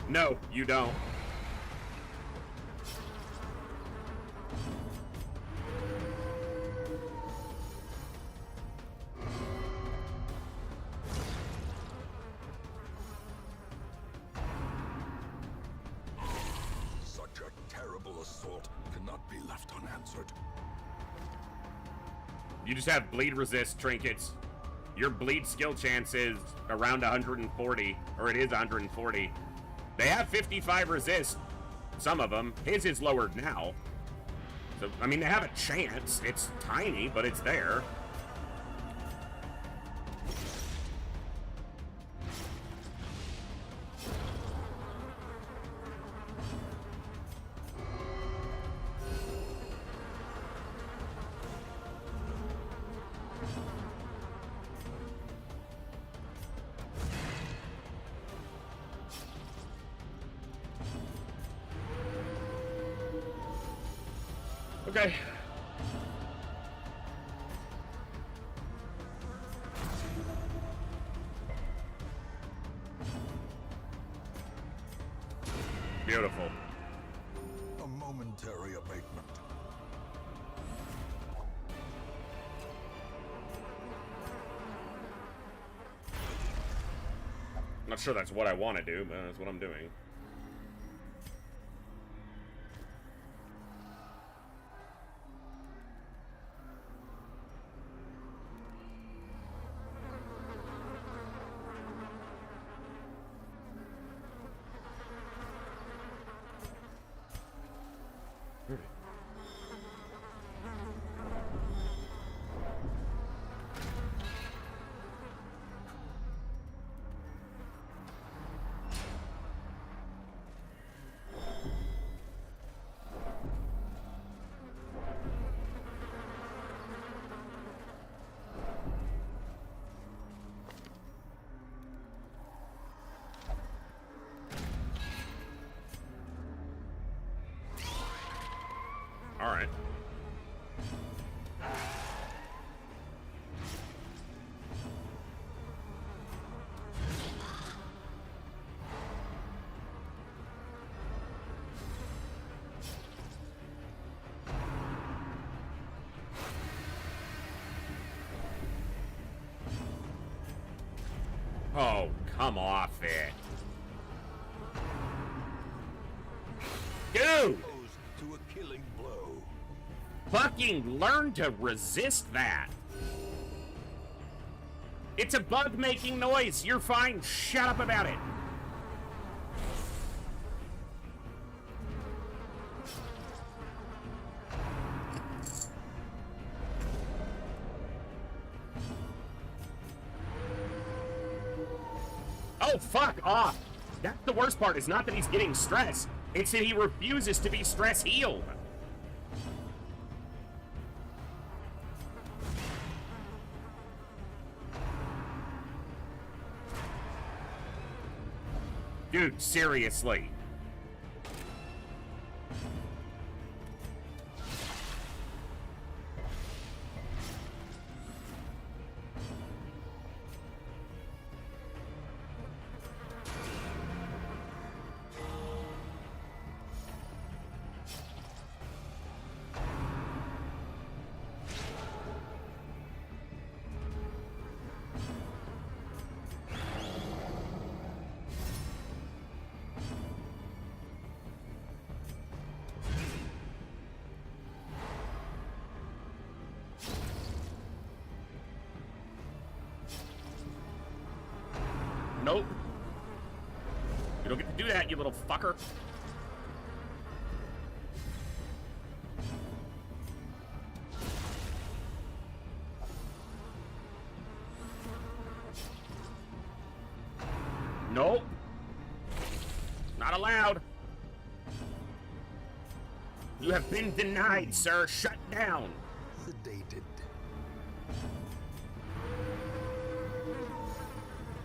No, you don't. Such a terrible assault cannot be left unanswered. You just have bleed resist trinkets. Your bleed skill chance is around 140, or it is 140. They have 55 resist, some of them. His is lowered now. So, I mean, they have a chance. It's tiny, but it's there. Okay. Beautiful. A momentary abatement. Not sure that's what I want to do, but that's what I'm doing. All right. Oh, come off it. Dude! Opposed to a killing blow. Fucking learn to resist that. It's a bug making noise. You're fine. Shut up about it. Oh, fuck off. That's the worst part. It's not that he's getting stressed. It's that he refuses to be stress healed. Dude, seriously. do that, you little fucker. Nope. Not allowed. You have been denied, sir. Shut down. Sedated.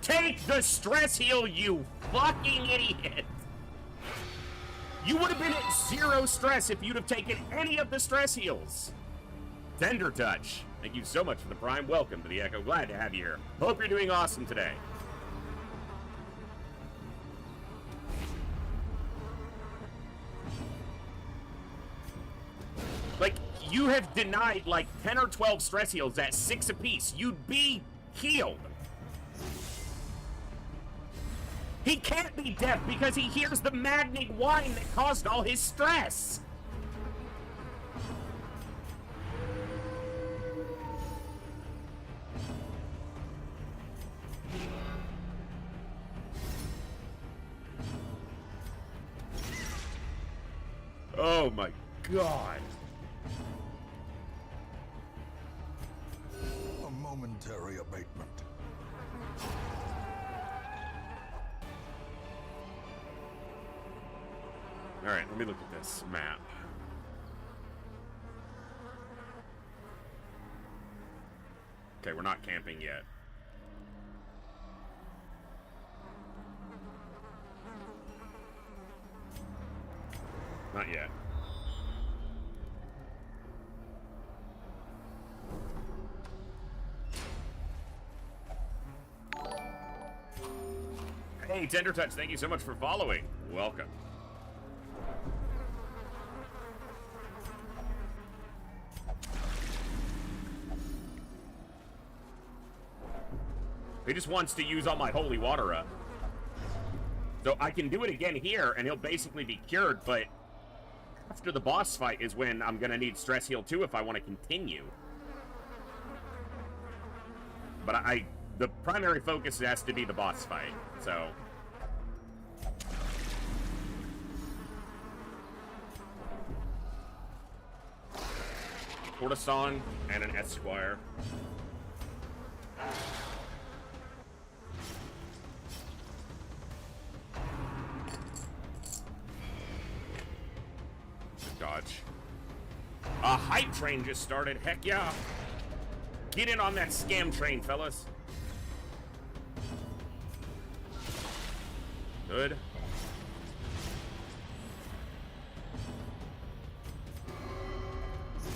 Take the stress heal, you fucking idiot. You would have been at 0 stress if you'd have taken any of the stress heals. Tender Touch. Thank you so much for the Prime. Welcome to the Echo. Glad to have you here. Hope you're doing awesome today. Like, you have denied like 10 or 12 stress heals at 6 apiece. You'd be healed. He can't be deaf because he hears the maddening whine that caused all his stress. Oh my God. A momentary abatement. All right, let me look at this map. Okay, we're not camping yet. Not yet. Hey, Tender Touch, thank you so much for following. Welcome. He just wants to use all my holy water up. So I can do it again here, and he'll basically be cured, but after the boss fight is when I'm gonna need stress heal too if I want to continue. But the primary focus has to be the boss fight, so. Courtesan and an Esquire. Dodge. A hype train just started. Heck yeah. Get in on that scam train, fellas. Good.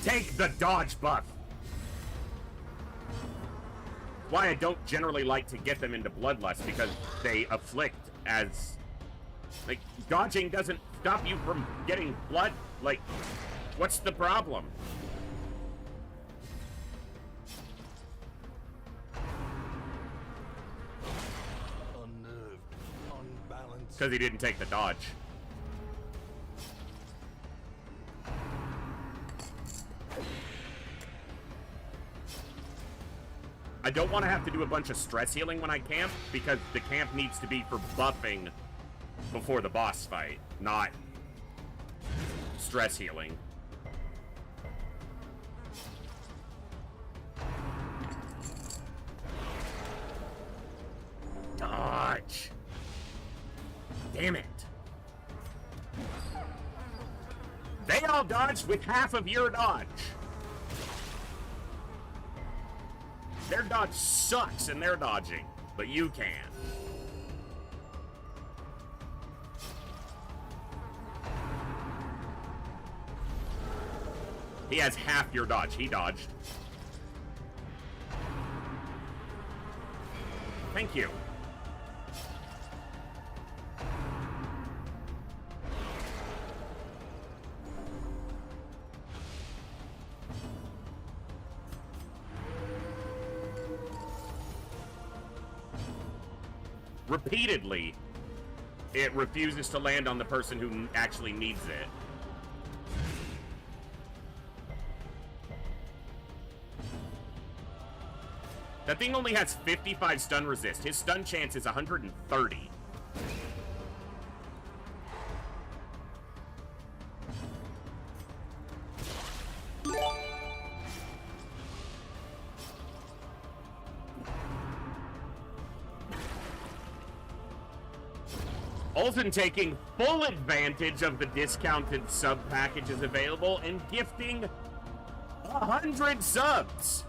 Take the dodge buff. Why I don't generally like to get them into Bloodlust, because they afflict as... Like, dodging doesn't stop you from getting blood. Like, what's the problem? Unnerved. Unbalanced. Because he didn't take the dodge. I don't want to have to do a bunch of stress healing when I camp, because the camp needs to be for buffing before the boss fight, not stress healing. Dodge. Damn it. They all dodged with half of your dodge. Their dodge sucks and they're dodging, but you can. He has half your dodge. He dodged. Thank you. Repeatedly, it refuses to land on the person who actually needs it. That thing only has 55 stun resist. His stun chance is 130. Olsen taking full advantage of the discounted sub packages available and gifting 100 subs.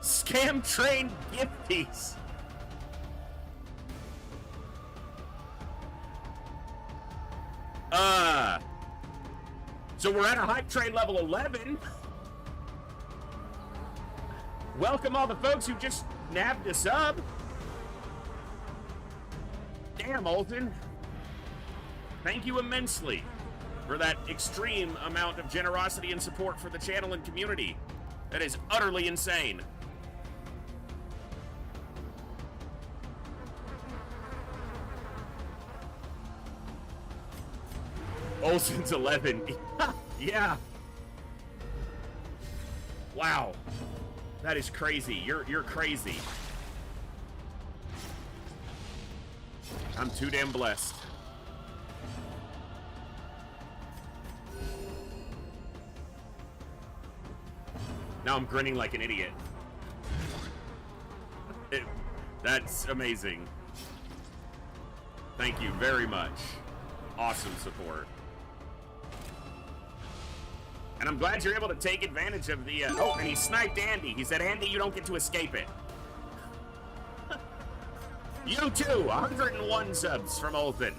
Scam train gifties. So we're at a hype train level 11. Welcome all the folks who just nabbed a sub. Damn, Olsen. Thank you immensely for that extreme amount of generosity and support for the channel and community. That is utterly insane. Olsen's 11. Yeah. Wow. That is crazy. You're crazy. I'm too damn blessed. Now I'm grinning like an idiot. That's amazing. Thank you very much. Awesome support. And I'm glad you're able to take advantage of the, oh, and he sniped Andy. He said, Andy, you don't get to escape it. You too, 101 subs from Olsen.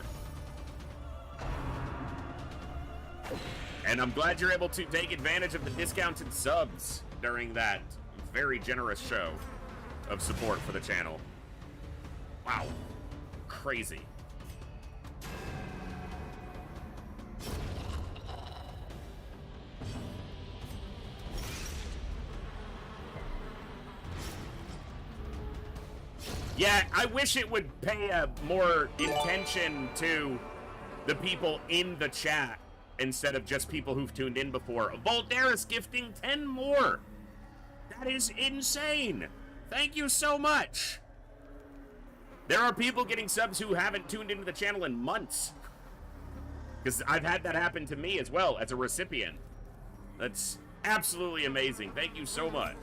And I'm glad you're able to take advantage of the discounted subs during that very generous show of support for the channel. Wow. Crazy. Yeah, I wish it would pay more attention to the people in the chat instead of just people who've tuned in before. Voldaris gifting 10 more. That is insane. Thank you so much. There are people getting subs who haven't tuned into the channel in months. Because I've had that happen to me as well as a recipient. That's absolutely amazing. Thank you so much.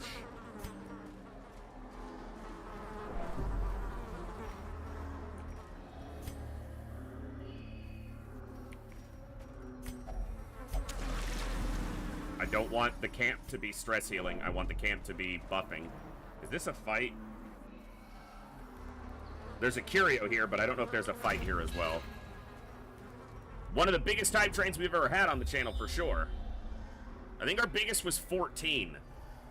I don't want the camp to be stress healing. I want the camp to be buffing. Is this a fight? There's a curio here, but I don't know if there's a fight here as well. One of the biggest hype trains we've ever had on the channel for sure. I think our biggest was 14.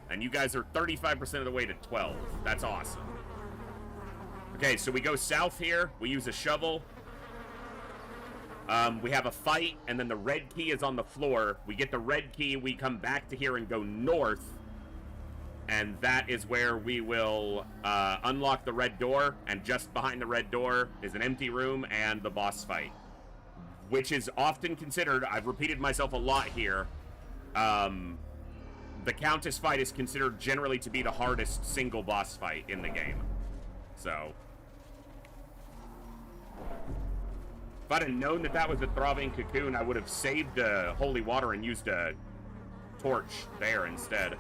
And you guys are 35% of the way to 12. That's awesome. Okay, so we go south here. We use a shovel. We have a fight, and then the red key is on the floor. We get the red key, we come back to here and go north. And that is where we will unlock the red door, and just behind the red door is an empty room and the boss fight. Which is often considered, I've repeated myself a lot here, the Countess fight is considered generally to be the hardest single boss fight in the game. So... if I'd have known that that was a throbbing cocoon, I would have saved holy water and used a torch there instead.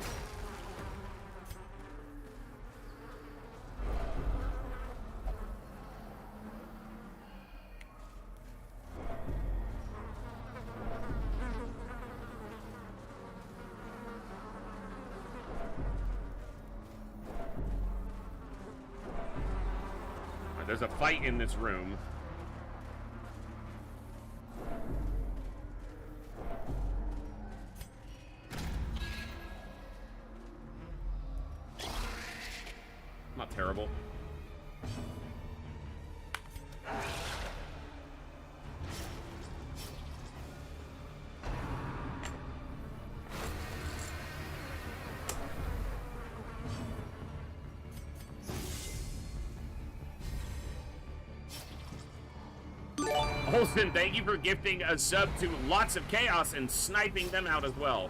Right, there's a fight in this room. Not terrible. Olsen, thank you for gifting a sub to Lots of Chaos and sniping them out as well.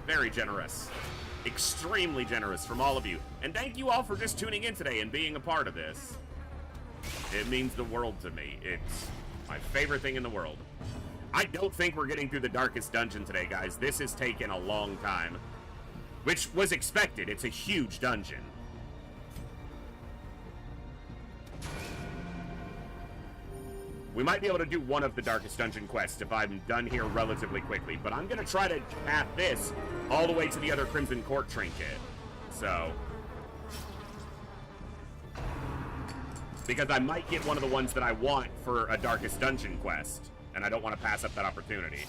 Very generous. Extremely generous from all of you. And thank you all for just tuning in today and being a part of this. It means the world to me. It's my favorite thing in the world. I don't think we're getting through the darkest dungeon today, guys. This has taken a long time. Which was expected. It's a huge dungeon. We might be able to do one of the Darkest Dungeon quests if I'm done here relatively quickly, but I'm going to try to path this all the way to the other Crimson Court trinket. So... because I might get one of the ones that I want for a Darkest Dungeon quest, and I don't want to pass up that opportunity.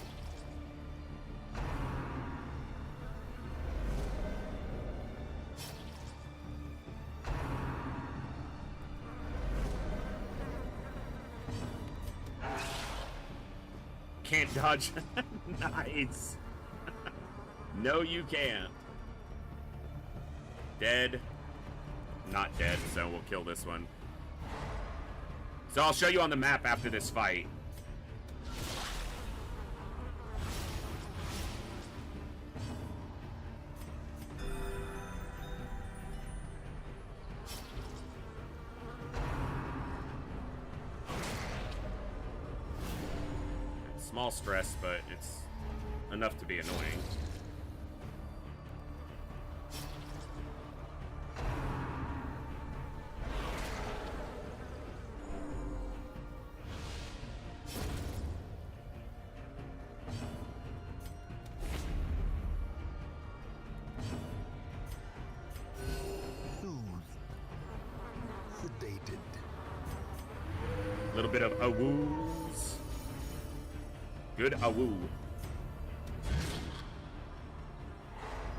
Can't dodge. Nice. No, you can't. Dead. Not dead, so we'll kill this one. So I'll show you on the map after this fight. Small stress, but it's enough to be annoying. Sedated. A little bit of awoos. Good awoo.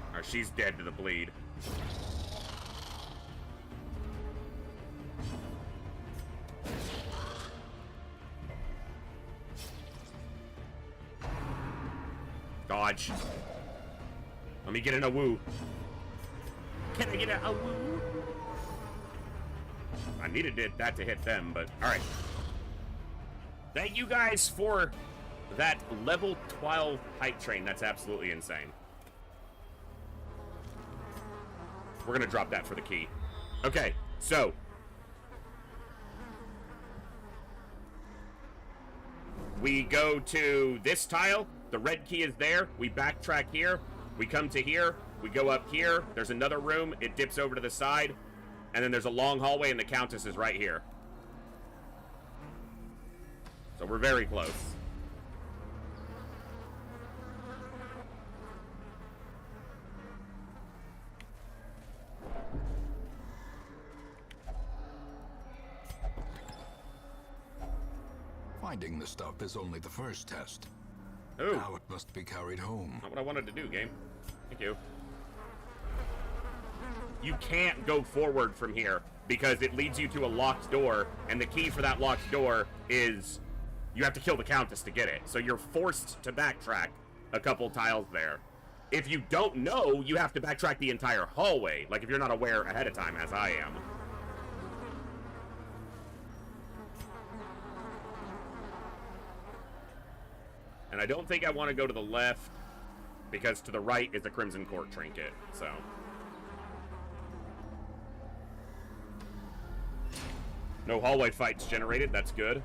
Alright, she's dead to the bleed. Dodge. Let me get an awoo. Can I get an awoo? I needed that to hit them, but alright. Thank you guys for that level 12 hype train. That's absolutely insane. We're gonna drop that for the key. Okay, so we go to this tile. The red key is there. We backtrack here. We come to here. We go up here. There's another room. It dips over to the side. And then there's a long hallway, and the Countess is right here. So we're very close. Finding the stuff is only the first test. Ooh. Now it must be carried home. Not what I wanted to do, game. Thank you. You can't go forward from here because it leads you to a locked door, and the key for that locked door is you have to kill the Countess to get it. So you're forced to backtrack a couple tiles there. If you don't know, you have to backtrack the entire hallway, like if you're not aware ahead of time, as I am. And I don't think I want to go to the left, because to the right is the Crimson Court trinket, so... no hallway fights generated, that's good.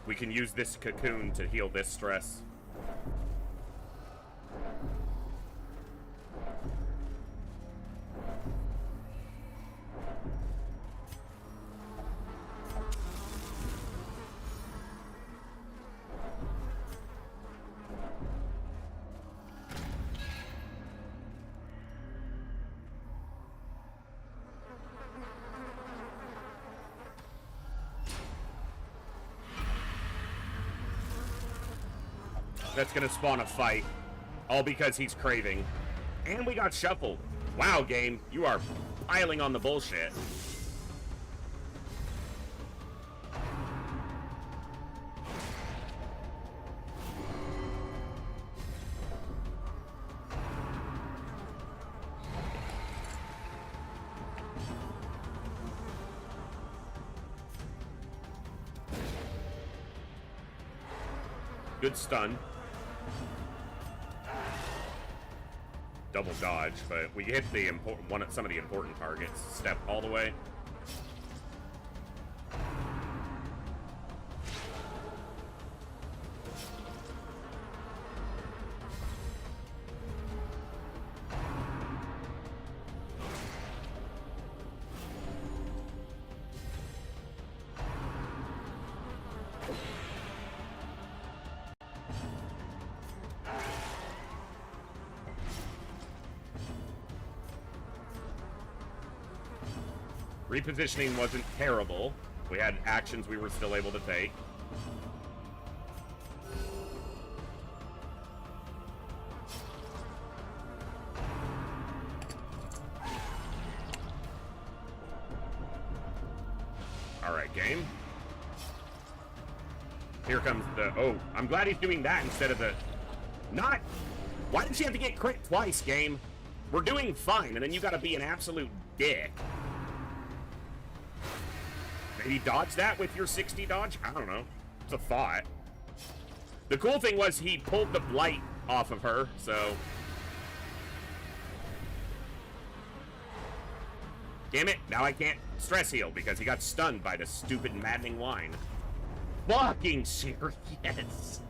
We can use this cocoon to heal this stress. That's gonna spawn a fight. All because he's craving. And we got shuffled. Wow, game. You are piling on the bullshit. Good stun. Double dodge, but we hit the some of the important targets. Step all the way. Repositioning wasn't terrible. We had actions we were still able to take. Alright, game. Here comes the... Oh, I'm glad he's doing that instead of the... Not... Why did she have to get crit twice, game? We're doing fine, and then you gotta be an absolute dick. Maybe dodge that with your 60 dodge? I don't know. It's a thought. The cool thing was he pulled the blight off of her, so... Damn it, now I can't stress heal because he got stunned by the stupid maddening wine. Fucking serious.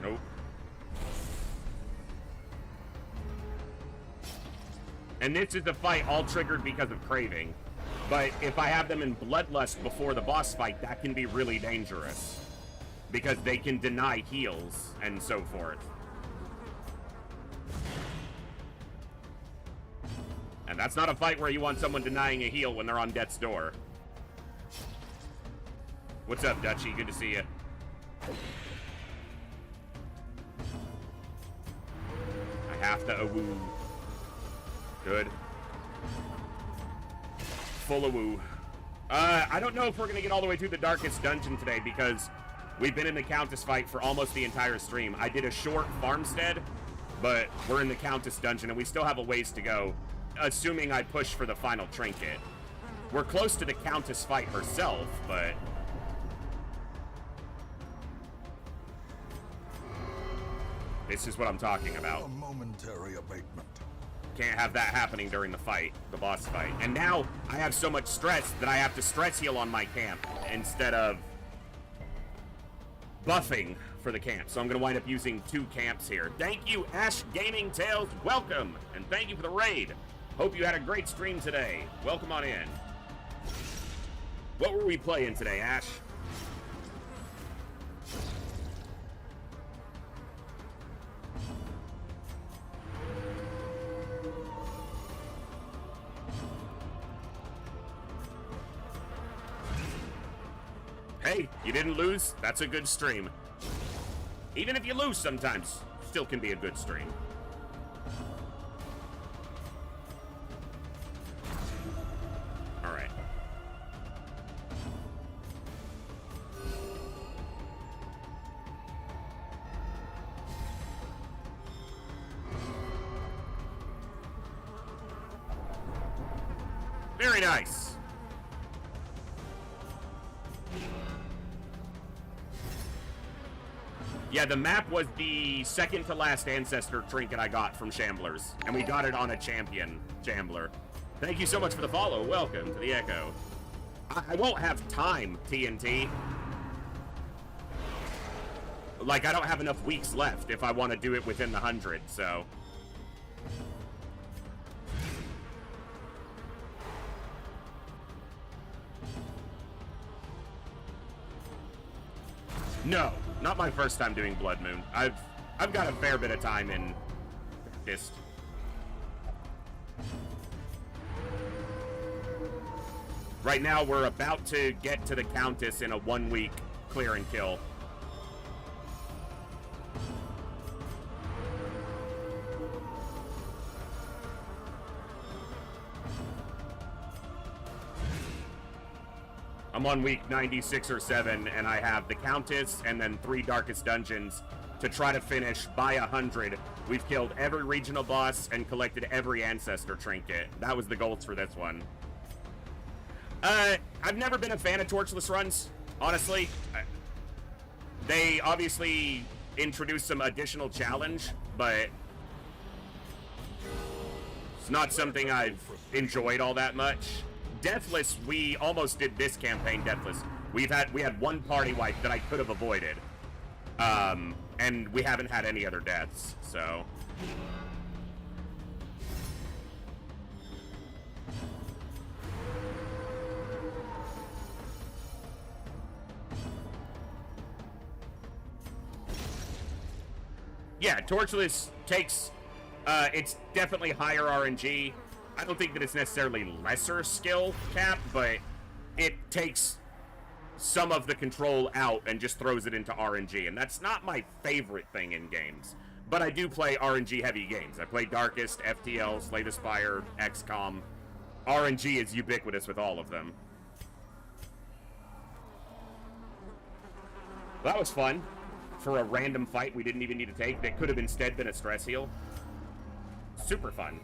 Nope. And this is a fight all triggered because of craving. But if I have them in bloodlust before the boss fight, that can be really dangerous. Because they can deny heals and so forth. And that's not a fight where you want someone denying a heal when they're on death's door. What's up, Dutchy? Good to see you. I have to woo. Good. Full of woo. I don't know if we're gonna get all the way through the darkest dungeon today because we've been in the Countess fight for almost the entire stream. I did a short farmstead, but we're in the Countess dungeon and we still have a ways to go, assuming I push for the final trinket. We're close to the Countess fight herself, but... This is what I'm talking about. A momentary abatement. Can't have that happening during the fight, the boss fight. And now I have so much stress that I have to stress heal on my camp instead of buffing for the camp. So I'm going to wind up using 2 camps here. Thank you, Ash Gaming Tales. Welcome. And thank you for the raid. Hope you had a great stream today. Welcome on in. What were we playing today, Ash? Hey, you didn't lose? That's a good stream. Even if you lose sometimes, still can be a good stream. Alright. Very nice. Yeah, the map was the second to last ancestor trinket I got from Shamblers, and we got it on a champion Shambler. Thank you so much for the follow. Welcome to the Echo. I won't have time, TNT. Like, I don't have enough weeks left if I want to do it within the 100, so... No, not my first time doing Bloodmoon. I've got a fair bit of time in this. Right now, we're about to get to the Countess in a 1-week clear and kill. I'm on week 96 or 7, and I have the Countess and then 3 Darkest Dungeons to try to finish by 100. We've killed every regional boss and collected every ancestor trinket. That was the goals for this one. I've never been a fan of torchless runs, honestly. They obviously introduced some additional challenge, but it's not something I've enjoyed all that much. Deathless, we almost did this campaign deathless. We had one party wipe that I could have avoided. And and we haven't had any other deaths, so... Yeah, Torchless takes, it's definitely higher RNG. I don't think that it's necessarily lesser skill cap, but it takes some of the control out and just throws it into RNG, and that's not my favorite thing in games. But I do play RNG-heavy games. I play Darkest, FTL, Slay the Spire, XCOM. RNG is ubiquitous with all of them. That was fun. For a random fight we didn't even need to take that could have instead been a stress heal. Super fun.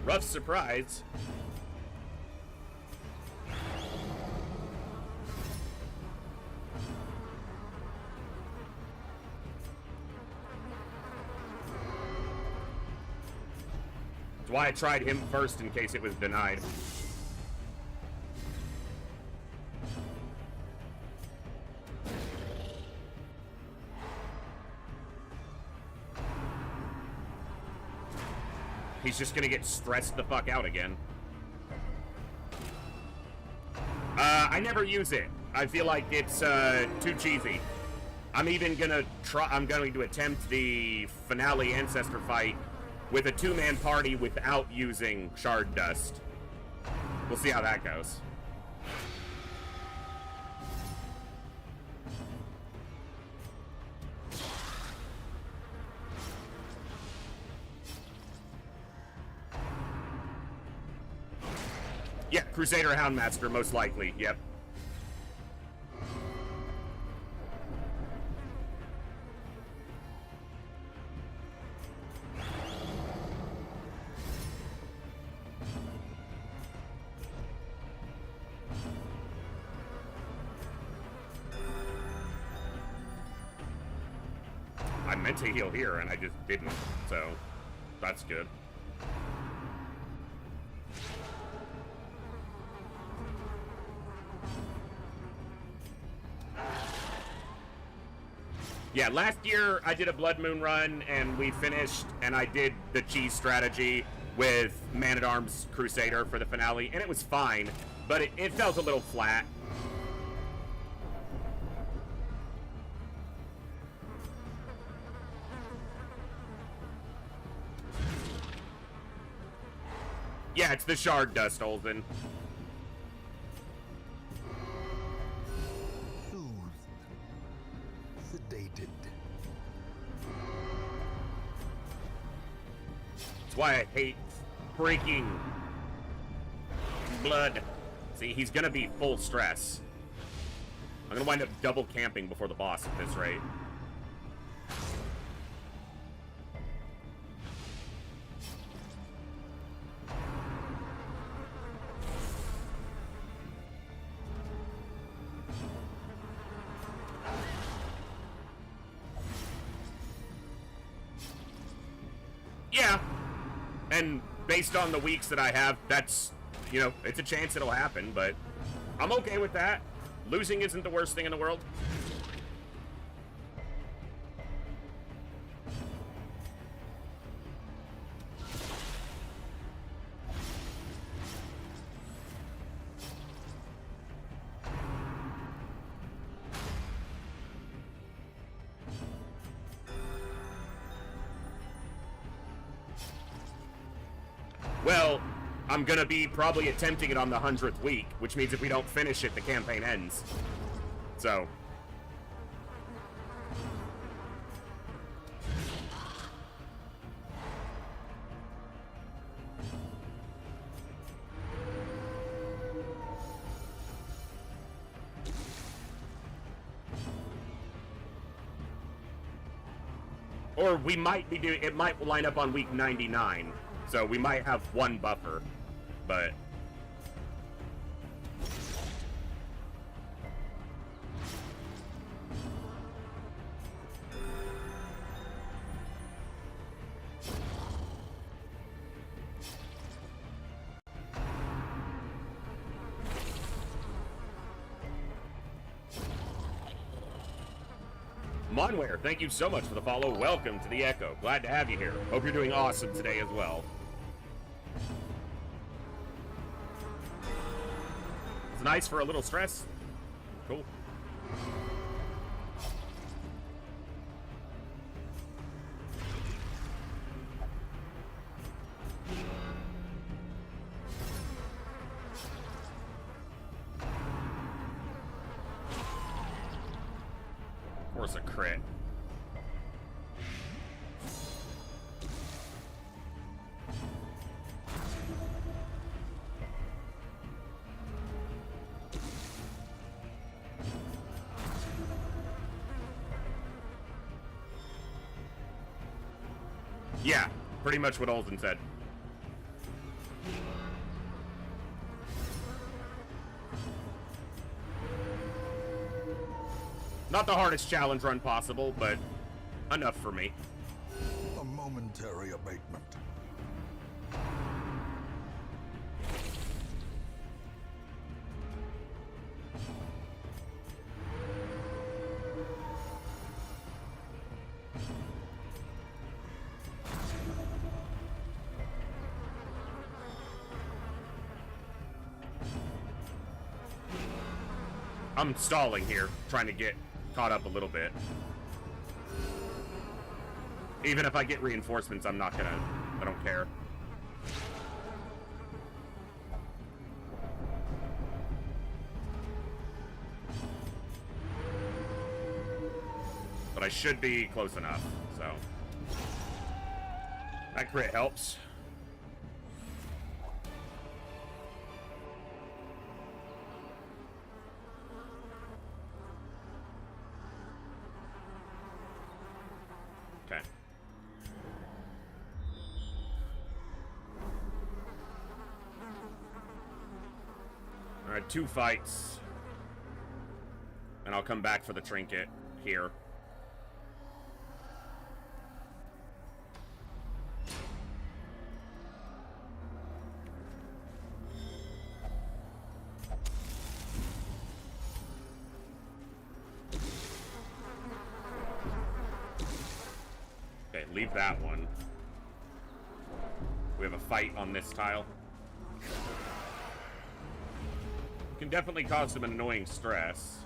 Rough surprise. That's why I tried him first in case it was denied. He's just gonna get stressed the fuck out again. I never use it. I feel like it's too cheesy. I'm even gonna try. I'm going to attempt the finale ancestor fight with a two-man party without using shard dust. We'll see how that goes. Yeah, Crusader Houndmaster, most likely, yep. I meant to heal here, and I just didn't, so that's good. Yeah, last year I did a Bloodmoon run, and we finished, and I did the cheese strategy with Man-at-Arms Crusader for the finale, and it was fine, but it felt a little flat. Yeah, it's the shard dust, Olden. Sedated. That's why I hate freaking blood. See, he's gonna be full stress. I'm gonna wind up double camping before the boss at this rate. Yeah, and based on the weeks that I have, that's, you know, it's a chance it'll happen, but I'm okay with that. Losing isn't the worst thing in the world. Well, I'm gonna be probably attempting it on the 100th week, which means if we don't finish it, the campaign ends. So. Or we might be doing, it might line up on week 99. So we might have one buffer, but... Monware, thank you so much for the follow. Welcome to the Echo. Glad to have you here. Hope you're doing awesome today as well. It's nice for a little stress. Cool. Of course, a crit. Yeah, pretty much what Olsen said. Not the hardest challenge run possible, but enough for me. A momentary abatement. I'm stalling here, trying to get caught up a little bit. Even if I get reinforcements, I don't care. But I should be close enough, so. That crit helps. Okay. Alright, 2 fights. And I'll come back for the trinket here. Okay, leave that one. We have a fight on this tile. Can definitely cause some annoying stress.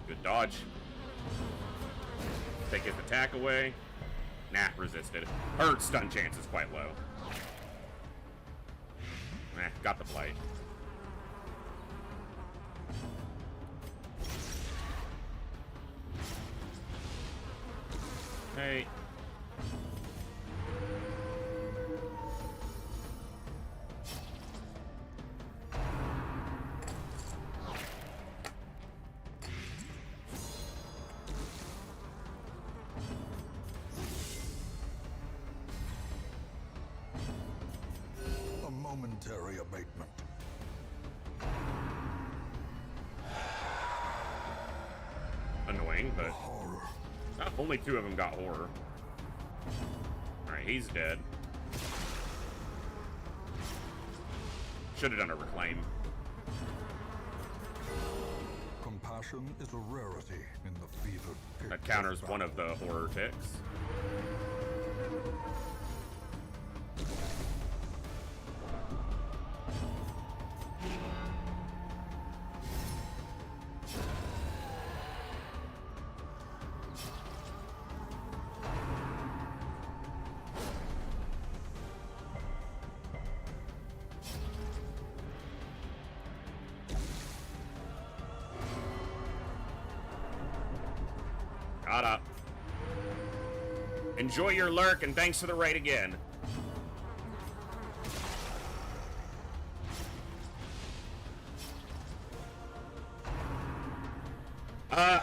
Good dodge. Take his attack away. Nah, resisted. Her stun chance is quite low. Got the blight. Hey. A momentary abatement. Annoying, but Horror. only 2 of them got horror. Alright, he's dead. Should have done a reclaim. Compassion is a rarity in the fevered pit. That counters one of the horror ticks. Got up. Enjoy your lurk, and thanks for the raid again.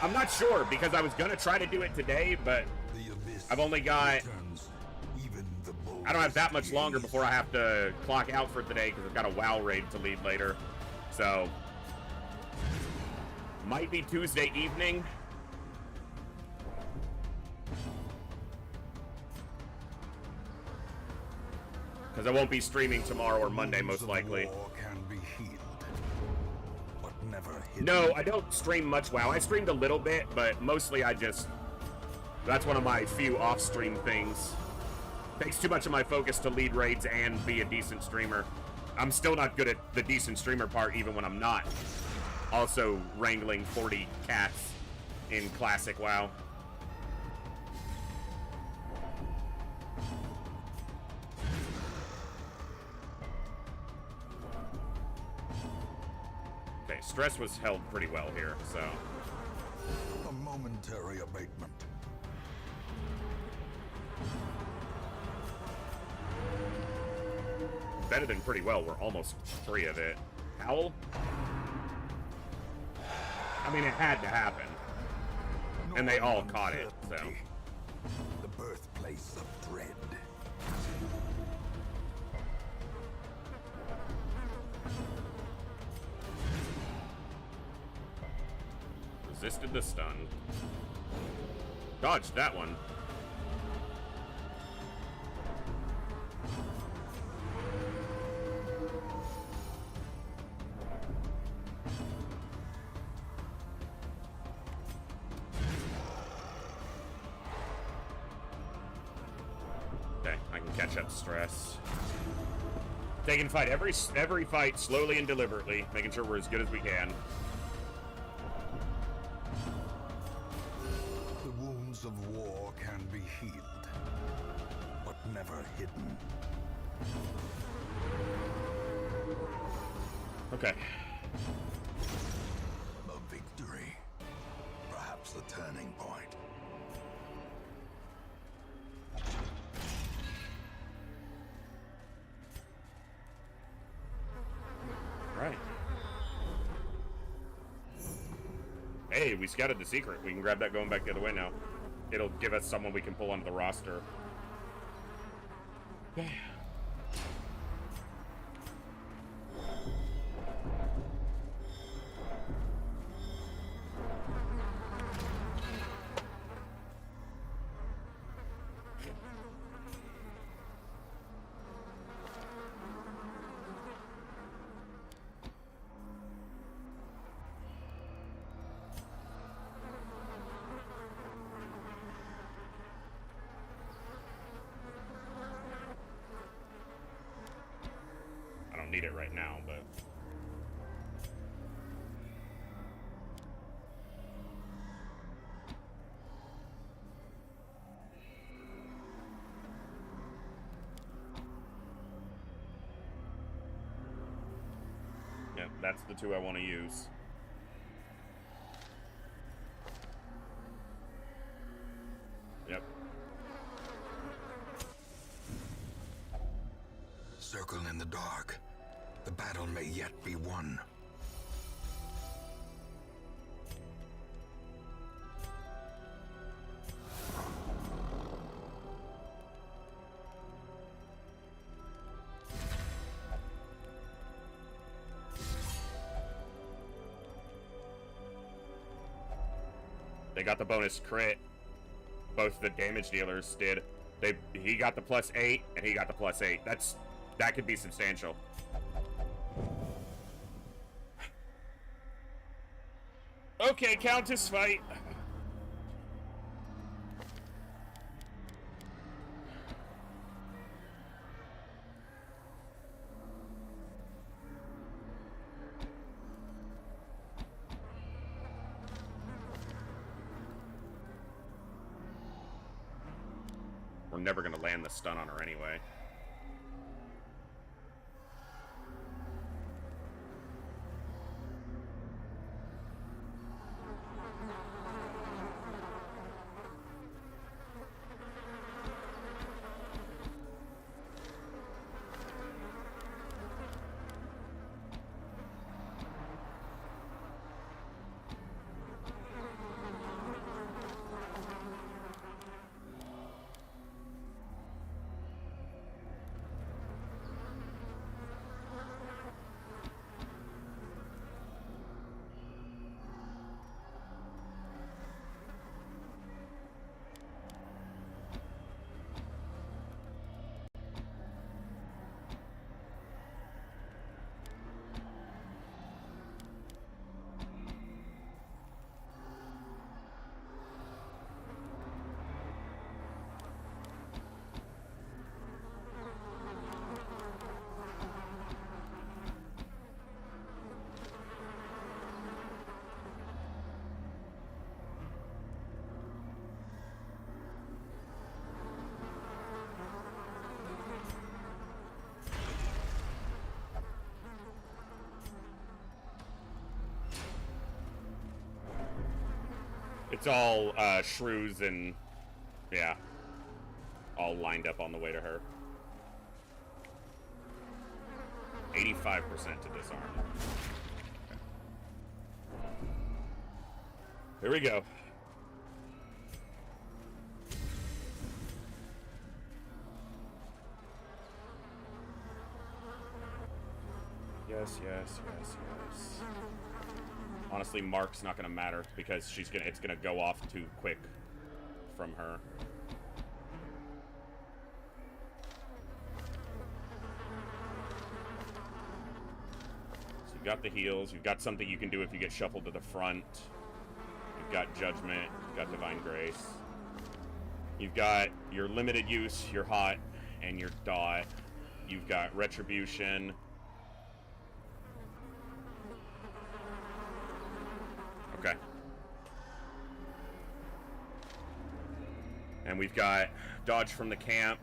I'm not sure, because I was gonna try to do it today, but I've only got... I don't have that much longer before I have to clock out for today, because I've got a WoW raid to lead later. So... Might be Tuesday evening. Because I won't be streaming tomorrow or Monday, most likely. War can be healed, but never hidden. No, I don't stream much WoW. I streamed a little bit, but mostly I just... That's one of my few off-stream things. Takes too much of my focus to lead raids and be a decent streamer. I'm still not good at the decent streamer part, even when I'm not also wrangling 40 cats in classic WoW. Okay, stress was held pretty well here, so... A momentary abatement. Better than pretty well. We're almost free of it. Howl? I mean, it had to happen. And they all caught it, so... The birthplace of dread. Resisted the stun. Dodged that one. Okay, I can catch up stress. Taking fight every fight slowly and deliberately, making sure we're as good as we can. The wounds of war can be healed, but never hidden. Okay. A victory. Perhaps the turning point. Right. Hey, we scouted the secret. We can grab that going back the other way now. It'll give us someone we can pull onto the roster. Yeah. Need it right now, but yeah, that's the two I want to use. Yep. Circle in the dark. The battle may yet be won. They got the bonus crit. Both the damage dealers did. He got the +8 and he got the +8. That could be substantial. Okay, Countess fight. We're never gonna land the stun on her anyway. It's all shrews and, yeah, all lined up on the way to her. 85% to disarm. Okay. Here we go. Yes, yes, yes, yes. Honestly, Mark's not gonna matter because it's gonna go off too quick from her. So you've got the heals, you've got something you can do if you get shuffled to the front. You've got Judgment, you've got Divine Grace. You've got your limited use, your hot, and your dot. You've got Retribution. Okay. And we've got dodge from the camp.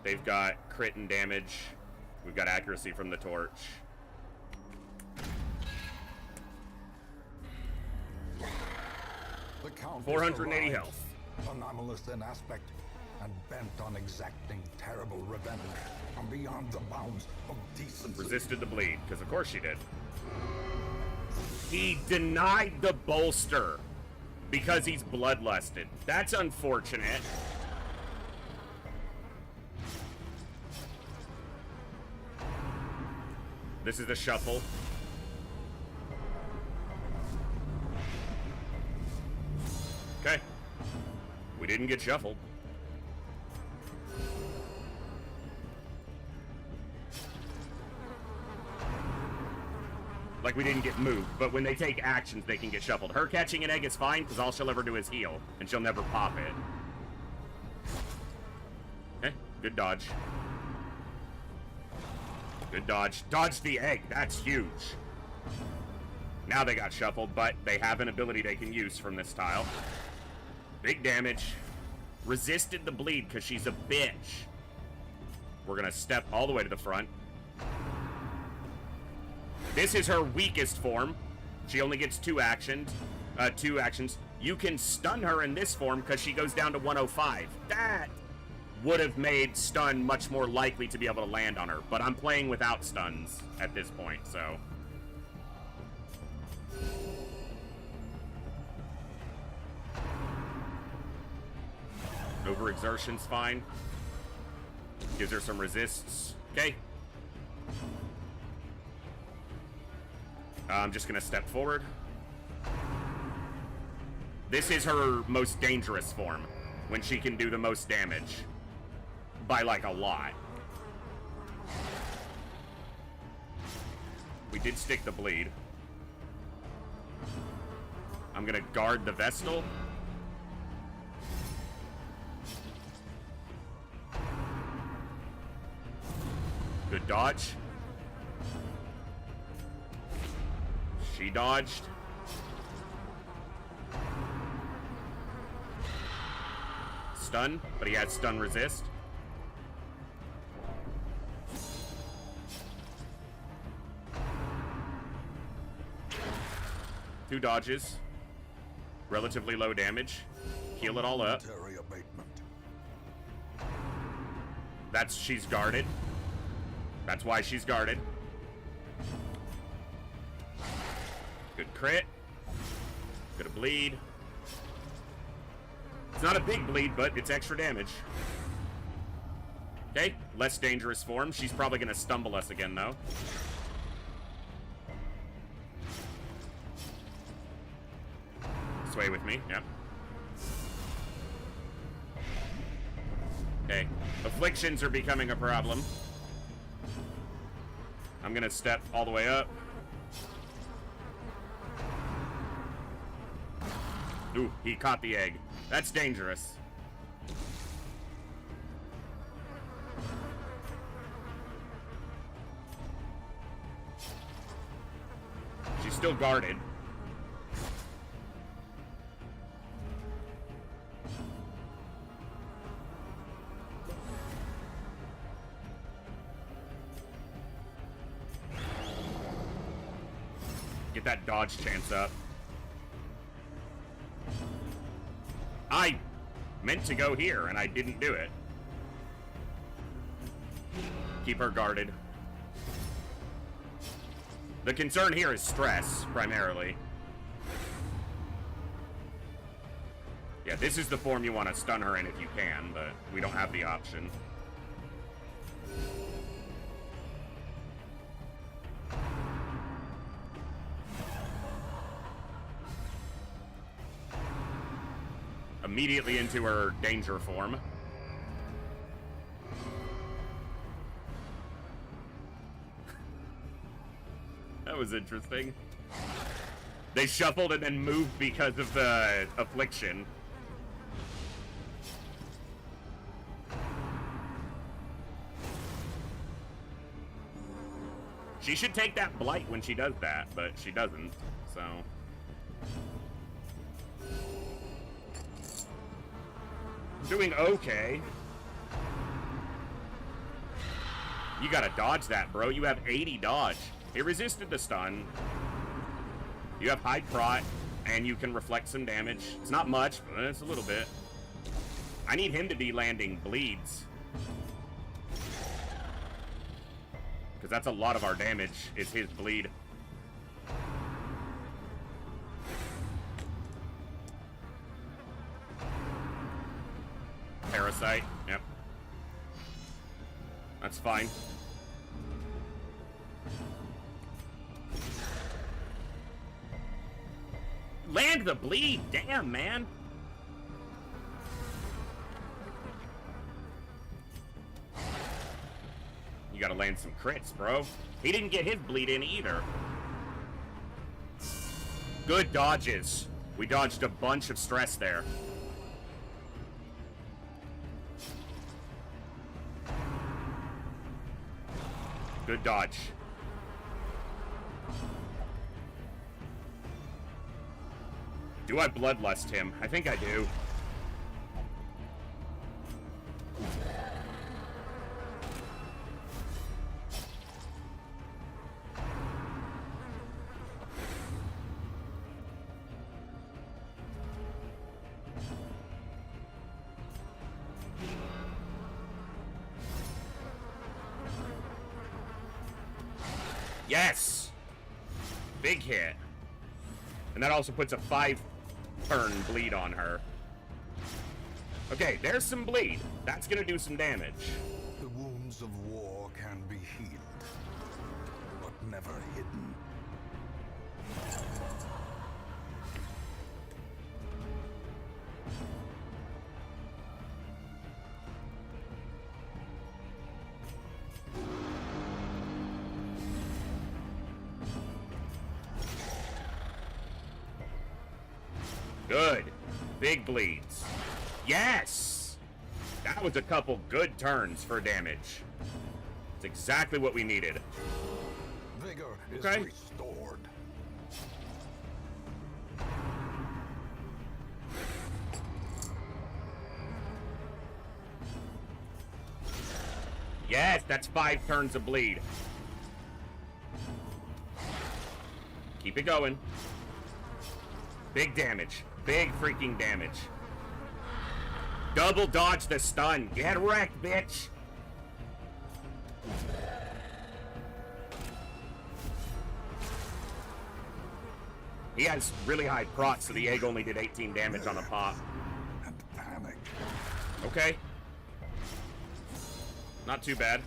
They've got crit and damage. We've got accuracy from the torch. The Count 480 health. Anomalous in aspect and bent on exacting terrible revenge from beyond the bounds of decency. Resisted the bleed, because of course she did. He denied the bolster because he's bloodlusted. That's unfortunate. This is the shuffle. Okay. We didn't get shuffled. Like, we didn't get moved, but when they take actions, they can get shuffled. Her catching an egg is fine, because all she'll ever do is heal, and she'll never pop it. Okay, good dodge. Good dodge. Dodge the egg, that's huge. Now they got shuffled, but they have an ability they can use from this tile. Big damage. Resisted the bleed, because she's a bitch. We're gonna step all the way to the front. This is her weakest form. She only gets two actions. You can stun her in this form because she goes down to 105. That would have made stun much more likely to be able to land on her. But I'm playing without stuns at this point, so. Overexertion's fine. Gives her some resists. Okay. I'm just gonna step forward. This is her most dangerous form, when she can do the most damage. By, like, a lot. We did stick the bleed. I'm gonna guard the Vestal. Good dodge. She dodged. Stun, but he had stun resist. Two dodges. Relatively low damage. Heal it all up. She's guarded. That's why she's guarded. Good crit. Good bleed. It's not a big bleed, but it's extra damage. Okay, less dangerous form. She's probably gonna stumble us again, though. Sway with me, yep. Okay, afflictions are becoming a problem. I'm gonna step all the way up. Ooh, he caught the egg. That's dangerous. She's still guarded. Get that dodge chance up. I meant to go here, and I didn't do it. Keep her guarded. The concern here is stress, primarily. Yeah, this is the form you want to stun her in if you can, but we don't have the option. Immediately into her danger form. That was interesting. They shuffled and then moved because of the affliction. She should take that blight when she does that, but she doesn't, so... Doing okay. You gotta dodge that, bro. You have 80 dodge. It resisted the stun. You have high prot, and you can reflect some damage. It's not much, but it's a little bit. I need him to be landing bleeds. Because that's a lot of our damage, is his bleed. Parasite, yep. That's fine. Land the bleed! Damn, man! You gotta land some crits, bro. He didn't get his bleed in either. Good dodges. We dodged a bunch of stress there. Good dodge. Do I bloodlust him? I think I do. Yes! Big hit. And that also puts a 5-turn bleed on her. Okay, there's some bleed. That's gonna do some damage. The wounds of war can be healed, but never hidden. Good. Big bleeds. Yes! That was a couple good turns for damage. It's exactly what we needed. Vigor is Okay. restored. Yes, that's 5 turns of bleed. Keep it going. Big damage. Big freaking damage. Double dodge the stun. Get wrecked, bitch. He has really high proc, so the egg only did 18 damage on a pop. And panic. Okay. Not too bad.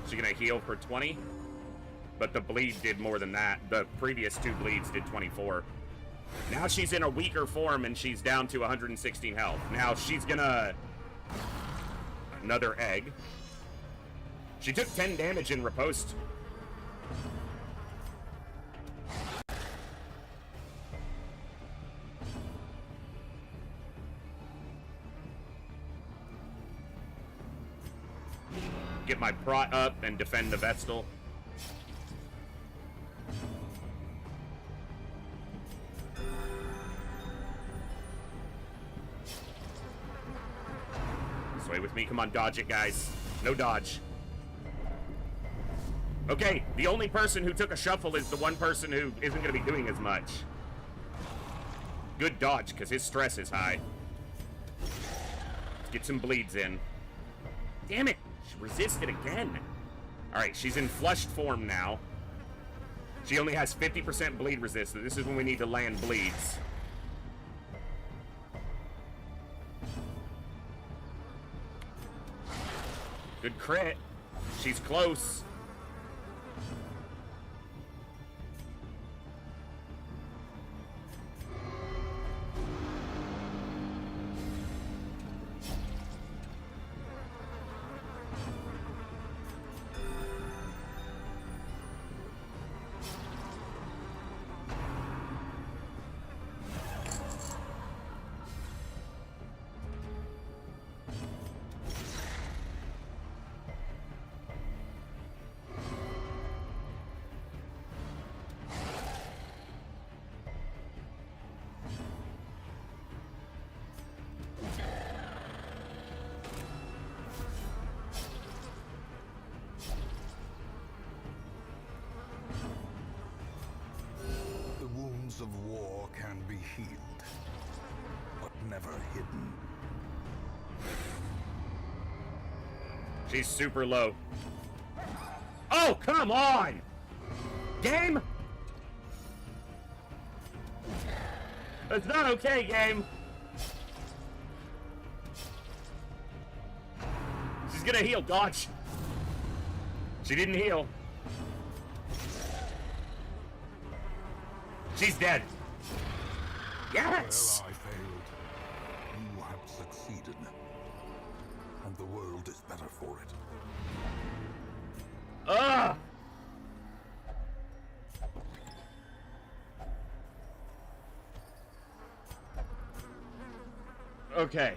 She's gonna heal for 20, but the bleed did more than that. The previous 2 bleeds did 24. Now she's in a weaker form and she's down to 116 health. Now she's gonna... Another egg. She took 10 damage in riposte. Get my prot up and defend the Vestal. Sway with me. Come on, dodge it, guys. No dodge. Okay, the only person who took a shuffle is the one person who isn't going to be doing as much. Good dodge, because his stress is high. Let's get some bleeds in. Damn it! She resisted again. Alright, she's in flushed form now. She only has 50% bleed resistance. This is when we need to land bleeds. Good crit. She's close. Of war can be healed, but never hidden. She's super low. Oh, come on! Game? That's not okay, game. She's gonna heal. Dodge. She didn't heal. She's dead. Yes! Well, I failed. You have succeeded. And the world is better for it. Ugh! Okay.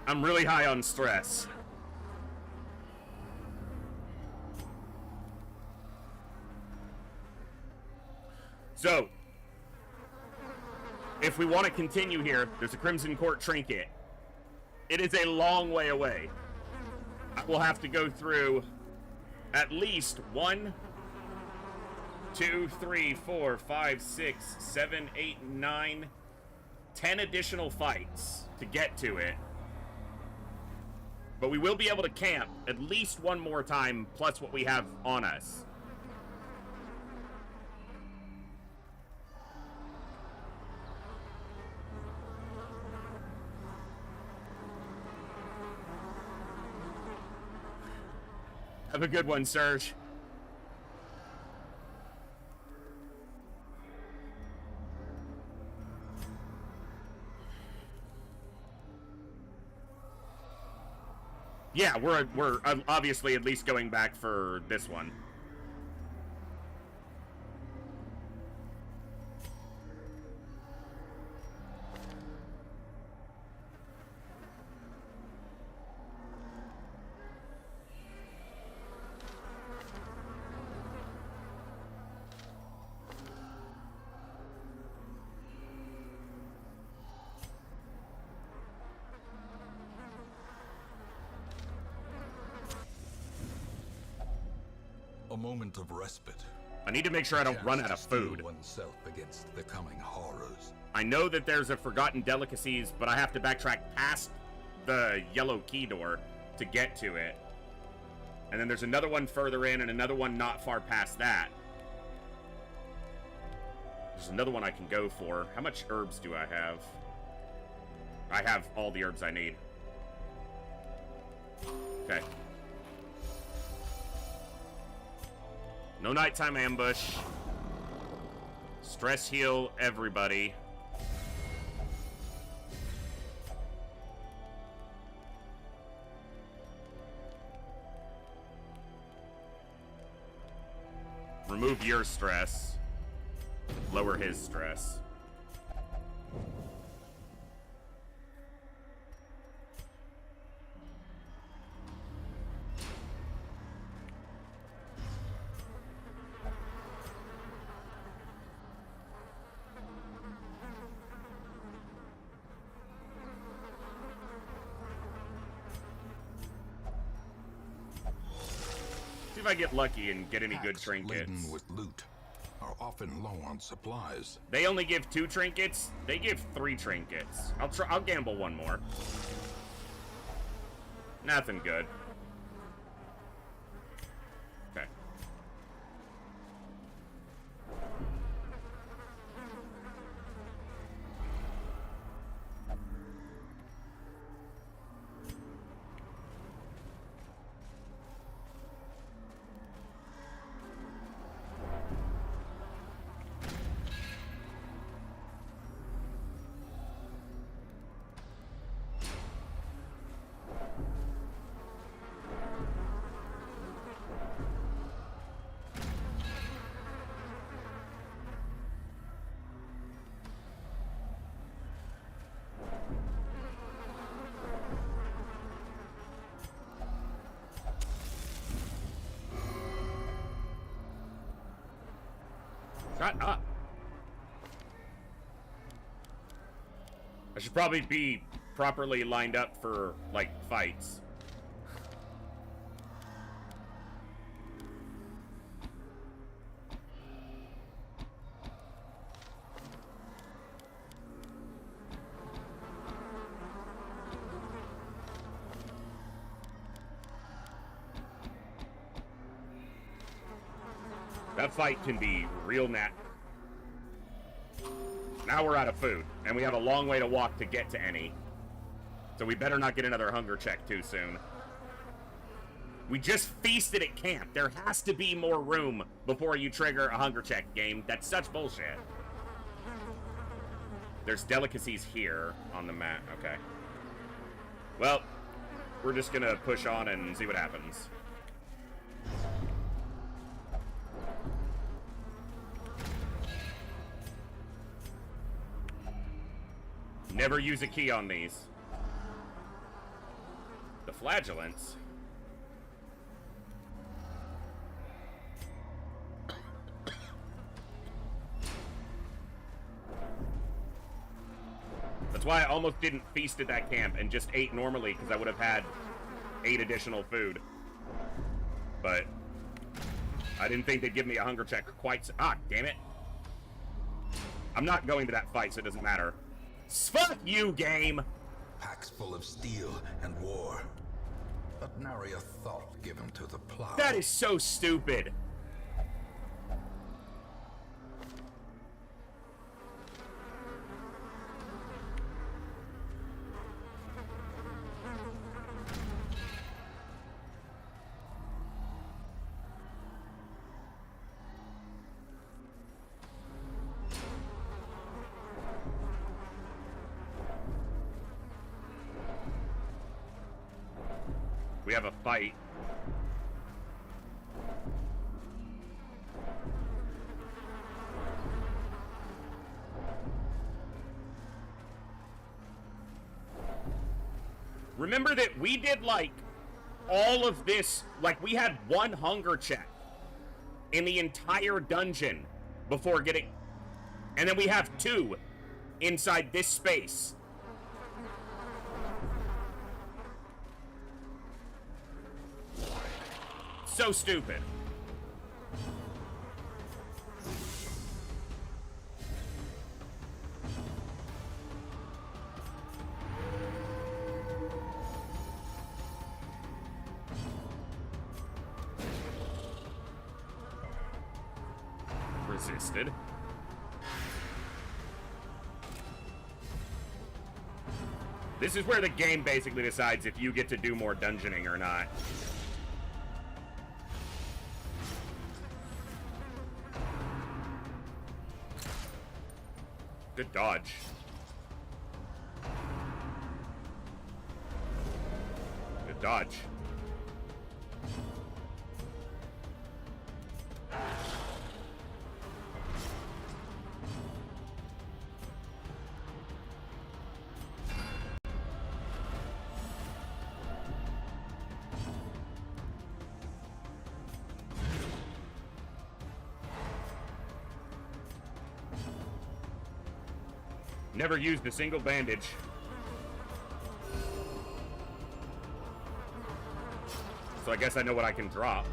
I'm really high on stress. So, if we want to continue here, there's a Crimson Court trinket. It is a long way away. I will have to go through at least 1, 2, 3, 4, 5, 6, 7, 8, 9, 10 additional fights to get to it. But we will be able to camp at least one more time, plus what we have on us. Have a good one, Serge. Yeah, we're obviously at least going back for this one. A moment of respite. I need to make sure I don't run out of food. Oneself against the coming horrors. I know that there's a Forgotten Delicacies, but I have to backtrack past the yellow key door to get to it. And then there's another one further in and another one not far past that. There's another one I can go for. How much herbs do I have? I have all the herbs I need. Okay. No nighttime ambush. Stress heal everybody. Remove your stress. Lower his stress. See if I get lucky and get any good Packs trinkets. laden with loot are often low on supplies. They only give 2 trinkets. They give 3 trinkets. I'll gamble one more. Nothing good. Okay. Shut up. I should probably be properly lined up for, like, fights. That fight can be real nat. Now we're out of food, and we have a long way to walk to get to any. So we better not get another hunger check too soon. We just feasted at camp. There has to be more room before you trigger a hunger check, game. That's such bullshit. There's delicacies here on the map. Okay. Well, we're just gonna push on and see what happens. Never use a key on these. The flagellants. That's why I almost didn't feast at that camp and just ate normally, because I would have had 8 additional food. But I didn't think they'd give me a hunger check quite so... Ah, damn it. I'm not going to that fight, so it doesn't matter. Fuck you, game! Packs full of steel and war. But nary a thought given to the plow. That is so stupid. We have a fight. Remember that we did, like, all of this, like, we had 1 hunger check in the entire dungeon before getting, and then we have 2 inside this space. So stupid. Resisted. This is where the game basically decides if you get to do more dungeoning or not. Good dodge. Good dodge. Never used a single bandage. So I guess I know what I can drop.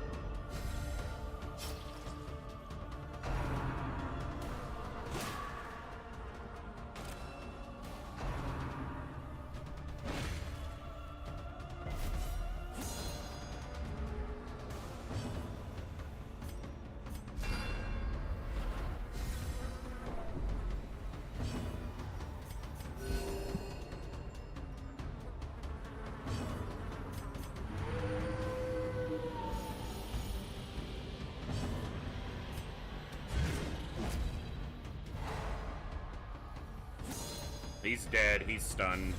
He's dead. He's stunned.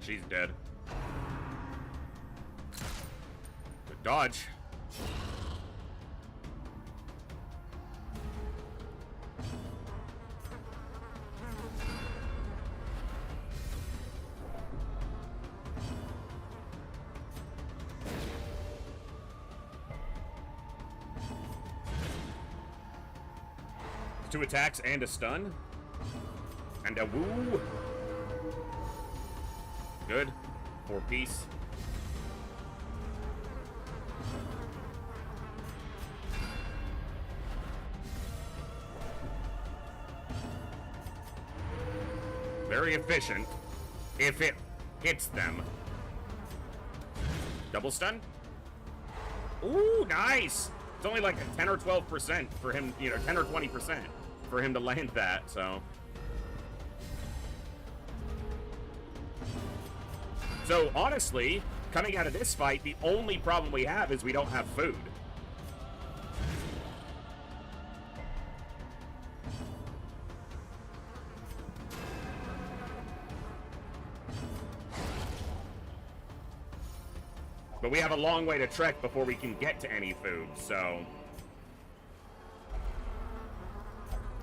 She's dead. Good dodge. Two attacks and a stun. And a woo. Good. 4-piece. Very efficient if it hits them. Double stun? Ooh, nice! It's only like a 10 or 12% for him, 10 or 20% for him to land that, so. So, honestly, coming out of this fight, the only problem we have is we don't have food. But we have a long way to trek before we can get to any food, so.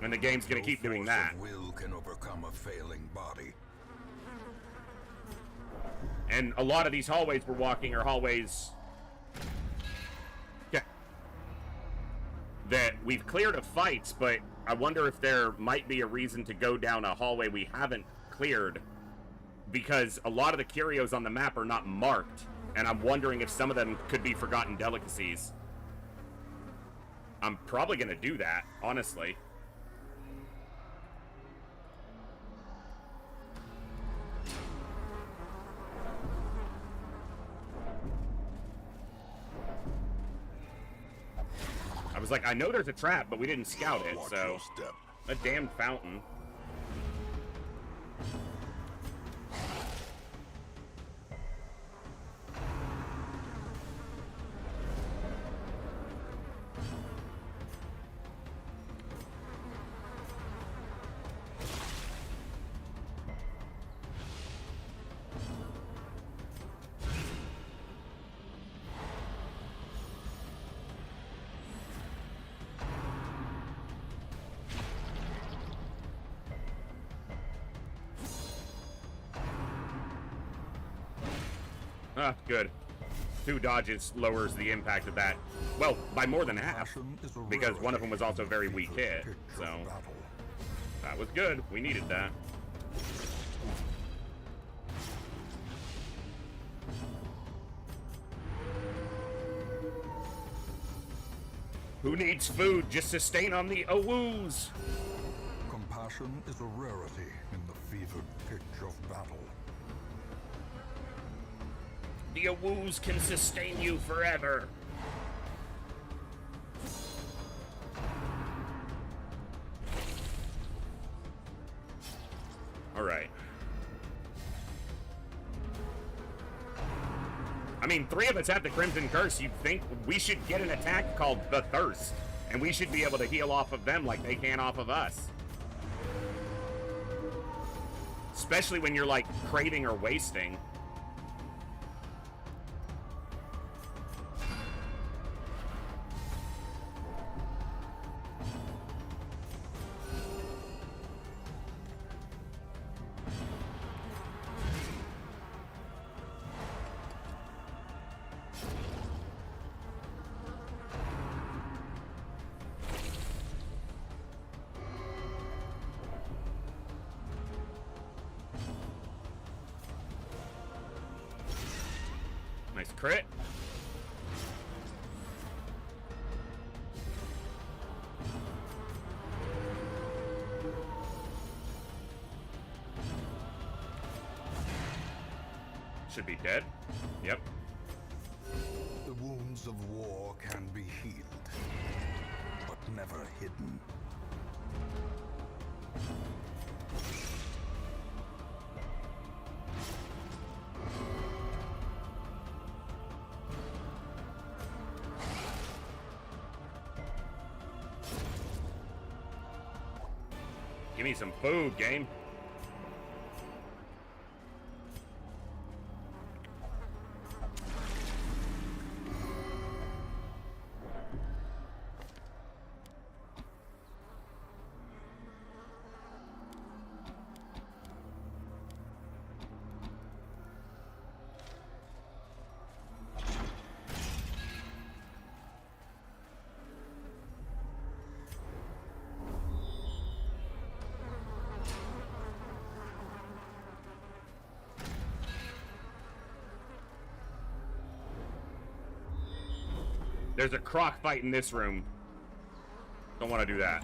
And the game's gonna keep doing that. Will can overcome a failing body. And a lot of these hallways we're walking are hallways that we've cleared of fights, but I wonder if there might be a reason to go down a hallway we haven't cleared, because a lot of the curios on the map are not marked, and I'm wondering if some of them could be forgotten delicacies. I'm probably gonna do that, honestly. I was like, I know there's a trap, but we didn't scout it, so. A damn fountain. Ah, good. 2 dodges lowers the impact of that. Well, by more than half. Because one of them was also very weak hit. So, that was good. We needed that. Who needs food? Just sustain on the awoos. Compassion is a rarity in the fevered pitch of battle. The awoos can sustain you forever. All right. I mean, 3 of us have the Crimson Curse. You'd think we should get an attack called the Thirst, and we should be able to heal off of them like they can off of us. Especially when you're, like, craving or wasting. Nice crit. should be dead. Yep. The wounds of war can be healed, but never hidden. Give me some food, game. There's a croc fight in this room. Don't want to do that.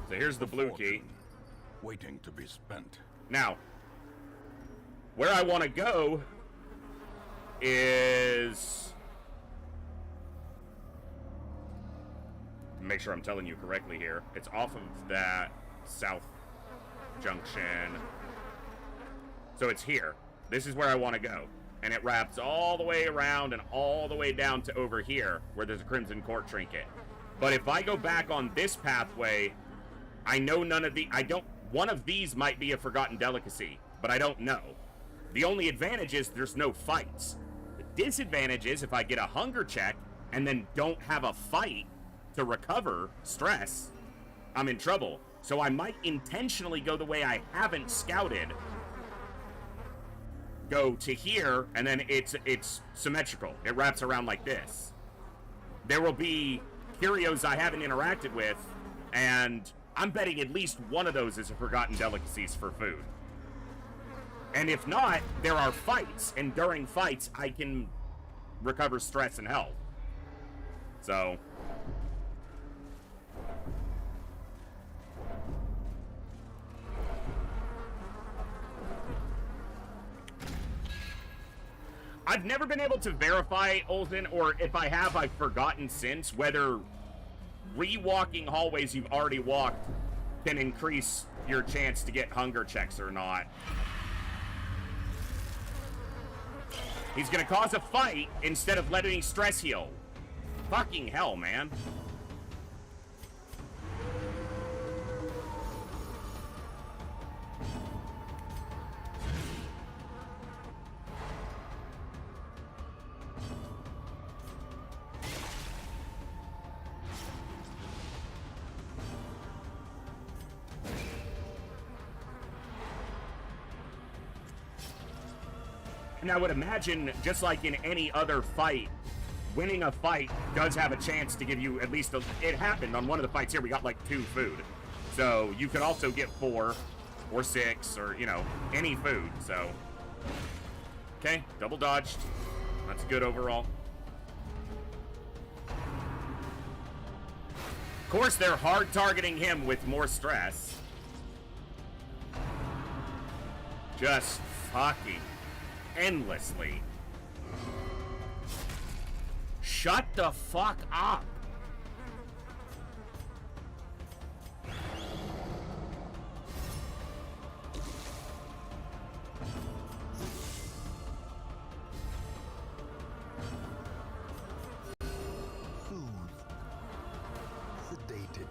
So here's the blue key. Waiting to be spent. Now, where I want to go is... Make sure I'm telling you correctly here. It's off of that south junction. So it's here. This is where I want to go. And it wraps all the way around and all the way down to over here, where there's a Crimson Court trinket. But if I go back on this pathway, I know none of the... One of these might be a forgotten delicacy, but I don't know. The only advantage is there's no fights. The disadvantage is if I get a hunger check and then don't have a fight to recover stress, I'm in trouble. So I might intentionally go the way I haven't scouted. Go to here, and then it's symmetrical. It wraps around like this. There will be curios I haven't interacted with, and I'm betting at least one of those is a forgotten delicacies for food. And if not, there are fights, and during fights, I can recover stress and health. So... I've never been able to verify, Olsen, or if I have, I've forgotten since, whether re-walking hallways you've already walked can increase your chance to get hunger checks or not. He's gonna cause a fight instead of letting me stress heal. Fucking hell, man. And I would imagine, just like in any other fight, winning a fight does have a chance to give you at least a... It happened on one of the fights here, we got like 2 food. So you could also get 4 or 6 or, you know, any food, so... Okay, double dodged. That's good overall. Of course, they're hard targeting him with more stress. Just fucking... endlessly. Shut the fuck up. Soothed. Sedated.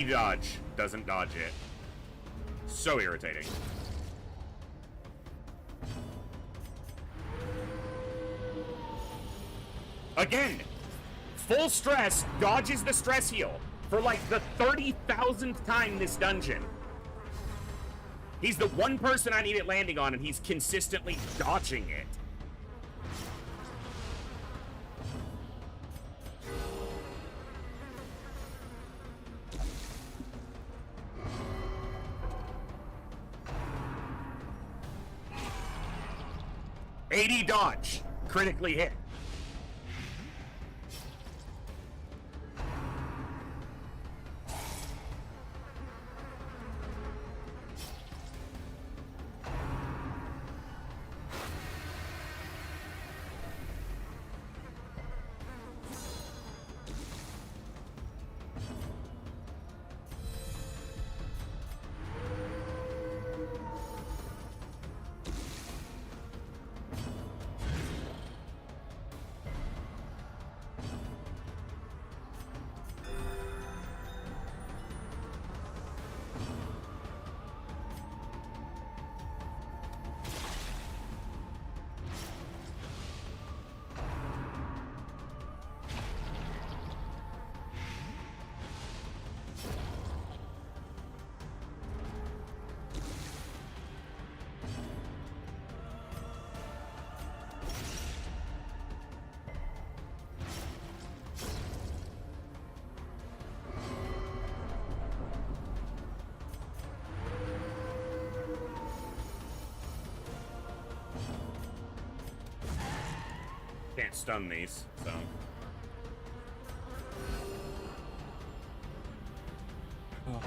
Dodge doesn't dodge it. So irritating. Again, full stress dodges the stress heal for like the 30,000th time this dungeon. He's the one person I need it landing on, and he's consistently dodging it. 80 dodge. Critically hit. Can't stun these, so. Oh.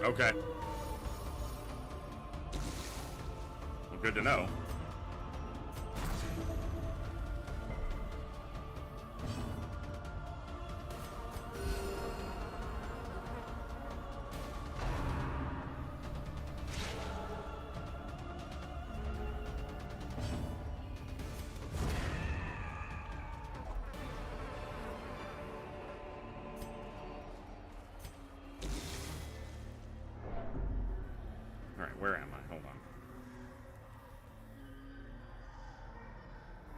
Okay. Well, good to know. Where am I? Hold on.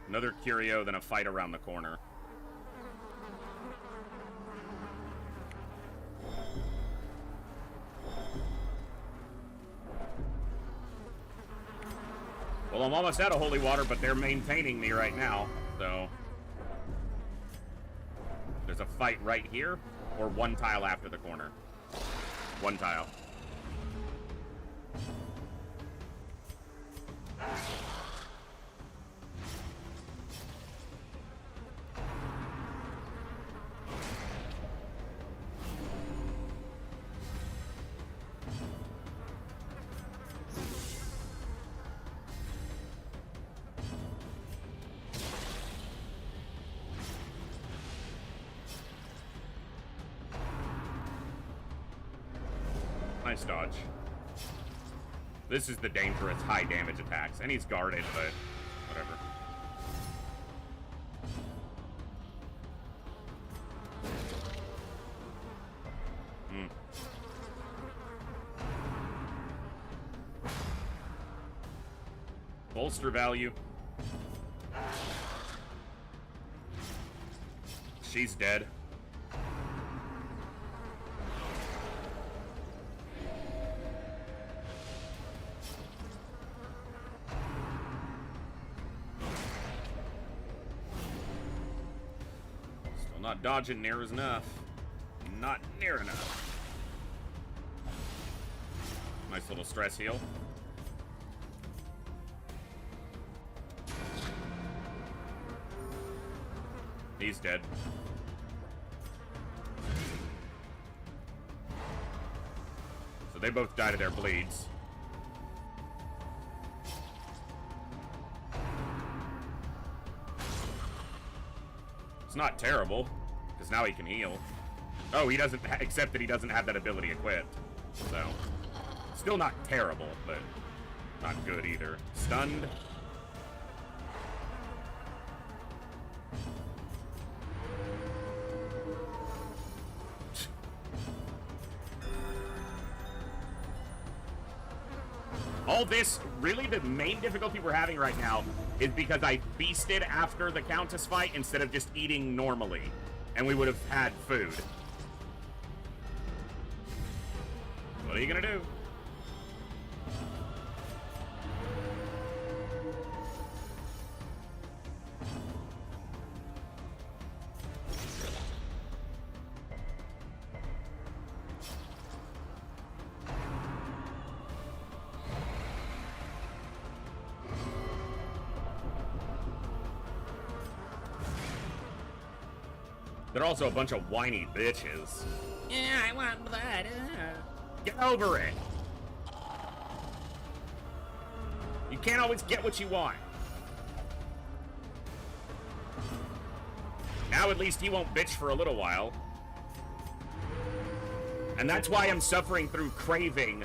Another curio, then a fight around the corner. Well, I'm almost out of holy water, but they're maintaining me right now, so... There's a fight right here, or one tile after the corner. One tile. Nice dodge. This is the dangerous high damage attacks, and he's guarded, but whatever. Bolster value. She's dead. Not dodging near enough. Not near enough. Nice little stress heal. He's dead. So they both died of their bleeds. It's not terrible, because now he can heal. Oh, he doesn't, except that he doesn't have that ability equipped. So, still not terrible, but not good either. Stunned. All this, really the main difficulty we're having right now is because I feasted after the Countess fight instead of just eating normally. And we would have had food. What are you gonna do? They're also a bunch of whiny bitches. Yeah, I want blood. Get over it. You can't always get what you want. Now at least he won't bitch for a little while. And that's why I'm suffering through craving,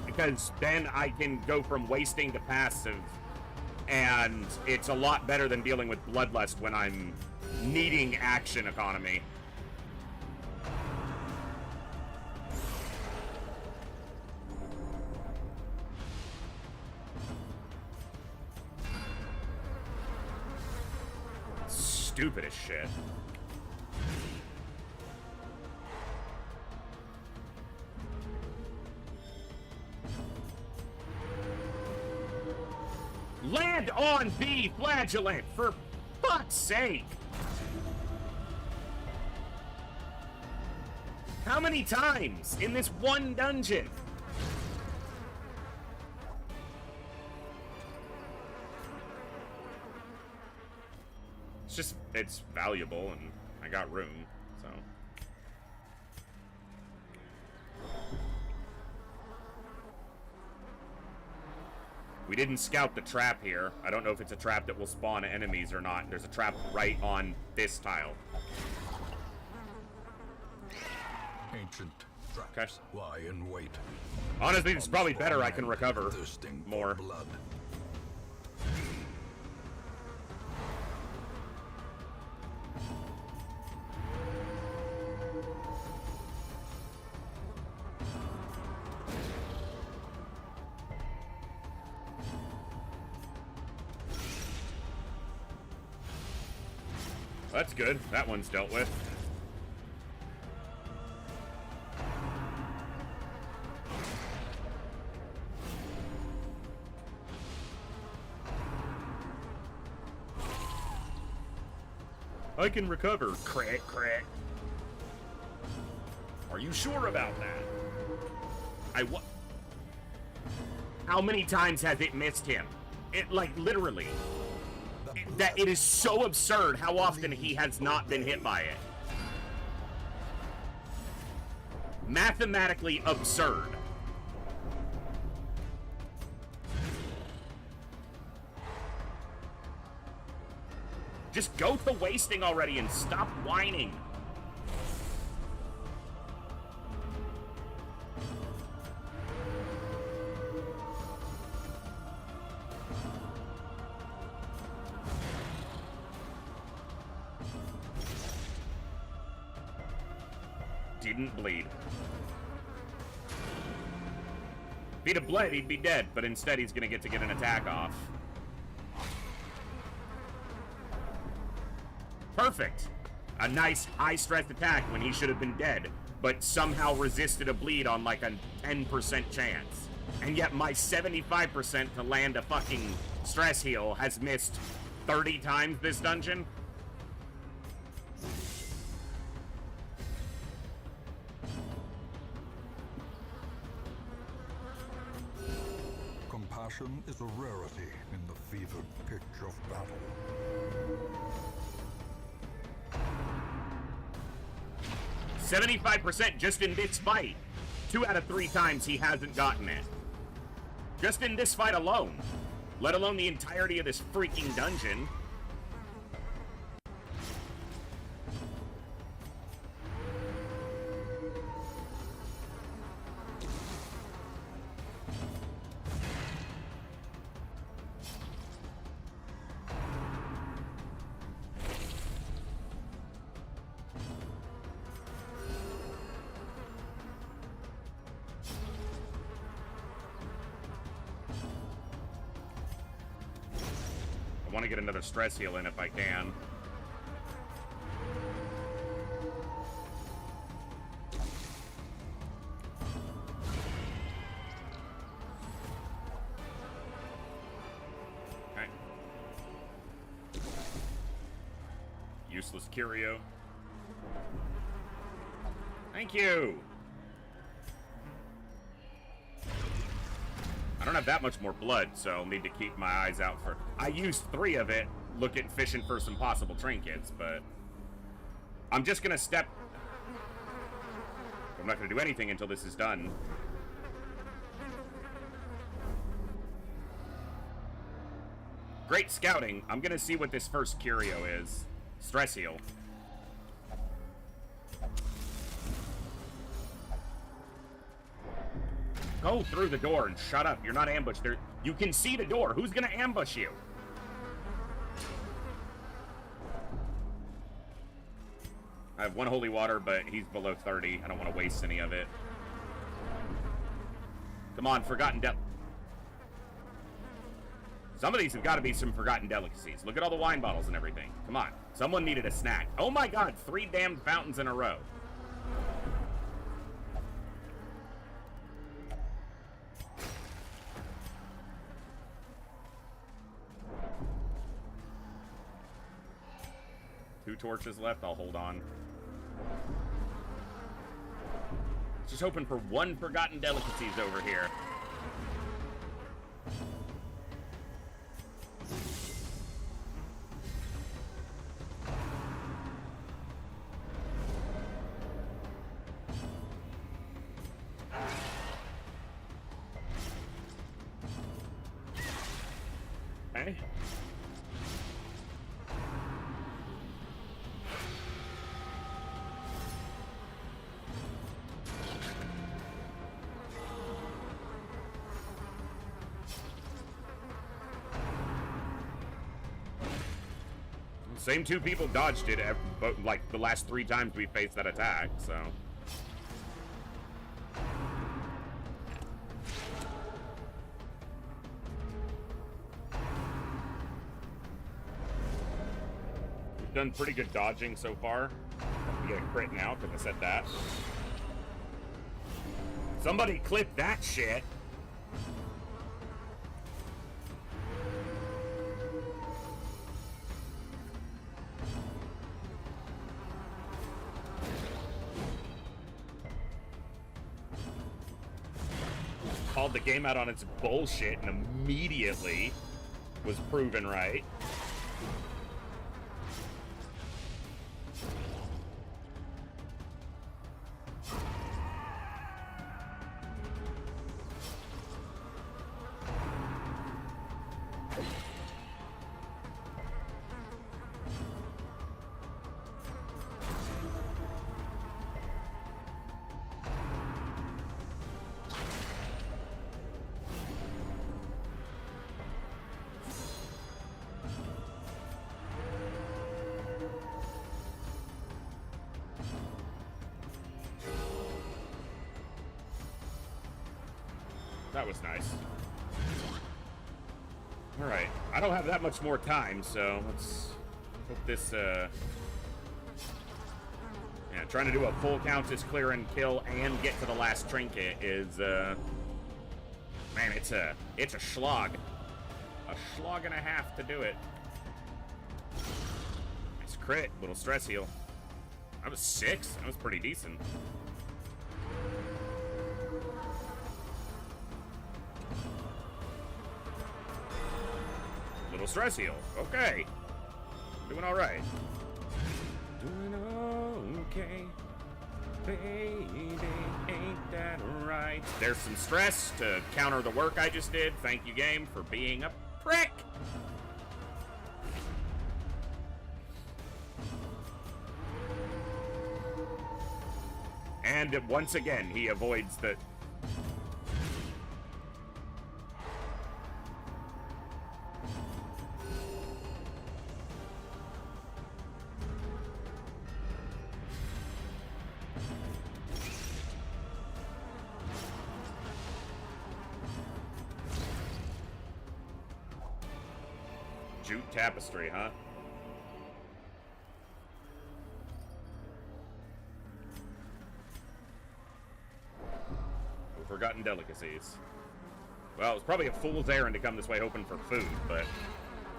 because then I can go from wasting to passive, and it's a lot better than dealing with bloodlust when I'm needing action economy. Stupid as shit. Land on the flagellant, for fuck's sake! How many times in this one dungeon? It's valuable, and I got room, so. We didn't scout the trap here. I don't know if it's a trap that will spawn enemies or not. There's a trap right on this tile. Ancient traps lie in wait. Honestly, it's probably better I can recover more. Blood. That's good. That one's dealt with. I can recover. Crack, crack. Are you sure about that? How many times has it missed him? It, like, literally. That it is so absurd how often he has not been hit by it. Mathematically absurd. Just go to wasting already and stop whining. Didn't bleed. If he'd have bled, he'd be dead, but instead he's gonna get an attack off. Perfect. A nice high-stress attack when he should have been dead, but somehow resisted a bleed on like a 10% chance. And yet my 75% to land a fucking stress heal has missed 30 times this dungeon? Compassion is a rarity in the fevered pitch of battle. 75% just in this fight. 2 out of 3 times he hasn't gotten it. Just in this fight alone. Let alone the entirety of this freaking dungeon. I want to get another stress heal in if I can. Okay. Useless curio. Thank you! I don't have that much more blood, so I'll need to keep my eyes out for... I used 3 of it, fishing for some possible trinkets, but... I'm just gonna step... I'm not gonna do anything until this is done. Great scouting. I'm gonna see what this first curio is. Stress heal. Go through the door and shut up. You're not ambushed. There, you can see the door. Who's gonna ambush you? I have 1 holy water, but he's below 30. I don't want to waste any of it. Come on, Forgotten Some of these have got to be some forgotten delicacies. Look at all the wine bottles and everything. Come on. Someone needed a snack. Oh my god, 3 damned fountains in a row. Two torches left. I'll hold on. Just hoping for 1 forgotten delicacies over here. Okay. Same 2 people dodged it, like, the last 3 times we faced that attack, so... We've done pretty good dodging so far. We get a crit now, because I said that. Somebody clip that shit! Called the game out on its bullshit and immediately was proven right. That was nice. Alright, I don't have that much more time, so let's hope this, yeah, trying to do a full Countess clear and kill and get to the last trinket is, man, it's a slog. A slog and a half to do it. Nice crit, little stress heal. That was 6, that was pretty decent. Little stress heal. Okay. Doing all right. Doing okay. Baby, ain't that right? There's some stress to counter the work I just did. Thank you, game, for being a prick. And once again, he avoids the... Jute tapestry, huh? Forgotten delicacies. Well, it was probably a fool's errand to come this way hoping for food, but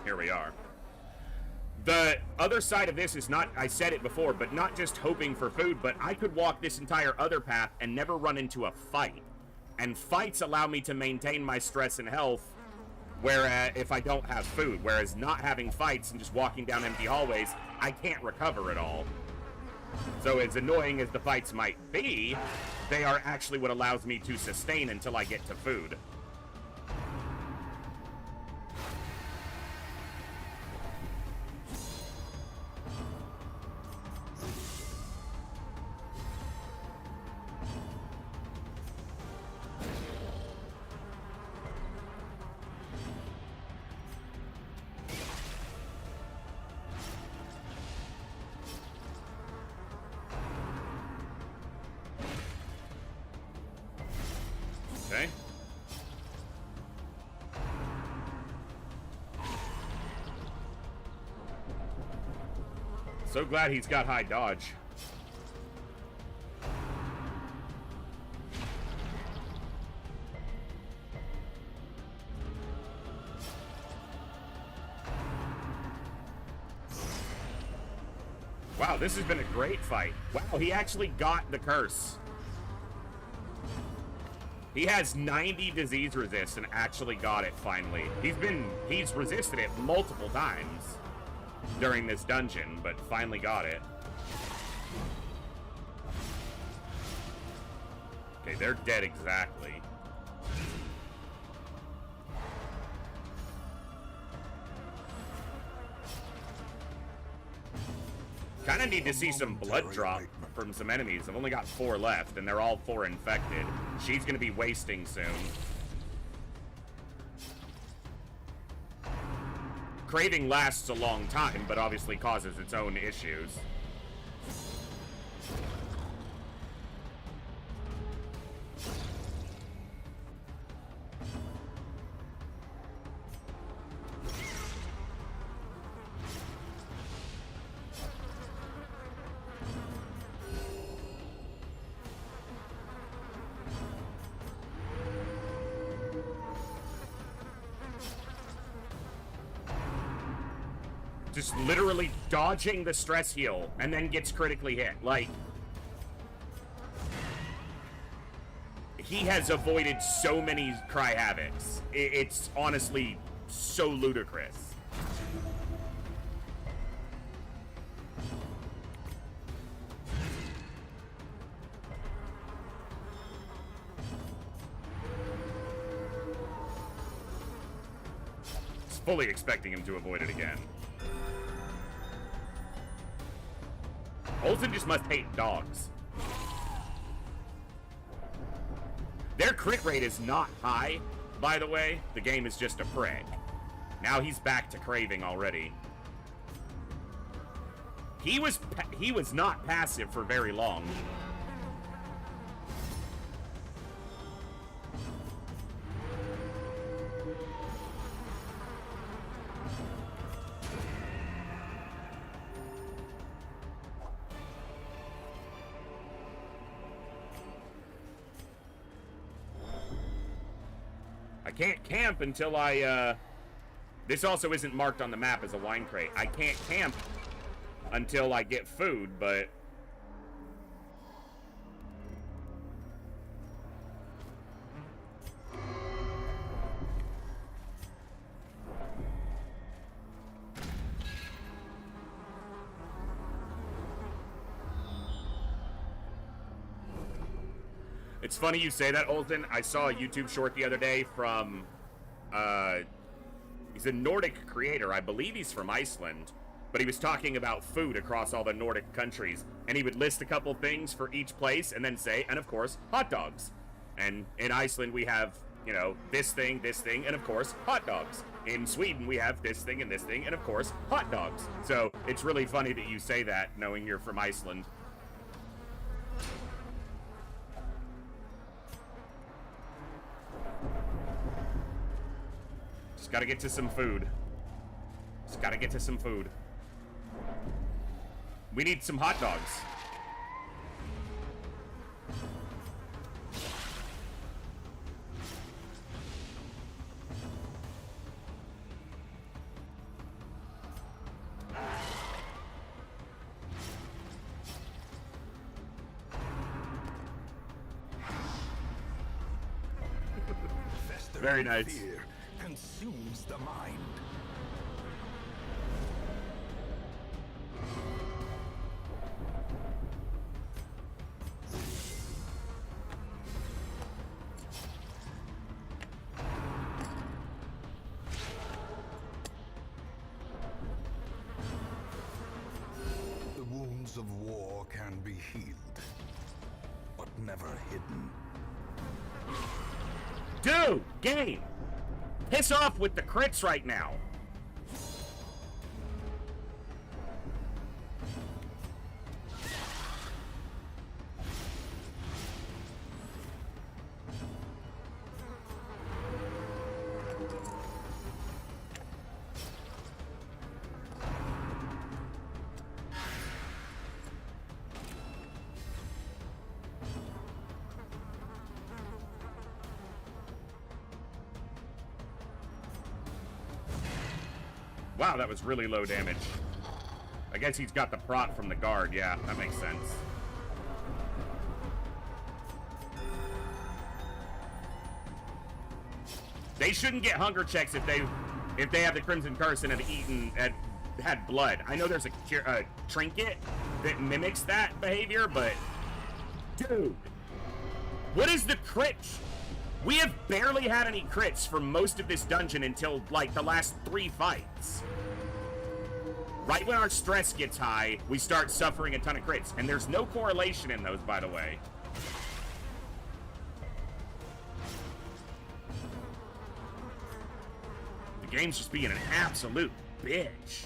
here we are. The other side of this is not, I said it before, but not just hoping for food, but I could walk this entire other path and never run into a fight. And fights allow me to maintain my stress and health, whereas if I don't have food, whereas not having fights and just walking down empty hallways, I can't recover at all. So as annoying as the fights might be, they are actually what allows me to sustain until I get to food. Okay. So glad he's got high dodge. Wow, this has been a great fight. Wow, he actually got the curse. He has 90 disease resist and actually got it finally. He's resisted it multiple times during this dungeon, but finally got it. Okay, they're dead exactly. Kind of need to see some blood drop from some enemies. I've only got 4 left, and they're all 4 infected. She's going to be wasting soon. Craving lasts a long time, but obviously causes its own issues. Just literally dodging the stress heal and then gets critically hit. Like, he has avoided so many Cry Havocs. It's honestly so ludicrous. Just fully expecting him to avoid it again. Olsen just must hate dogs. Their crit rate is not high, by the way. The game is just a prick. Now he's back to craving already. He was not passive for very long. I can't camp until I, this also isn't marked on the map as a wine crate. I can't camp until I get food, but... It's funny you say that, Olsen. I saw a YouTube short the other day from, he's a Nordic creator. I believe he's from Iceland, but he was talking about food across all the Nordic countries, and he would list a couple things for each place and then say, and of course, hot dogs. And in Iceland, we have, you know, this thing, and of course, hot dogs. In Sweden, we have this thing, and of course, hot dogs. So it's really funny that you say that, knowing you're from Iceland. Just gotta get to some food. Just gotta get to some food. We need some hot dogs. Very nice. Fear consumes the mind. ever hidden. Dude, game! Piss off with the crits right now. Wow, that was really low damage. I guess he's got the prot from the guard. Yeah, that makes sense. They shouldn't get hunger checks if they have the Crimson Curse and have had blood. I know there's a trinket that mimics that behavior, but dude, what is the crit? We have barely had any crits for most of this dungeon until, like, the last 3 fights. Right when our stress gets high, we start suffering a ton of crits. And there's no correlation in those, by the way. The game's just being an absolute bitch.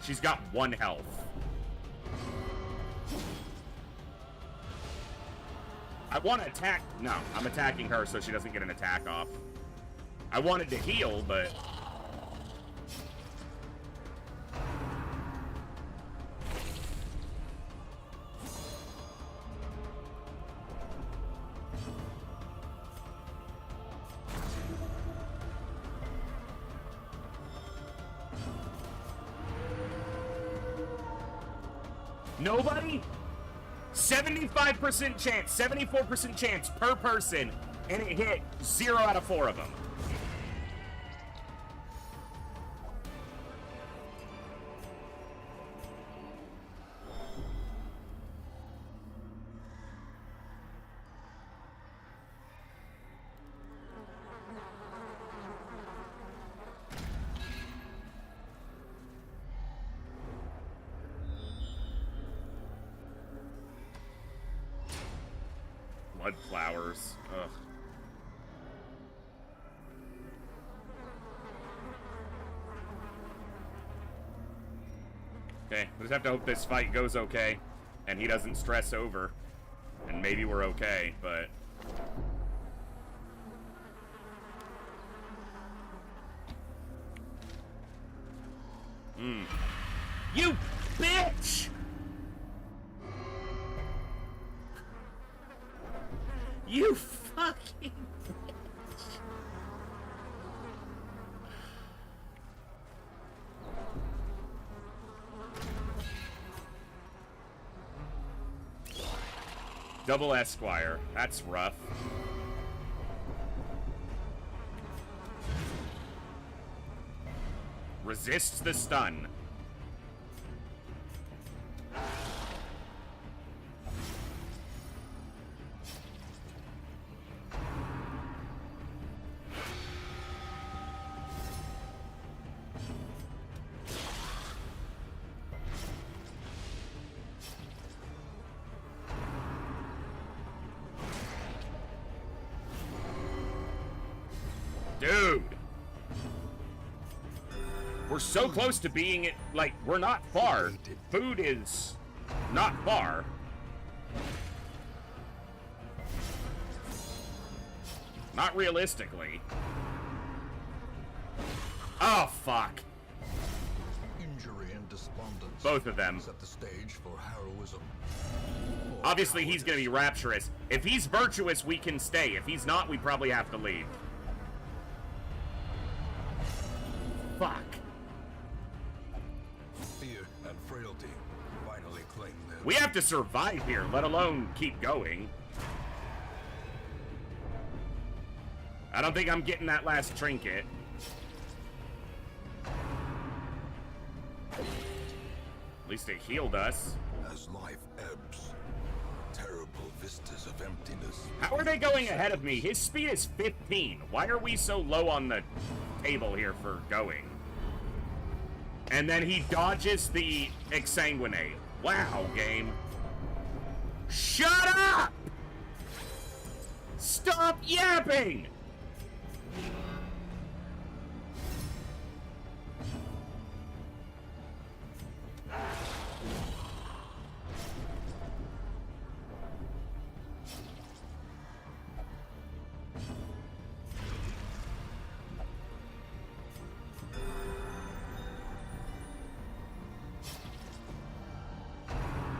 She's got 1 health. I want to attack. No, I'm attacking her so she doesn't get an attack off. I wanted to heal, but... Nobody? 75% chance, 74% chance per person, and it hit 0 out of 4 of them. Blood flowers. Ugh. Okay, we just have to hope this fight goes okay, and he doesn't stress over, and maybe we're okay, but... You bitch! You fucking bitch. Double Esquire. That's rough. Resists the stun. Dude! We're so close to being it, like, we're not far. Food is not far. Not realistically. Oh, fuck. Injury and despondence. Both of them. Set the stage for heroism. Obviously, he's gonna be rapturous. If he's virtuous, we can stay. If he's not, we probably have to leave. Fuck. Fear and frailty finally claim them. We have to survive here, let alone keep going. I don't think I'm getting that last trinket. At least it healed us. As life ebbs, terrible vistas of emptiness. How are they going ahead of me? His speed is 15. Why are we so low on the table here for going? And then he dodges the exsanguinate. Wow, game. Shut up! Stop yapping!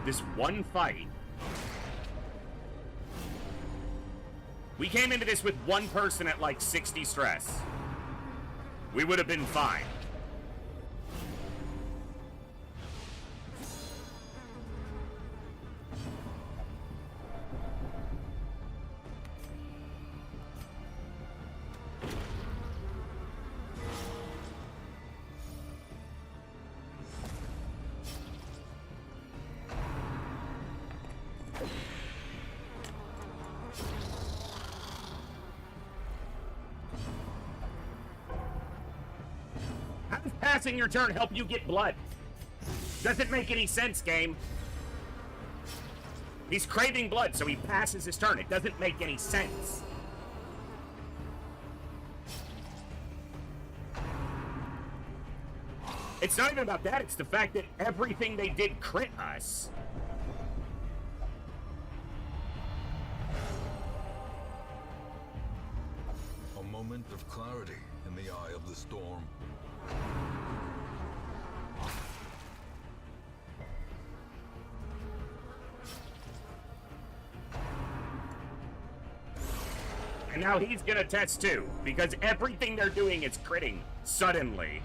This one fight. We came into this with one person at like 60 stress. We would have been fine. How does passing your turn help you get blood? Doesn't make any sense, game. He's craving blood, so he passes his turn. It doesn't make any sense. It's not even about that. It's the fact that everything they did crit us. A moment of clarity in the eye of the storm. And now he's gonna test too, because everything they're doing is critting suddenly.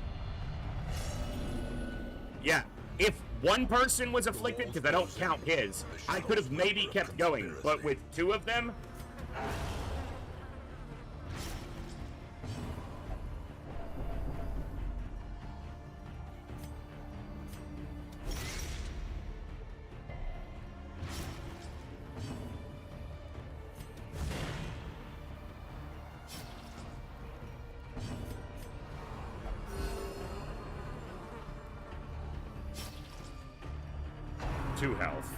Yeah, if one person was afflicted, because I don't count his, I could have maybe kept going, but with two of them... Two health.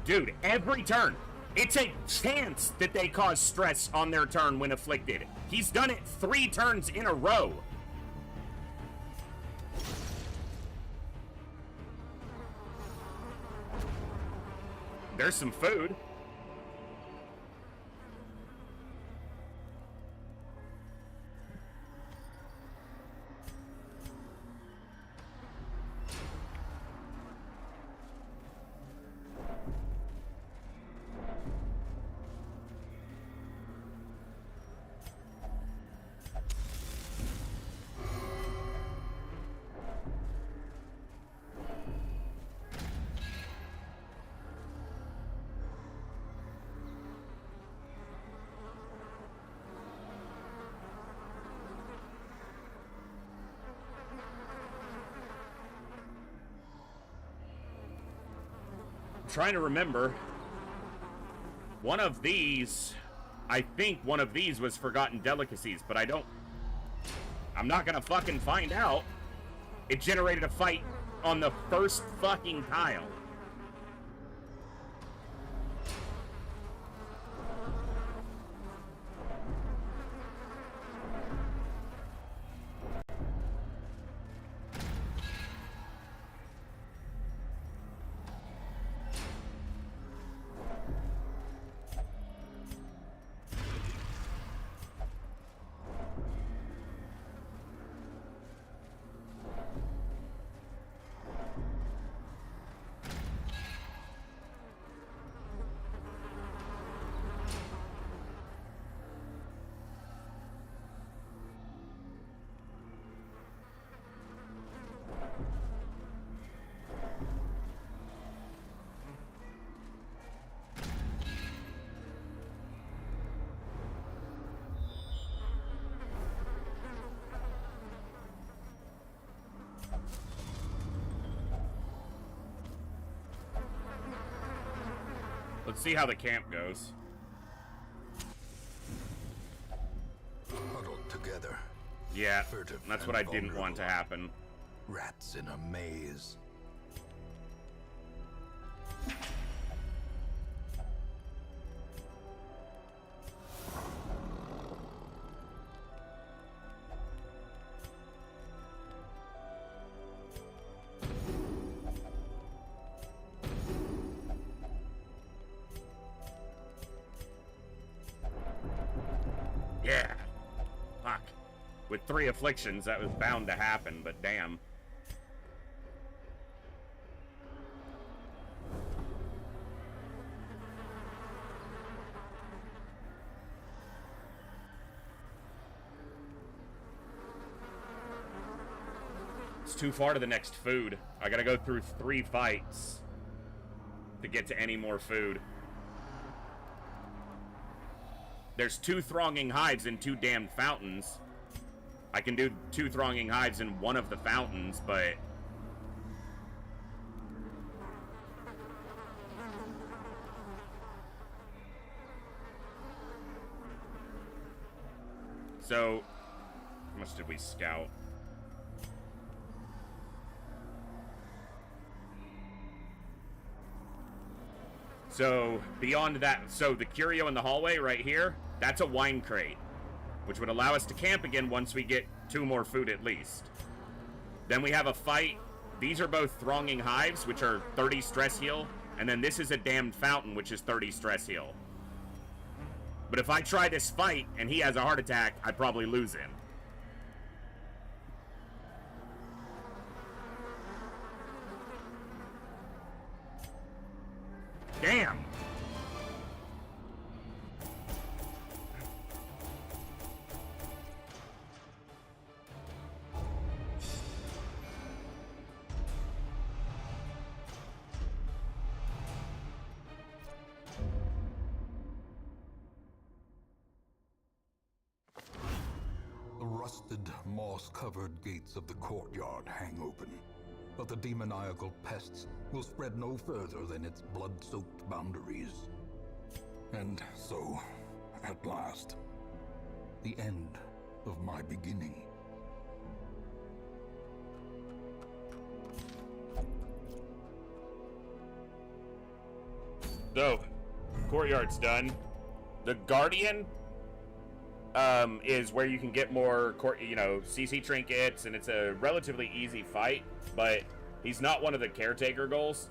Dude, every turn, it's a chance that they cause stress on their turn when afflicted. He's done it 3 turns in a row. There's some food. Trying to remember. One of these, I think one of these was Forgotten Delicacies, but I'm not gonna fucking find out. It generated a fight on the first fucking tile. See how the camp goes. Huddled together. Yeah, Furtive that's and what I didn't want to vulnerable. happen. Rats in a maze. Yeah. Fuck. With 3 afflictions, that was bound to happen, but damn. It's too far to the next food. I gotta go through 3 fights to get to any more food. There's 2 thronging hives and 2 damned fountains. I can do 2 thronging hives in one of the fountains, but... So, how much did we scout? So, beyond that, so the curio in the hallway right here, that's a wine crate, which would allow us to camp again once we get 2 more food at least. Then we have a fight. These are both thronging hives, which are 30 stress heal, and then this is a damned fountain, which is 30 stress heal. But if I try this fight and he has a heart attack, I probably lose him. Damn! The rusted, moss-covered gates of the courtyard hang open, but the demoniacal pests will spread no further than its blood-soaked boundaries. And so, at last, the end of my beginning. So, courtyard's done. The Guardian is where you can get more, CC trinkets, and it's a relatively easy fight, but he's not one of the caretaker goals.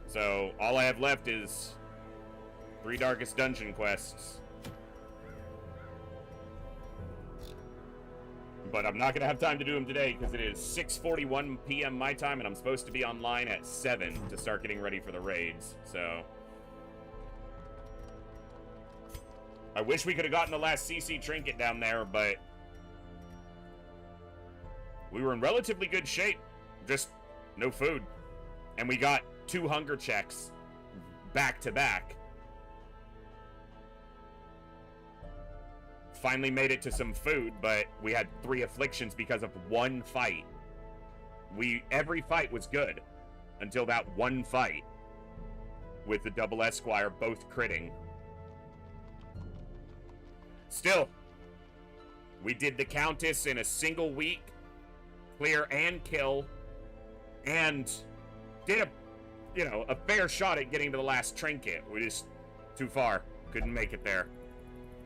So, all I have left is 3 Darkest Dungeon quests. But I'm not going to have time to do them today, because it is 6:41 p.m. my time, and I'm supposed to be online at 7 to start getting ready for the raids, so... I wish we could have gotten the last CC trinket down there, but... we were in relatively good shape. Just no food. And we got 2 hunger checks back to back. Finally made it to some food, but we had 3 afflictions because of 1 fight. Every fight was good until that 1 fight with the double Esquire both critting. Still, we did the Countess in a single week, clear and kill, and did a fair shot at getting to the last trinket. We just too far, couldn't make it there.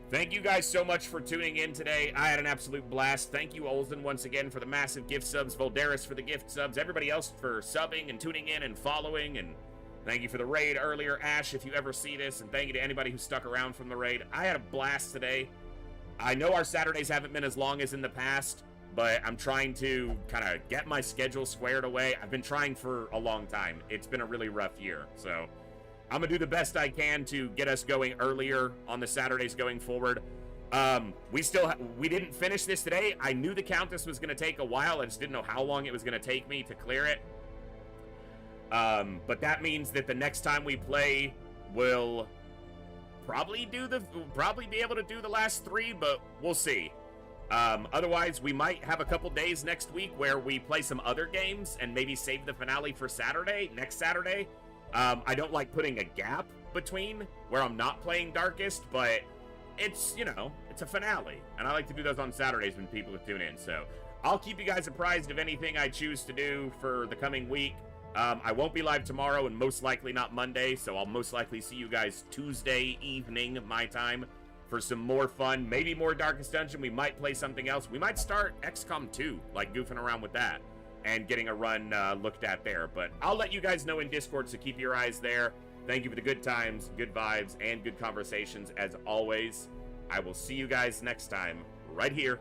Thank you guys so much for tuning in today. I had an absolute blast. Thank you, Olsen, once again for the massive gift subs, Voldaris for the gift subs, everybody else for subbing and tuning in and following, and thank you for the raid earlier, Ash, if you ever see this, and thank you to anybody who stuck around from the raid. I had a blast today. I know our Saturdays haven't been as long as in the past, but I'm trying to kind of get my schedule squared away. I've been trying for a long time. It's been a really rough year, so I'm gonna do the best I can to get us going earlier on the Saturdays going forward. We didn't finish this today. I knew the Countess was gonna take a while. I just didn't know how long it was gonna take me to clear it. But that means that the next time we play, we'll probably be able to do the last 3, but we'll see. Otherwise, we might have a couple days next week where we play some other games and maybe save the finale for next Saturday. I don't like putting a gap between where I'm not playing Darkest, but it's, you know, it's a finale. And I like to do those on Saturdays when people tune in. So I'll keep you guys apprised of anything I choose to do for the coming week. I won't be live tomorrow and most likely not Monday, so I'll most likely see you guys Tuesday evening, my time, for some more fun, maybe more Darkest Dungeon. We might play something else. We might start XCOM 2, like goofing around with that and getting a run looked at there. But I'll let you guys know in Discord, so keep your eyes there. Thank you for the good times, good vibes, and good conversations as always. I will see you guys next time right here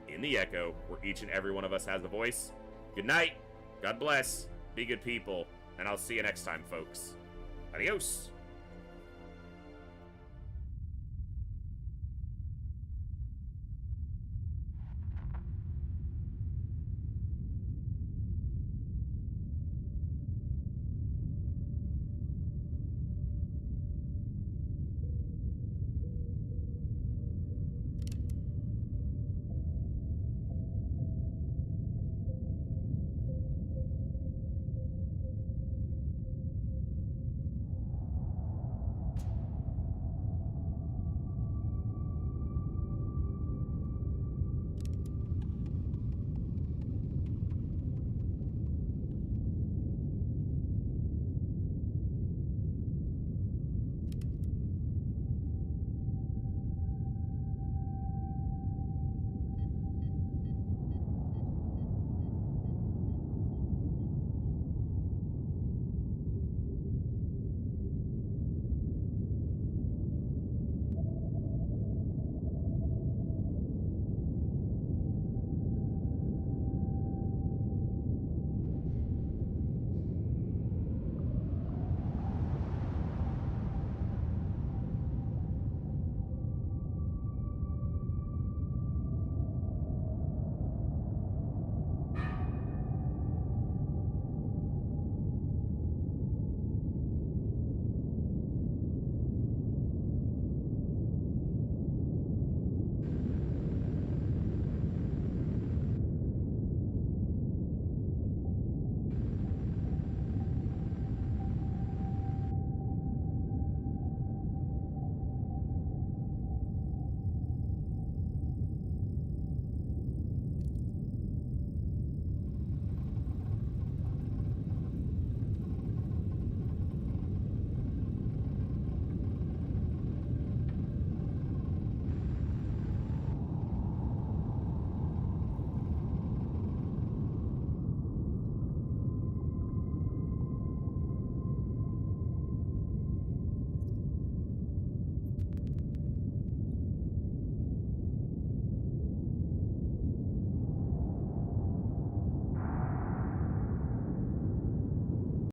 in the Echo, where each and every one of us has a voice. Good night. God bless. Be good people. And I'll see you next time, folks. Adios.